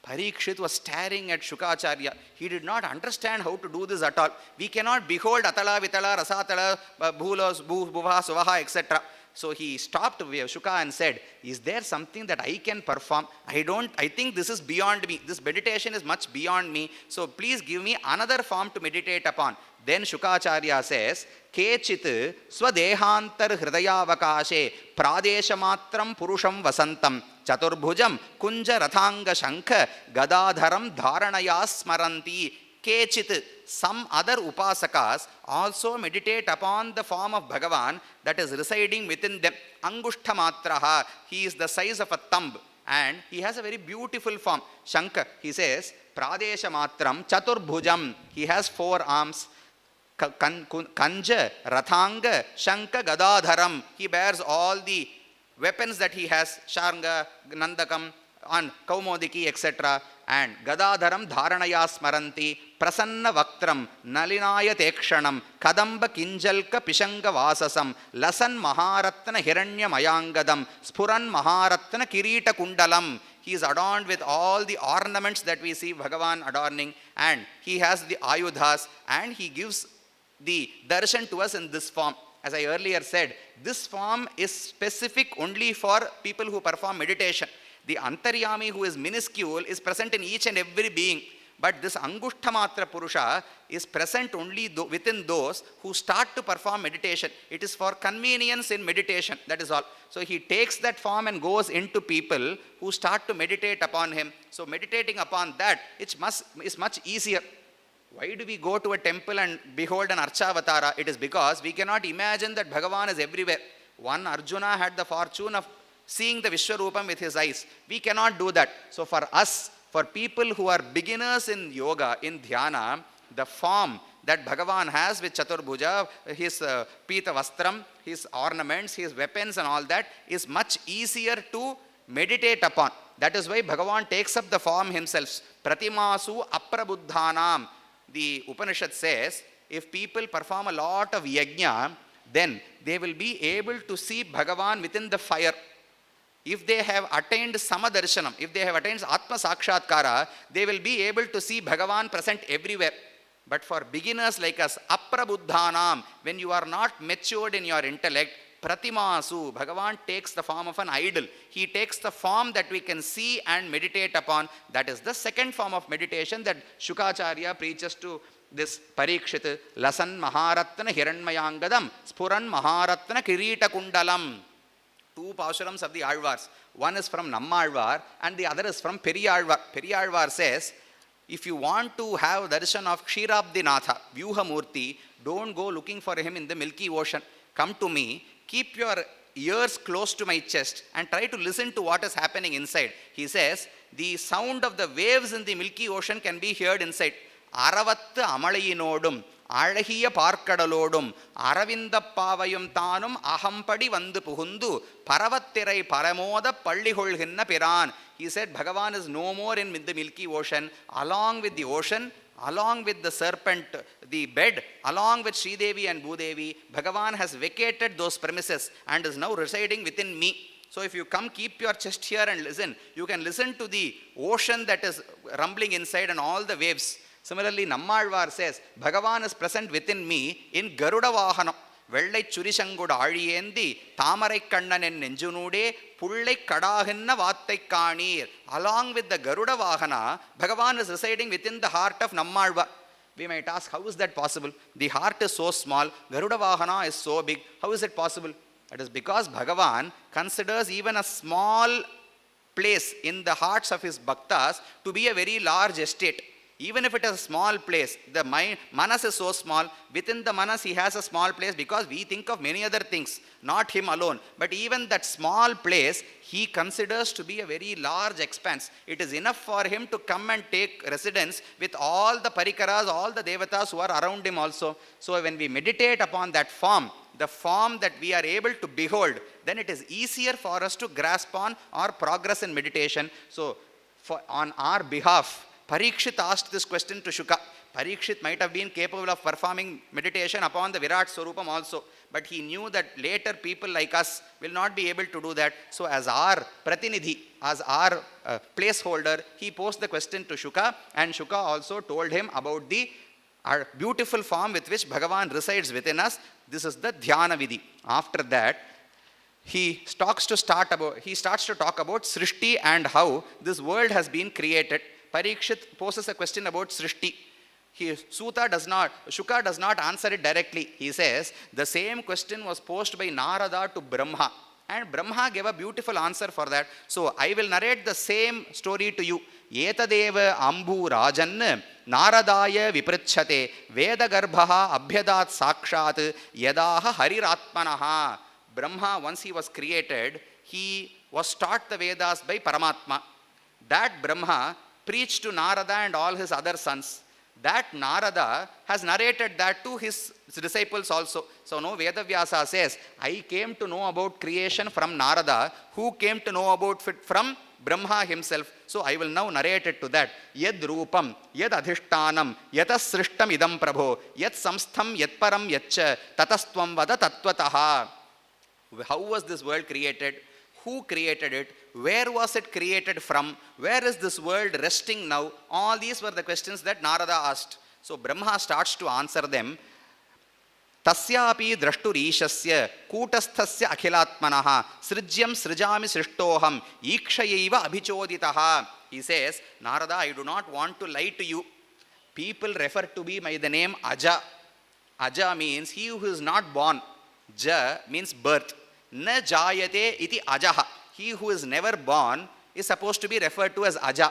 Parikshit was staring at Shukacharya. He did not understand how to do this at all. We cannot behold Atala, Vitala, Rasatala, Bhulos, Bhuva, Suvaha, etc. So he stopped Shuka and said, is there something that I can perform? I think this is beyond me. This meditation is much beyond me. So please give me another form to meditate upon. Then Shukacharya says, Kechit swadehantar hridayavakashe pradeshamatram purusham vasantam chaturbhujam kunja rathanga shankha gadadharam dharanaya smaranti. Kechit, some other upasakas also meditate upon the form of Bhagavan that is residing within them. Angushthamatraha, he is the size of a thumb and he has a very beautiful form. Shankha, he says, Pradeshamatram chaturbhujam, he has 4 arms. Kanja, Rathanga, Shanka, Gadadharam. He bears all the weapons that he has, Sharanga, Nandakam, and Kaumodiki, etc. And Gadadharam Dharanaya Smaranti, Prasanna Vaktram, Nalinaya Tekshanam, Kadamba Kinjalka Pishanga Vasasam, Lasan Maharatna Hiranya Mayangadam, Spuran Maharatna Kirita Kundalam. He is adorned with all the ornaments that we see Bhagavan adorning, and he has the Ayudhas, and he gives the darshan to us in this form. As I earlier said, this form is specific only for people who perform meditation. The Antaryami, who is minuscule, is present in each and every being. But this Angushtamatra Purusha is present only within those who start to perform meditation. It is for convenience in meditation, that is all. So he takes that form and goes into people who start to meditate upon him. So meditating upon that, is much easier. Why do we go to a temple and behold an Archavatara? It is because we cannot imagine that Bhagavan is everywhere. One Arjuna had the fortune of seeing the Vishwarupam with his eyes. We cannot do that. So for us, for people who are beginners in yoga, in dhyana, the form that Bhagavan has with Chaturbhuja, his Pita Vastram, his ornaments, his weapons and all that is much easier to meditate upon. That is why Bhagavan takes up the form himself. Pratimasu aprabuddhanam. The Upanishad says, if people perform a lot of yajna, then they will be able to see Bhagavan within the fire. If they have attained Samadarshanam, if they have attained Atma Sakshatkara, they will be able to see Bhagavan present everywhere. But for beginners like us, aprabuddhanam, when you are not matured in your intellect, Pratimasu, Bhagavan takes the form of an idol. He takes the form that we can see and meditate upon. That is the second form of meditation that Shukacharya preaches to this Parikshit. Lasan Maharatna Hiranmayangadam, Spuran Maharatna Kirita Kundalam. 2 Pausharams of the Alvars. One is from Nammalvar and the other is from Periyalvar. Periyalvar says, if you want to have darshan of Kshirabdinatha, Vyuhamurti, don't go looking for him in the Milky Ocean. Come to me, keep your ears close to my chest and try to listen to what is happening inside. He says, the sound of the waves in the Milky Ocean can be heard inside. Aravattu Amalayinodum, Alahiya Parkadalodum, Aravinda Pavayum Tanum, Ahampadi Vandu Puhundu, Paravattirai Paramoda Pallihulhinna Piran. He said, Bhagavan is no more in the Milky Ocean. Along with the ocean, along with the serpent, the bed, along with Sridevi and Bhudevi, Bhagavan has vacated those premises and is now residing within me. So if you come, keep your chest here and listen. You can listen to the ocean that is rumbling inside and all the waves. Similarly, Nammalvar says, Bhagavan is present within me in Garuda Vahanam. Vellai Churishanguda Ariyendi, Tamarai Kannanen Nenjunude, Pullai Kadahinna Vattai Kanir. Along with the Garuda Vahana, Bhagavan is residing within the heart of Nammalvar. We might ask, how is that possible? The heart is so small, Garuda Vahana is so big. How is it possible? That is because Bhagavan considers even a small place in the hearts of his bhaktas to be a very large estate. Even if it is a small place, the manas is so small, within the manas he has a small place because we think of many other things, not him alone. But even that small place, he considers to be a very large expanse. It is enough for him to come and take residence with all the parikaras, all the devatas who are around him also. So when we meditate upon that form, the form that we are able to behold, then it is easier for us to grasp on or progress in meditation. So on our behalf. Parikshit asked this question to Shuka. Parikshit might have been capable of performing meditation upon the Virat Swarupam also, but he knew that later people like us will not be able to do that. So as our Pratinidhi, as our placeholder, he posed the question to Shuka, and Shuka also told him about the beautiful form with which Bhagavan resides within us. This is the Dhyana Vidhi. After that, he starts to talk about Srishti and how this world has been created. Parikshit poses a question about Srishti. Shuka does not answer it directly. He says, the same question was posed by Narada to Brahma. And Brahma gave a beautiful answer for that. So I will narrate the same story to you. Etadeva ambu rajan naradaya viprachate veda garbha abhyadat sakshat yadaha hariratmanaha. Brahma, once he was created, he was taught the Vedas by Paramatma. That Brahma preached to Narada and all his other sons. That Narada has narrated that to his disciples also. So no, Vedavyasa says, I came to know about creation from Narada, who came to know about it from Brahma himself. So I will now narrate it to that. Yad rupam, yad adhishtanam, yatas srishtam idam prabho, yad samstham, yad param yaccha, tatastvam vada tattvataha. How was this world created? Who created it? Where was it created from? Where is this world resting now? All these were the questions that Narada asked. So Brahma starts to answer them. Tasyapi drashturishasya kutasthasya akhilatmanaha srijyam srijami srishtoham ikshayaiva abhichoditaha. He says, Narada, I do not want to lie to you. People refer to me by the name Aja. Aja means he who is not born. Ja means birth. Na jayate iti ajaha. He who is never born is supposed to be referred to as Aja.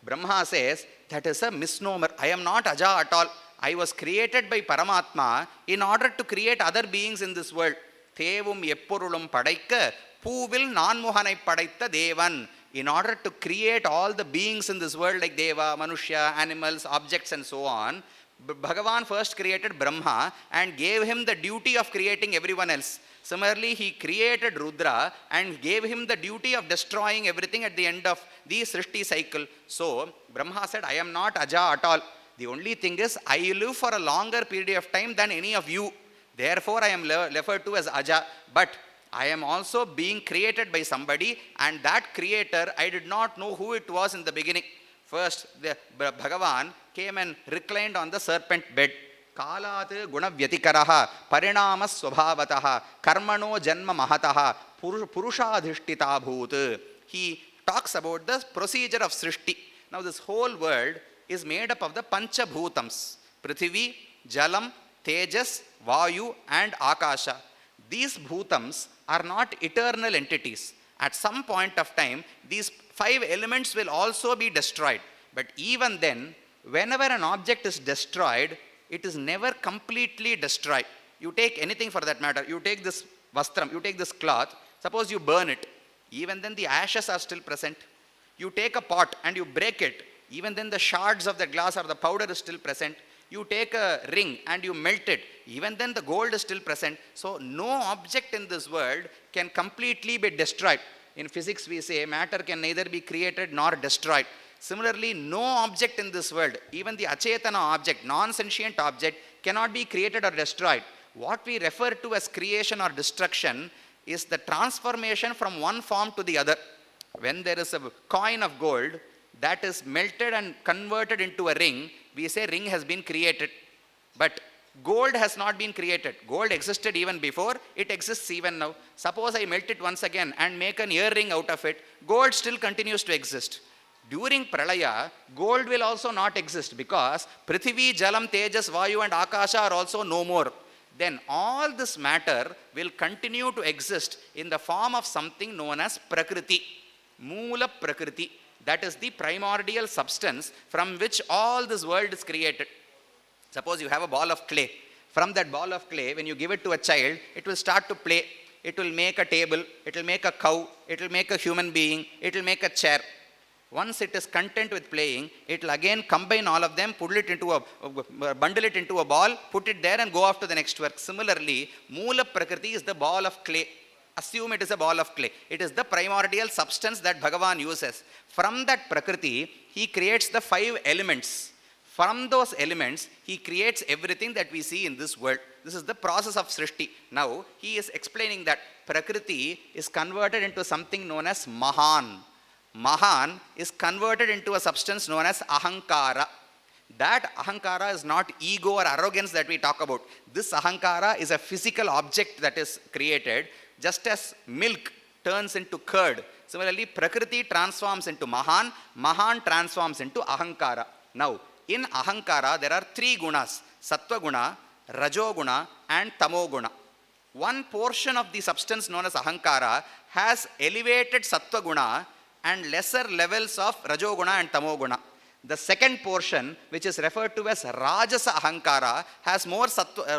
Brahma says, that is a misnomer. I am not Aja at all. I was created by Paramatma in order to create other beings in this world. Thevum eppurulum padaikka poovil nanmuhanai padaitha Day1. In order to create all the beings in this world like Deva, Manushya, animals, objects and so on, Bhagavan first created Brahma and gave him the duty of creating everyone else. Similarly, he created Rudra and gave him the duty of destroying everything at the end of the Srishti cycle. So, Brahma said, I am not Aja at all. The only thing is, I live for a longer period of time than any of you. Therefore, I am referred to as Aja. But I am also being created by somebody, and that creator, I did not know who it was in the beginning. First, the Bhagavan came and reclined on the serpent bed. Kalat gunavyatikaraha parinamas swabhavataha karmano janma mahataha purushadhishtita bhut. He talks about the procedure of Srishti. Now this whole world is made up of the Pancha Bhutams. Prithvi, Jalam, Tejas, Vayu and Akasha. These Bhutams are not eternal entities. At some point of time, these 5 elements will also be destroyed. But even then, whenever an object is destroyed, it is never completely destroyed. You take anything for that matter. You take this vastram, you take this cloth, suppose you burn it. Even then the ashes are still present. You take a pot and you break it. Even then the shards of the glass or the powder is still present. You take a ring and you melt it. Even then the gold is still present. So no object in this world can completely be destroyed. In physics we say matter can neither be created nor destroyed. Similarly, no object in this world, even the achetana object, non-sentient object, cannot be created or destroyed. What we refer to as creation or destruction is the transformation from one form to the other. When there is a coin of gold that is melted and converted into a ring, we say ring has been created. But gold has not been created. Gold existed even before, it exists even now. Suppose I melt it once again and make an earring out of it, gold still continues to exist. During Pralaya, gold will also not exist because Prithvi, Jalam, Tejas, Vayu and Akasha are also no more. Then all this matter will continue to exist in the form of something known as Prakriti, Moola Prakriti. That is the primordial substance from which all this world is created. Suppose you have a ball of clay. From that ball of clay, when you give it to a child, it will start to play. It will make a table, it will make a cow, it will make a human being, it will make a chair. Once it is content with playing, it will again combine all of them, bundle it into a ball, put it there and go off to the next work. Similarly, Moola Prakriti is the ball of clay. Assume it is a ball of clay. It is the primordial substance that Bhagavan uses. From that Prakriti, he creates the 5 elements. From those elements, he creates everything that we see in this world. This is the process of Srishti. Now, he is explaining that Prakriti is converted into something known as Mahan. Mahan is converted into a substance known as Ahankara. That Ahankara is not ego or arrogance that we talk about. This Ahankara is a physical object that is created, just as milk turns into curd. Similarly, Prakriti transforms into Mahan, Mahan transforms into Ahankara. Now, in Ahankara, there are 3 gunas, Sattva guna, Rajo guna and Tamo guna. One portion of the substance known as Ahankara has elevated Sattva guna and lesser levels of Rajo guna and Tamo guna. The second portion, which is referred to as Rajasa Ahankara, has more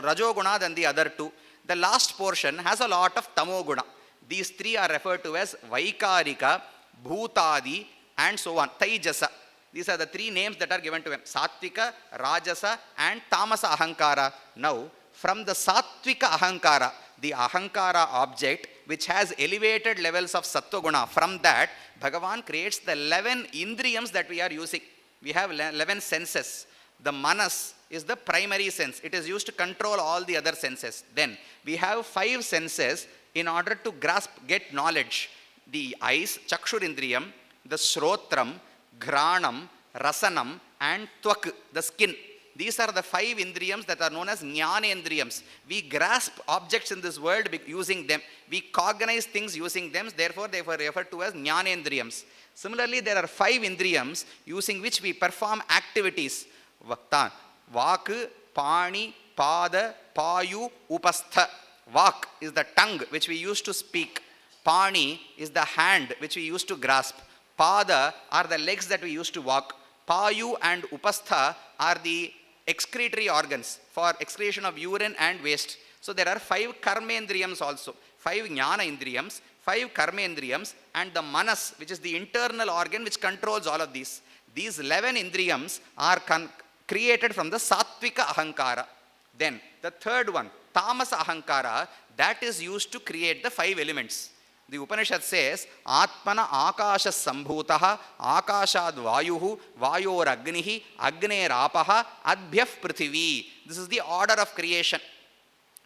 Rajo guna than the other 2. The last portion has a lot of Tamo guna. These 3 are referred to as Vaikarika, Bhutadi and so on, Taijasa. These are the 3 names that are given to him. Sattvika, Rajasa and Tamasa Ahankara. Now, from the Sattvika Ahankara, the Ahankara object which has elevated levels of Sattva guna, from that Bhagavan creates the 11 Indriyams that we are using. We have 11 senses. The Manas is the primary sense. It is used to control all the other senses. Then we have 5 senses in order to grasp, get knowledge. The eyes, Chakshurindriyam, the Shrotram, Granam, Rasanam and Tvak, the skin. These are the 5 Indriyams that are known as Jnanendriyams. We grasp objects in this world using them. We cognize things using them. Therefore, they were referred to as Jnanendriyams. Similarly, there are 5 Indriyams using which we perform activities. Vakta, Vak, Pani, Pada, Payu, Upastha. Vak is the tongue which we use to speak. Pani is the hand which we use to grasp. Pada are the legs that we use to walk. Payu and Upastha are the excretory organs for excretion of urine and waste. So there are 5 Karmendriyams also. 5 Jnana Indriyams, 5 Karmendriyams and the Manas, which is the internal organ which controls all of these. These 11 Indriyams are created from the Sattvika Ahankara. Then the third one, Tamasa Ahankara, that is used to create the 5 elements. The Upanishad says, Atmana Akasha Sambhutaha, Akashad Vayuhu, Vayor Agnihi, Agner Apaha, Adbhyaf Prithivi. This is the order of creation.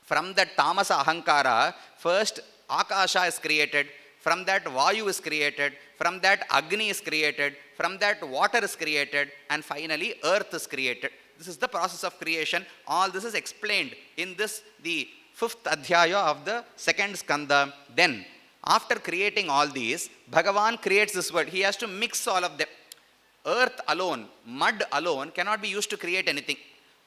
From that Tamasa Ahankara, first Akasha is created, from that Vayu is created, from that Agni is created, from that water is created, and finally earth is created. This is the process of creation. All this is explained in this, the 5th Adhyaya of the 2nd Skanda. Then, after creating all these, Bhagavan creates this world. He has to mix all of them. Earth alone, mud alone cannot be used to create anything.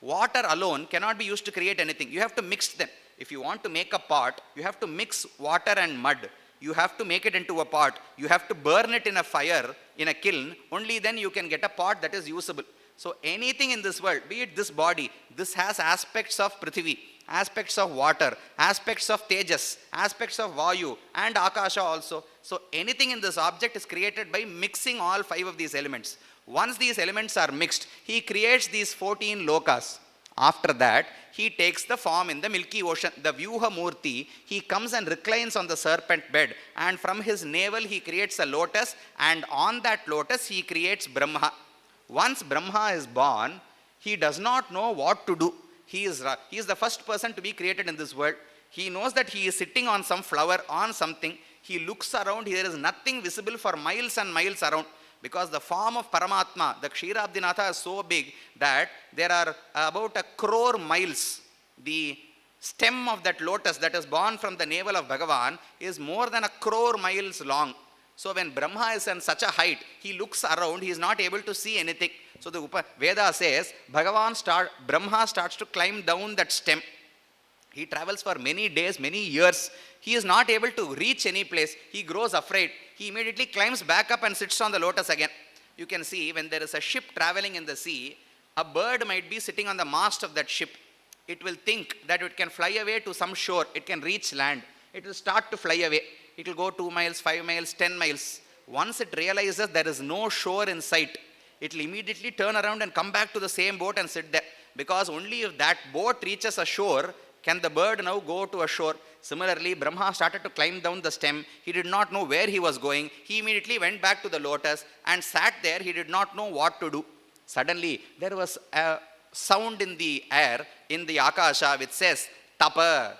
Water alone cannot be used to create anything. You have to mix them. If you want to make a pot, you have to mix water and mud. You have to make it into a pot. You have to burn it in a fire, in a kiln. Only then you can get a pot that is usable. So anything in this world, be it this body, this has aspects of Prithvi, aspects of water, aspects of Tejas, aspects of Vayu and Akasha also. So anything in this object is created by mixing all 5 of these elements. Once these elements are mixed, he creates these 14 lokas. After that, he takes the form in the Milky Ocean, the Vyuha Murti. He comes and reclines on the serpent bed, and from his navel he creates a lotus, and on that lotus he creates Brahma. Once Brahma is born, he does not know what to do. He is the first person to be created in this world. He knows that he is sitting on some flower, on something. He looks around, there is nothing visible for miles and miles around. Because the form of Paramatma, the Ksheerabdinatha, is so big that there are about 1 crore miles. The stem of that lotus that is born from the navel of Bhagavan is more than 1 crore miles long. So when Brahma is on such a height, he looks around, he is not able to see anything. So the Veda says, Brahma starts to climb down that stem. He travels for many days, many years. He is not able to reach any place. He grows afraid. He immediately climbs back up and sits on the lotus again. You can see when there is a ship traveling in the sea, a bird might be sitting on the mast of that ship. It will think that it can fly away to some shore. It can reach land. It will start to fly away. It will go 2 miles, 5 miles, 10 miles. Once it realizes there is no shore in sight, it will immediately turn around and come back to the same boat and sit there. Because only if that boat reaches a shore, Can the bird now go to a shore? Similarly, Brahma started to climb down the stem. He did not know where he was going. He immediately went back to the lotus and sat there. He did not know what to do. Suddenly, there was a sound in the air, in the Akasha, which says, Tapa.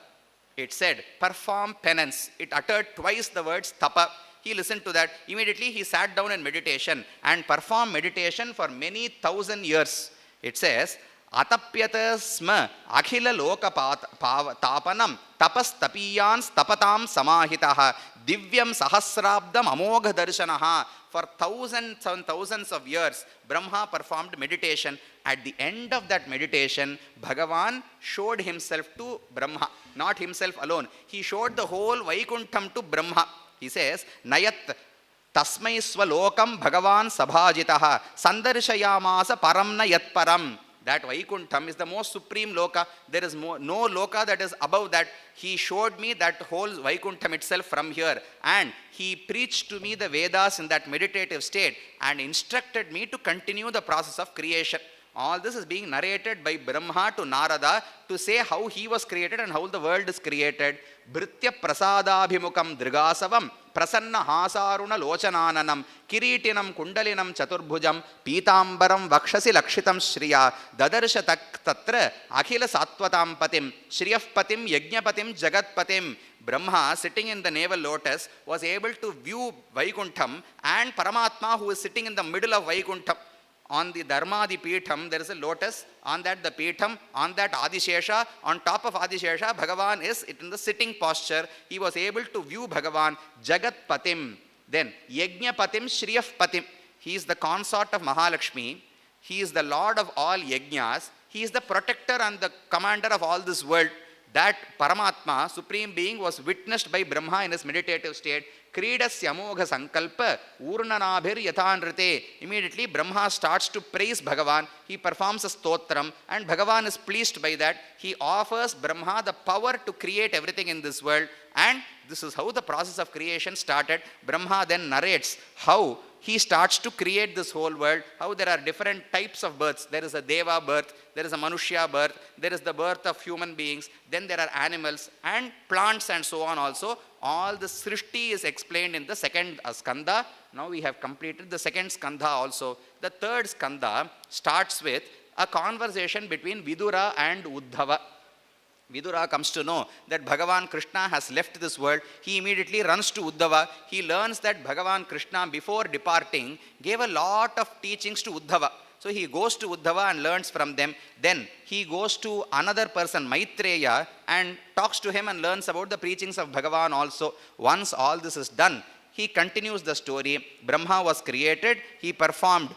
It said, perform penance. It uttered twice the words Tapa. He listened to that. Immediately, he sat down in meditation and performed meditation for many thousand years. It says, Atapyata sma akhila loka tapanam tapas tapiyans tapatam samahitaha divyam sahasrabdam amogha darshanaha. For thousands and thousands of years, Brahma performed meditation. At the end of that meditation, Bhagavan showed himself to Brahma, not himself alone. He showed the whole Vaikuntham to Brahma. He says, Nayat tasmai swalokam Bhagavan sabhajitaha sandarshayamasa paramna yat param. That Vaikuntham is the most supreme loka. There is no loka that is above that. He showed me that whole Vaikuntham itself from here. And he preached to me the Vedas in that meditative state and instructed me to continue the process of creation. All this is being narrated by Brahma to Narada to say how he was created and how the world is created. Bhritya prasadabhimukam drigasavam prasanna hasaruna lochanananam kiritinam kundalinam chaturbhujam pitambaram vakshasi lakshitam shriya dadarsha tatra akhila sattvatam patim shriyaf patim yajnapatim jagatpatim. Brahma, sitting in the navel lotus, was able to view Vaikuntham and Paramatma, who is sitting in the middle of Vaikuntham. On the Dharmadi Peetham, there is a lotus. On that, the Peetham. On that, Adishesha. On top of Adishesha, Bhagavan is in the sitting posture. He was able to view Bhagavan, Jagat Patim. Then, Yajna Patim, Shriyaf Patim. He is the consort of Mahalakshmi. He is the lord of all yajnas. He is the protector and the commander of all this world. That Paramatma, Supreme Being, was witnessed by Brahma in his meditative state. Kridasya amogha sankalpa urnanabhir yathanrite. Immediately Brahma starts to praise Bhagavan. He performs a stotram and Bhagavan is pleased by that. He offers Brahma the power to create everything in this world, and this is how the process of creation started. Brahma then narrates how he starts to create this whole world, how there are different types of births. There is a Deva birth, there is a Manushya birth, there is the birth of human beings, then there are animals and plants and so on also. All the Srishti is explained in the second skanda. Now we have completed the second skanda also. The third skanda starts with a conversation between Vidura and Uddhava. Vidura comes to know that Bhagavan Krishna has left this world. He immediately runs to Uddhava. He learns that Bhagavan Krishna, before departing, gave a lot of teachings to Uddhava. So he goes to Uddhava and learns from them. Then he goes to another person, Maitreya, and talks to him and learns about the preachings of Bhagavan also. Once all this is done, he continues the story. Brahma was created. He performed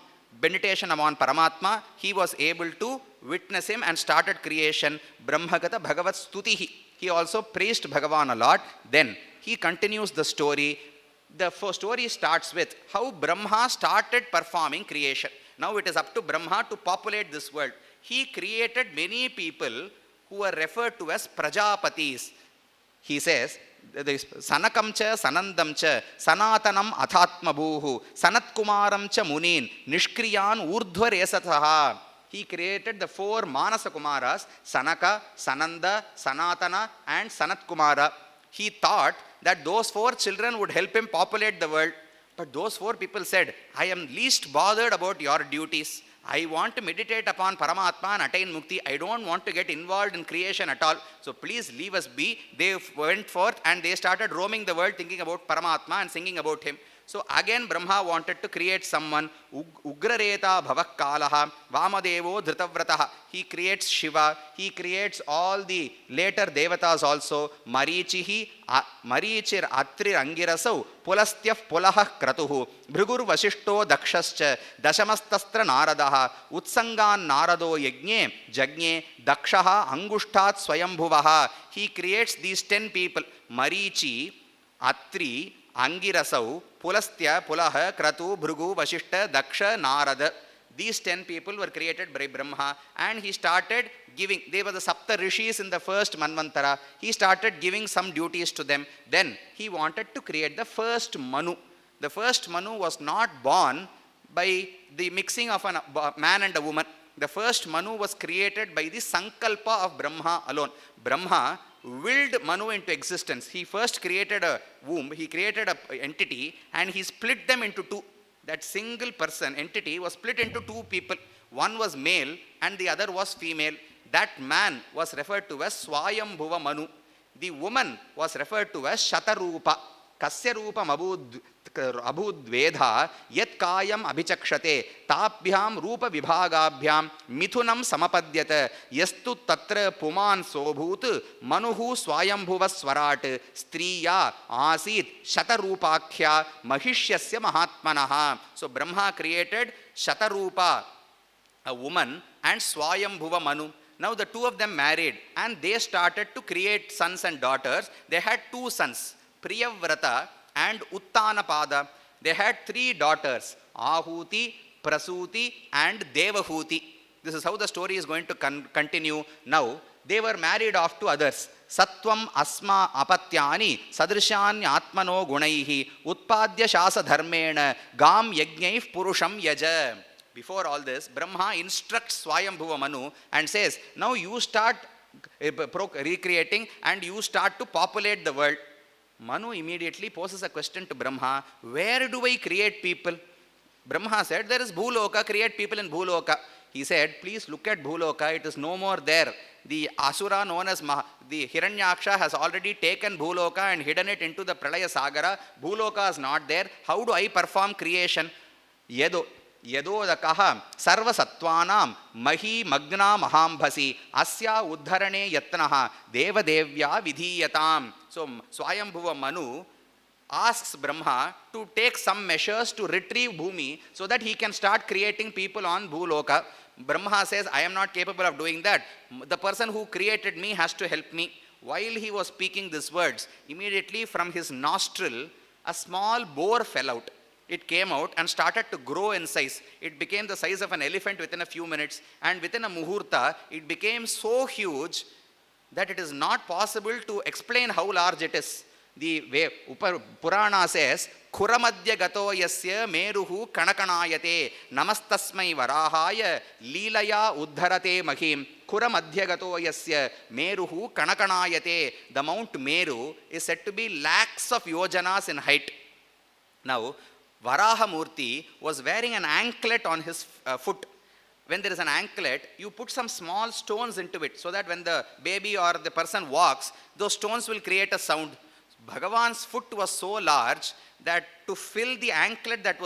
meditation upon Paramatma. He was able to witness him and started creation. Brahmagata Bhagavat Stutihi. He also praised Bhagavan a lot. Then he continues the story. The story starts with how Brahma started performing creation. Now it is up to Brahma to populate this world. He created many people who are referred to as Prajapatis. He says, Sanakam cha Sanandam cha Sanatanam Athatma Bhuhu Sanatkumaram cha Munin Nishkriyan Urdhva Resataha. He created the four Manasa Kumaras, Sanaka, Sananda, Sanatana and Sanat Kumara. He thought that those four children would help him populate the world. But those four people said, I am least bothered about your duties. I want to meditate upon Paramatma and attain Mukti. I don't want to get involved in creation at all. So please leave us be. They went forth and they started roaming the world thinking about Paramatma and singing about him. So again Brahma wanted to create someone. Ugrareta bhavak kalaha Vamadevo Dhritavrataha. He creates Shiva. He creates all the later devatas also. Marichir Atri Angirasau Pulastyaf Pulahah Kratuhu Bhrigur Vashishto Dakshascha Dashamastastra Naradaha Utsangan Narado Yagne Jagne Dakshaha Angushtat Swayambhuvaha. He creates these 10 people. Marichi, Atri, Angirasau, Pulastya, Pulaha, Kratu, Bhrugu, Vashishta, Daksha, Narada. These 10 people were created by Brahma, and he started giving, they were the Sapta Rishis in the first Manvantara. He started giving some duties to them. Then he wanted to create the first Manu. The first Manu was not born by the mixing of a man and a woman. The first Manu was created by the Sankalpa of Brahma alone. Brahma willed Manu into existence. He first created a womb, he created an entity, and he split them into two. That single person, entity, was split into two people. One was male and the other was female. That man was referred to as Swayambhuva Manu. The woman was referred to as Shatarupa. Kasya Rupam Abhudvedha Yat Kayam Abhichakshate Tapbhyam Rupa Vibhagabhyam Mithunam Samapadyata Yastu Tatra Puman Sobhut Manuhu Swayambhuva Swarat Striya Asit Shatarupakya Mahishyasya Mahatmanaha. So Brahma created Shatarupa, a woman, and Swayambhuva Manu. Now the two of them married and they started to create sons and daughters. They had two sons, Priyavrata and Uttanapada. They had three daughters, Ahuti, Prasuti and Devahuti. This is how the story is going to continue now. They were married off to others. Sattvam asma apatyani sadrishani atmano gunaihi utpadya shasa dharmena gam yajnaif purusham yaja. Before all this, Brahma instructs Swayambhuva Manu and says, now you start recreating and you start to populate the world. Manu immediately poses a question to Brahma, where do I create people? Brahma said, there is Bhuloka, create people in Bhuloka. He said, please look at Bhuloka, it is no more there. The Asura known as the Hiranyaksha has already taken Bhuloka and hidden it into the Pralaya Sagara. Bhuloka is not there. How do I perform creation? Yadodakaha sarva sattvanam mahi magna mahambhasi asya uddharane yatnaha deva devya vidhiyatam. So Swayambhuva Manu asks Brahma to take some measures to retrieve Bhumi so that he can start creating people on Bhuloka. Brahma says, I am not capable of doing that. The person who created me has to help me. While he was speaking these words, immediately from his nostril a small boar fell out. It came out and started to grow in size. It became the size of an elephant within a few minutes, and within a muhurta, it became so huge that it is not possible to explain how large it is. The way Purana says, Khuramadya gato yasya meruhu kanakanayate namastasmai varahaya leelaya uddharate mahim Khuramadya gato yasya meruhu kanakanayate. The Mount Meru is said to be lakhs of yojanas in height. Now, Varaha Murti was wearing an anklet on his foot. When there is an anklet, you put some small stones into it so that when the baby or the person walks, those stones will create a sound. Bhagavan's foot was so large that to fill the anklet that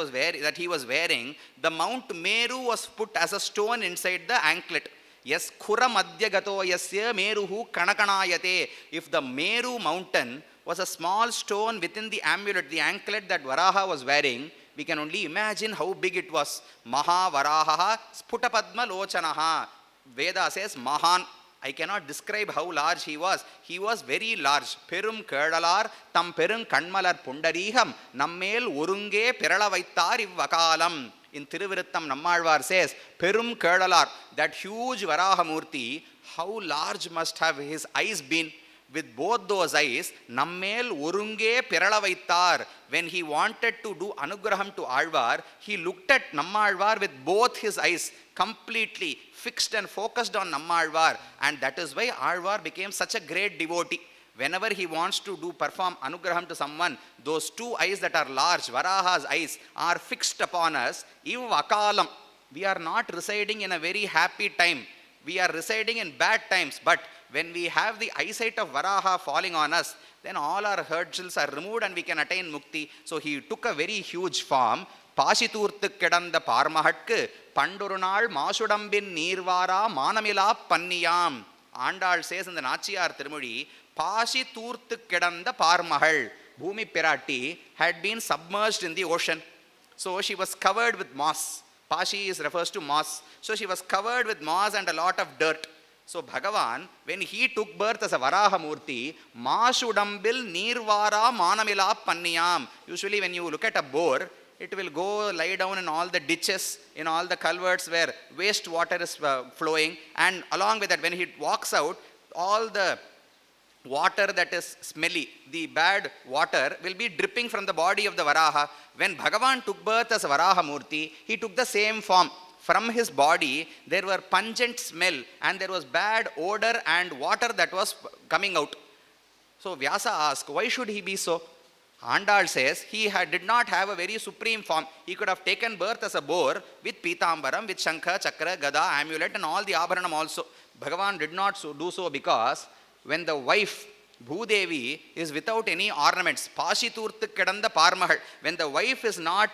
he was wearing, the Mount Meru was put as a stone inside the anklet. Yes, Khura Madhya Gato Yasya Meruhu Kanakanayate. If the Meru mountain was a small stone within the amulet, the anklet that Varaha was wearing, we can only imagine how big it was. Maha Varaha Sputapadma Lochanaha. Veda says Mahan. I cannot describe how large he was. He was very large. Perum Kerdalar Tam Perum Kanmalar Pundariham Nammel Urunge Peralavaittar Ivvakalam. In Thiruviruttam Nammalvar says, Perum Kerdalar, that huge Varahamurti, how large must have his eyes been? With both those eyes, Nammel Urunge Peralavaittar. When he wanted to do Anugraham to Alvar, he looked at Nammalvar with both his eyes, completely fixed and focused on Nammalvar. And that is why Alvar became such a great devotee. Whenever he wants to perform Anugraham to someone, those two eyes that are large, Varaha's eyes, are fixed upon us. Iv Akalam. We are not residing in a very happy time. We are residing in bad times. But when we have the eyesight of Varaha falling on us, then all our hurdles are removed and we can attain mukti. So he took a very huge form. Pashiturthu kedanda parmahatku pandurunal masudambin nirvara manamila panniyam. Andal says in the Nachiyar Tirumudi, Pashiturthu kedanda parmahal. Bhumi Pirati had been submerged in the ocean. So she was covered with moss. Pashi refers to moss. So she was covered with moss and a lot of dirt. So Bhagavan, when he took birth as a Varahamurti, Masudambil Nirvara Manamila Panniyam. Usually when you look at a boar, it will go lie down in all the ditches, in all the culverts where waste water is flowing. And along with that, when he walks out, all the water that is smelly, the bad water, will be dripping from the body of the Varaha. When Bhagavan took birth as Varahamurti, he took the same form. from his body there were pungent smell and there was bad odor and water that was coming out. So Vyasa asked, why should he be so? Andal says he did not have a very supreme form. He could have taken birth as a boar with Pitambaram, with Shankha, Chakra, Gada, amulet and all the Abharanam also. Bhagavan did not do so because when the wife Bhudevi is without any ornaments, Pashiturthu Kedanda Parmahal, when the wife is not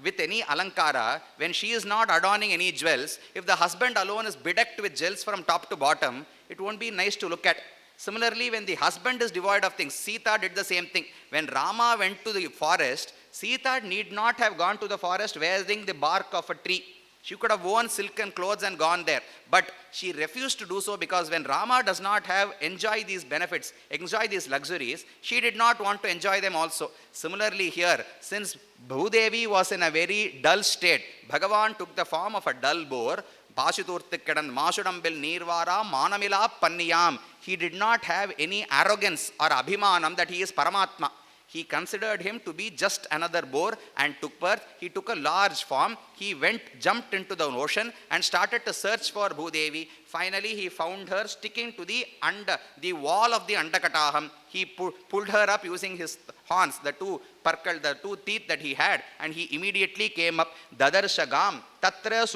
with any alankara, when she is not adorning any jewels, if the husband alone is bedecked with jewels from top to bottom, it won't be nice to look at. Similarly, when the husband is devoid of things, Sita did the same thing. When Rama went to the forest, Sita need not have gone to the forest wearing the bark of a tree. She could have worn silken clothes and gone there. But she refused to do so because when Rama does not have enjoy these benefits, enjoy these luxuries, she did not want to enjoy them also. Similarly here, since Bhudevi was in a very dull state, Bhagavan took the form of a dull boar. Pashiturtikadan Masudambil Nirvara Manamila Panniyam. He did not have any arrogance or abhimanam that he is Paramatma. He considered him to be just another boar and took birth. He took a large form. He jumped into the ocean and started to search for Bhudevi. Finally, he found her sticking to the wall of the Andakataham. He pulled her up using his horns, the two teeth that he had, and he immediately came up. Dadarshagam tatra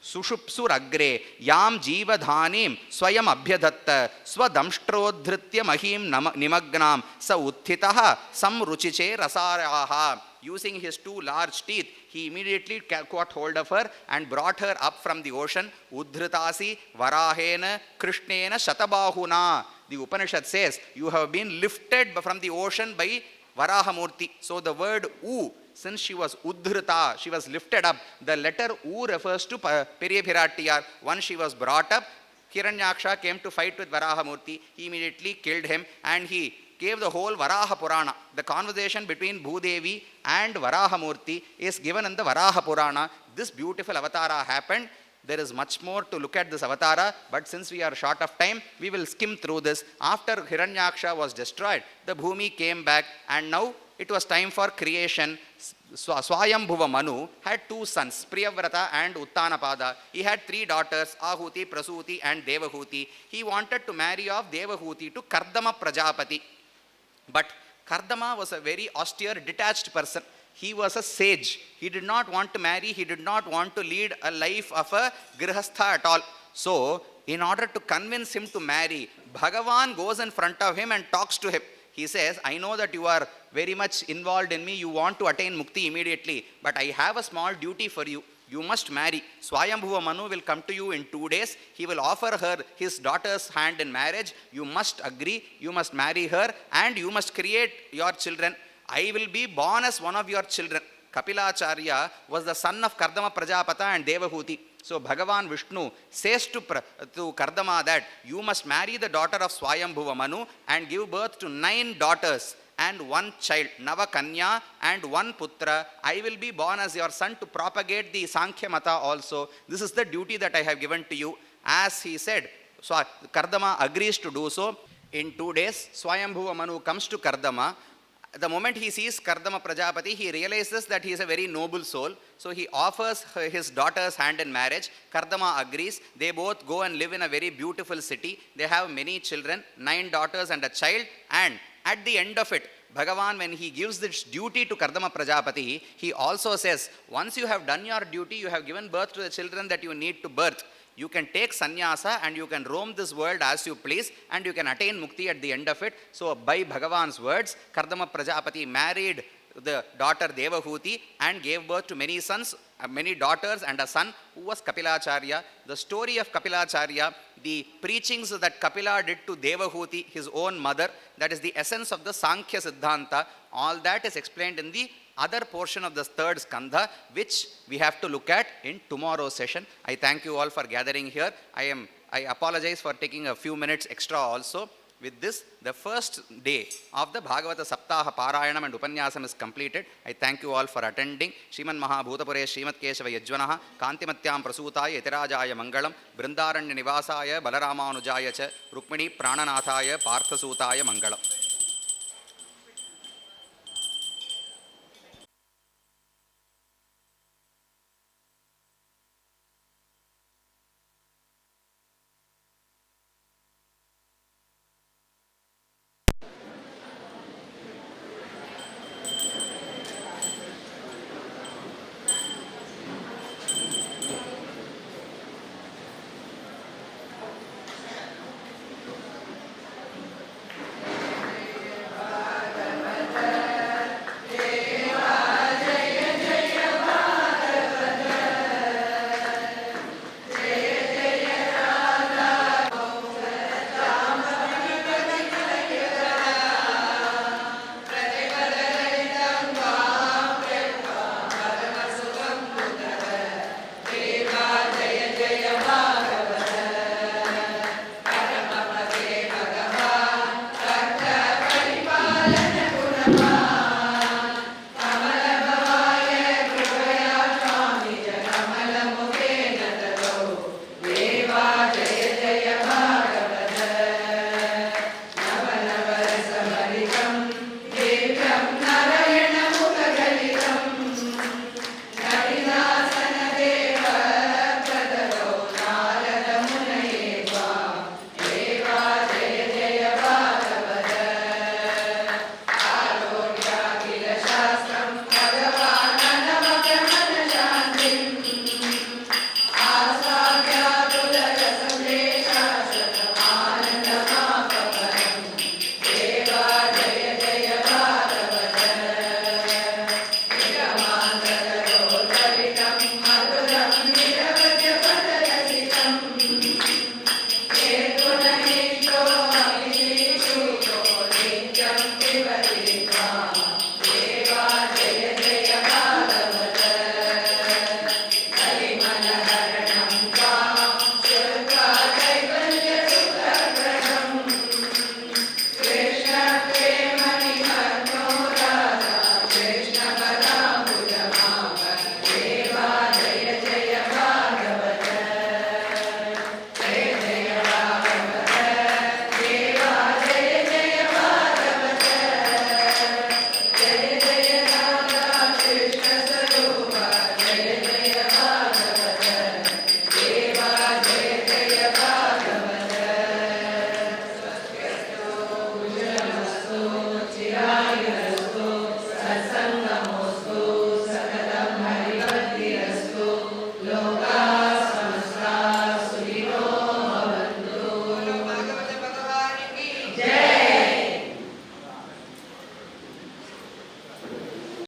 sushupsur agre yam jiva dhanim swayam abhyadatta swadamstrodhritya mahim nimagnam sa utthitaha samruchiche rasaraha. Using his two large teeth, he immediately caught hold of her and brought her up from the ocean. Udhritasi varahena krishnena shatabahuna. The Upanishad says, you have been lifted from the ocean by Varahamurti. So the word U, since she was Udhrita, she was lifted up. The letter U refers to Periyapirattiyar. Once she was brought up, Hiranyaksha came to fight with Varahamurti. He immediately killed him and he gave the whole Varaha Purana. The conversation between Bhudevi and Varahamurti is given in the Varaha Purana. This beautiful avatara happened. There is much more to look at this avatara, but since we are short of time, we will skim through this. After Hiranyaksha was destroyed, the Bhumi came back and now it was time for creation. Swayambhuva Manu had two sons, Priyavrata and Uttanapada. He had three daughters, Ahuti, Prasuti and Devahuti. He wanted to marry off Devahuti to Kardama Prajapati. But Kardama was a very austere, detached person. He was a sage. He did not want to marry. He did not want to lead a life of a grihastha at all. So, in order to convince him to marry, Bhagavan goes in front of him and talks to him. He says, I know that you are very much involved in me. You want to attain mukti immediately. But I have a small duty for you. You must marry. Swayambhuva Manu will come to you in 2 days. He will offer her his daughter's hand in marriage. You must agree. You must marry her and you must create your children. I will be born as one of your children. Kapilacharya was the son of Kardama Prajapata and Devahuti. So Bhagavan Vishnu says to Kardama that you must marry the daughter of Swayambhuva Manu and give birth to 9 daughters and 1 child, Nava Kanya and 1 Putra. I will be born as your son to propagate the Sankhya Mata also. This is the duty that I have given to you. As he said, so Kardama agrees to do so. In 2 days, Swayambhuva Manu comes to Kardama. The moment he sees Kardama Prajapati, he realizes that he is a very noble soul. So he offers his daughter's hand in marriage. Kardama agrees. They both go and live in a very beautiful city. They have many children, 9 daughters and a child. And at the end of it, Bhagavan, when he gives this duty to Kardama Prajapati, he also says, once you have done your duty, you have given birth to the children that you need to birth. You can take sannyasa and you can roam this world as you please and you can attain mukti at the end of it. So by Bhagavan's words, Kardama Prajapati married the daughter Devahuti and gave birth to many sons, many daughters and a son who was Kapilacharya. The story of Kapilacharya, the preachings that Kapila did to Devahuti, his own mother, that is the essence of the Sankhya Siddhanta. All that is explained in the other portion of the 3rd skandha, which we have to look at in tomorrow's session. I thank you all for gathering here. I apologize for taking a few minutes extra also. With this, the first day of the Bhagavata Saptaha Parayanam and Upanyasam is completed. I thank you all for attending. Shriman Mahabhutapure Srimad Keshava Yajvanaha Kantimatyam Prasutaya Yatirajaya Mangalam Brindaranya Nivasaya Balaramanujaya Cha Rukmini Prananathaya Parthasutaya Mangalam.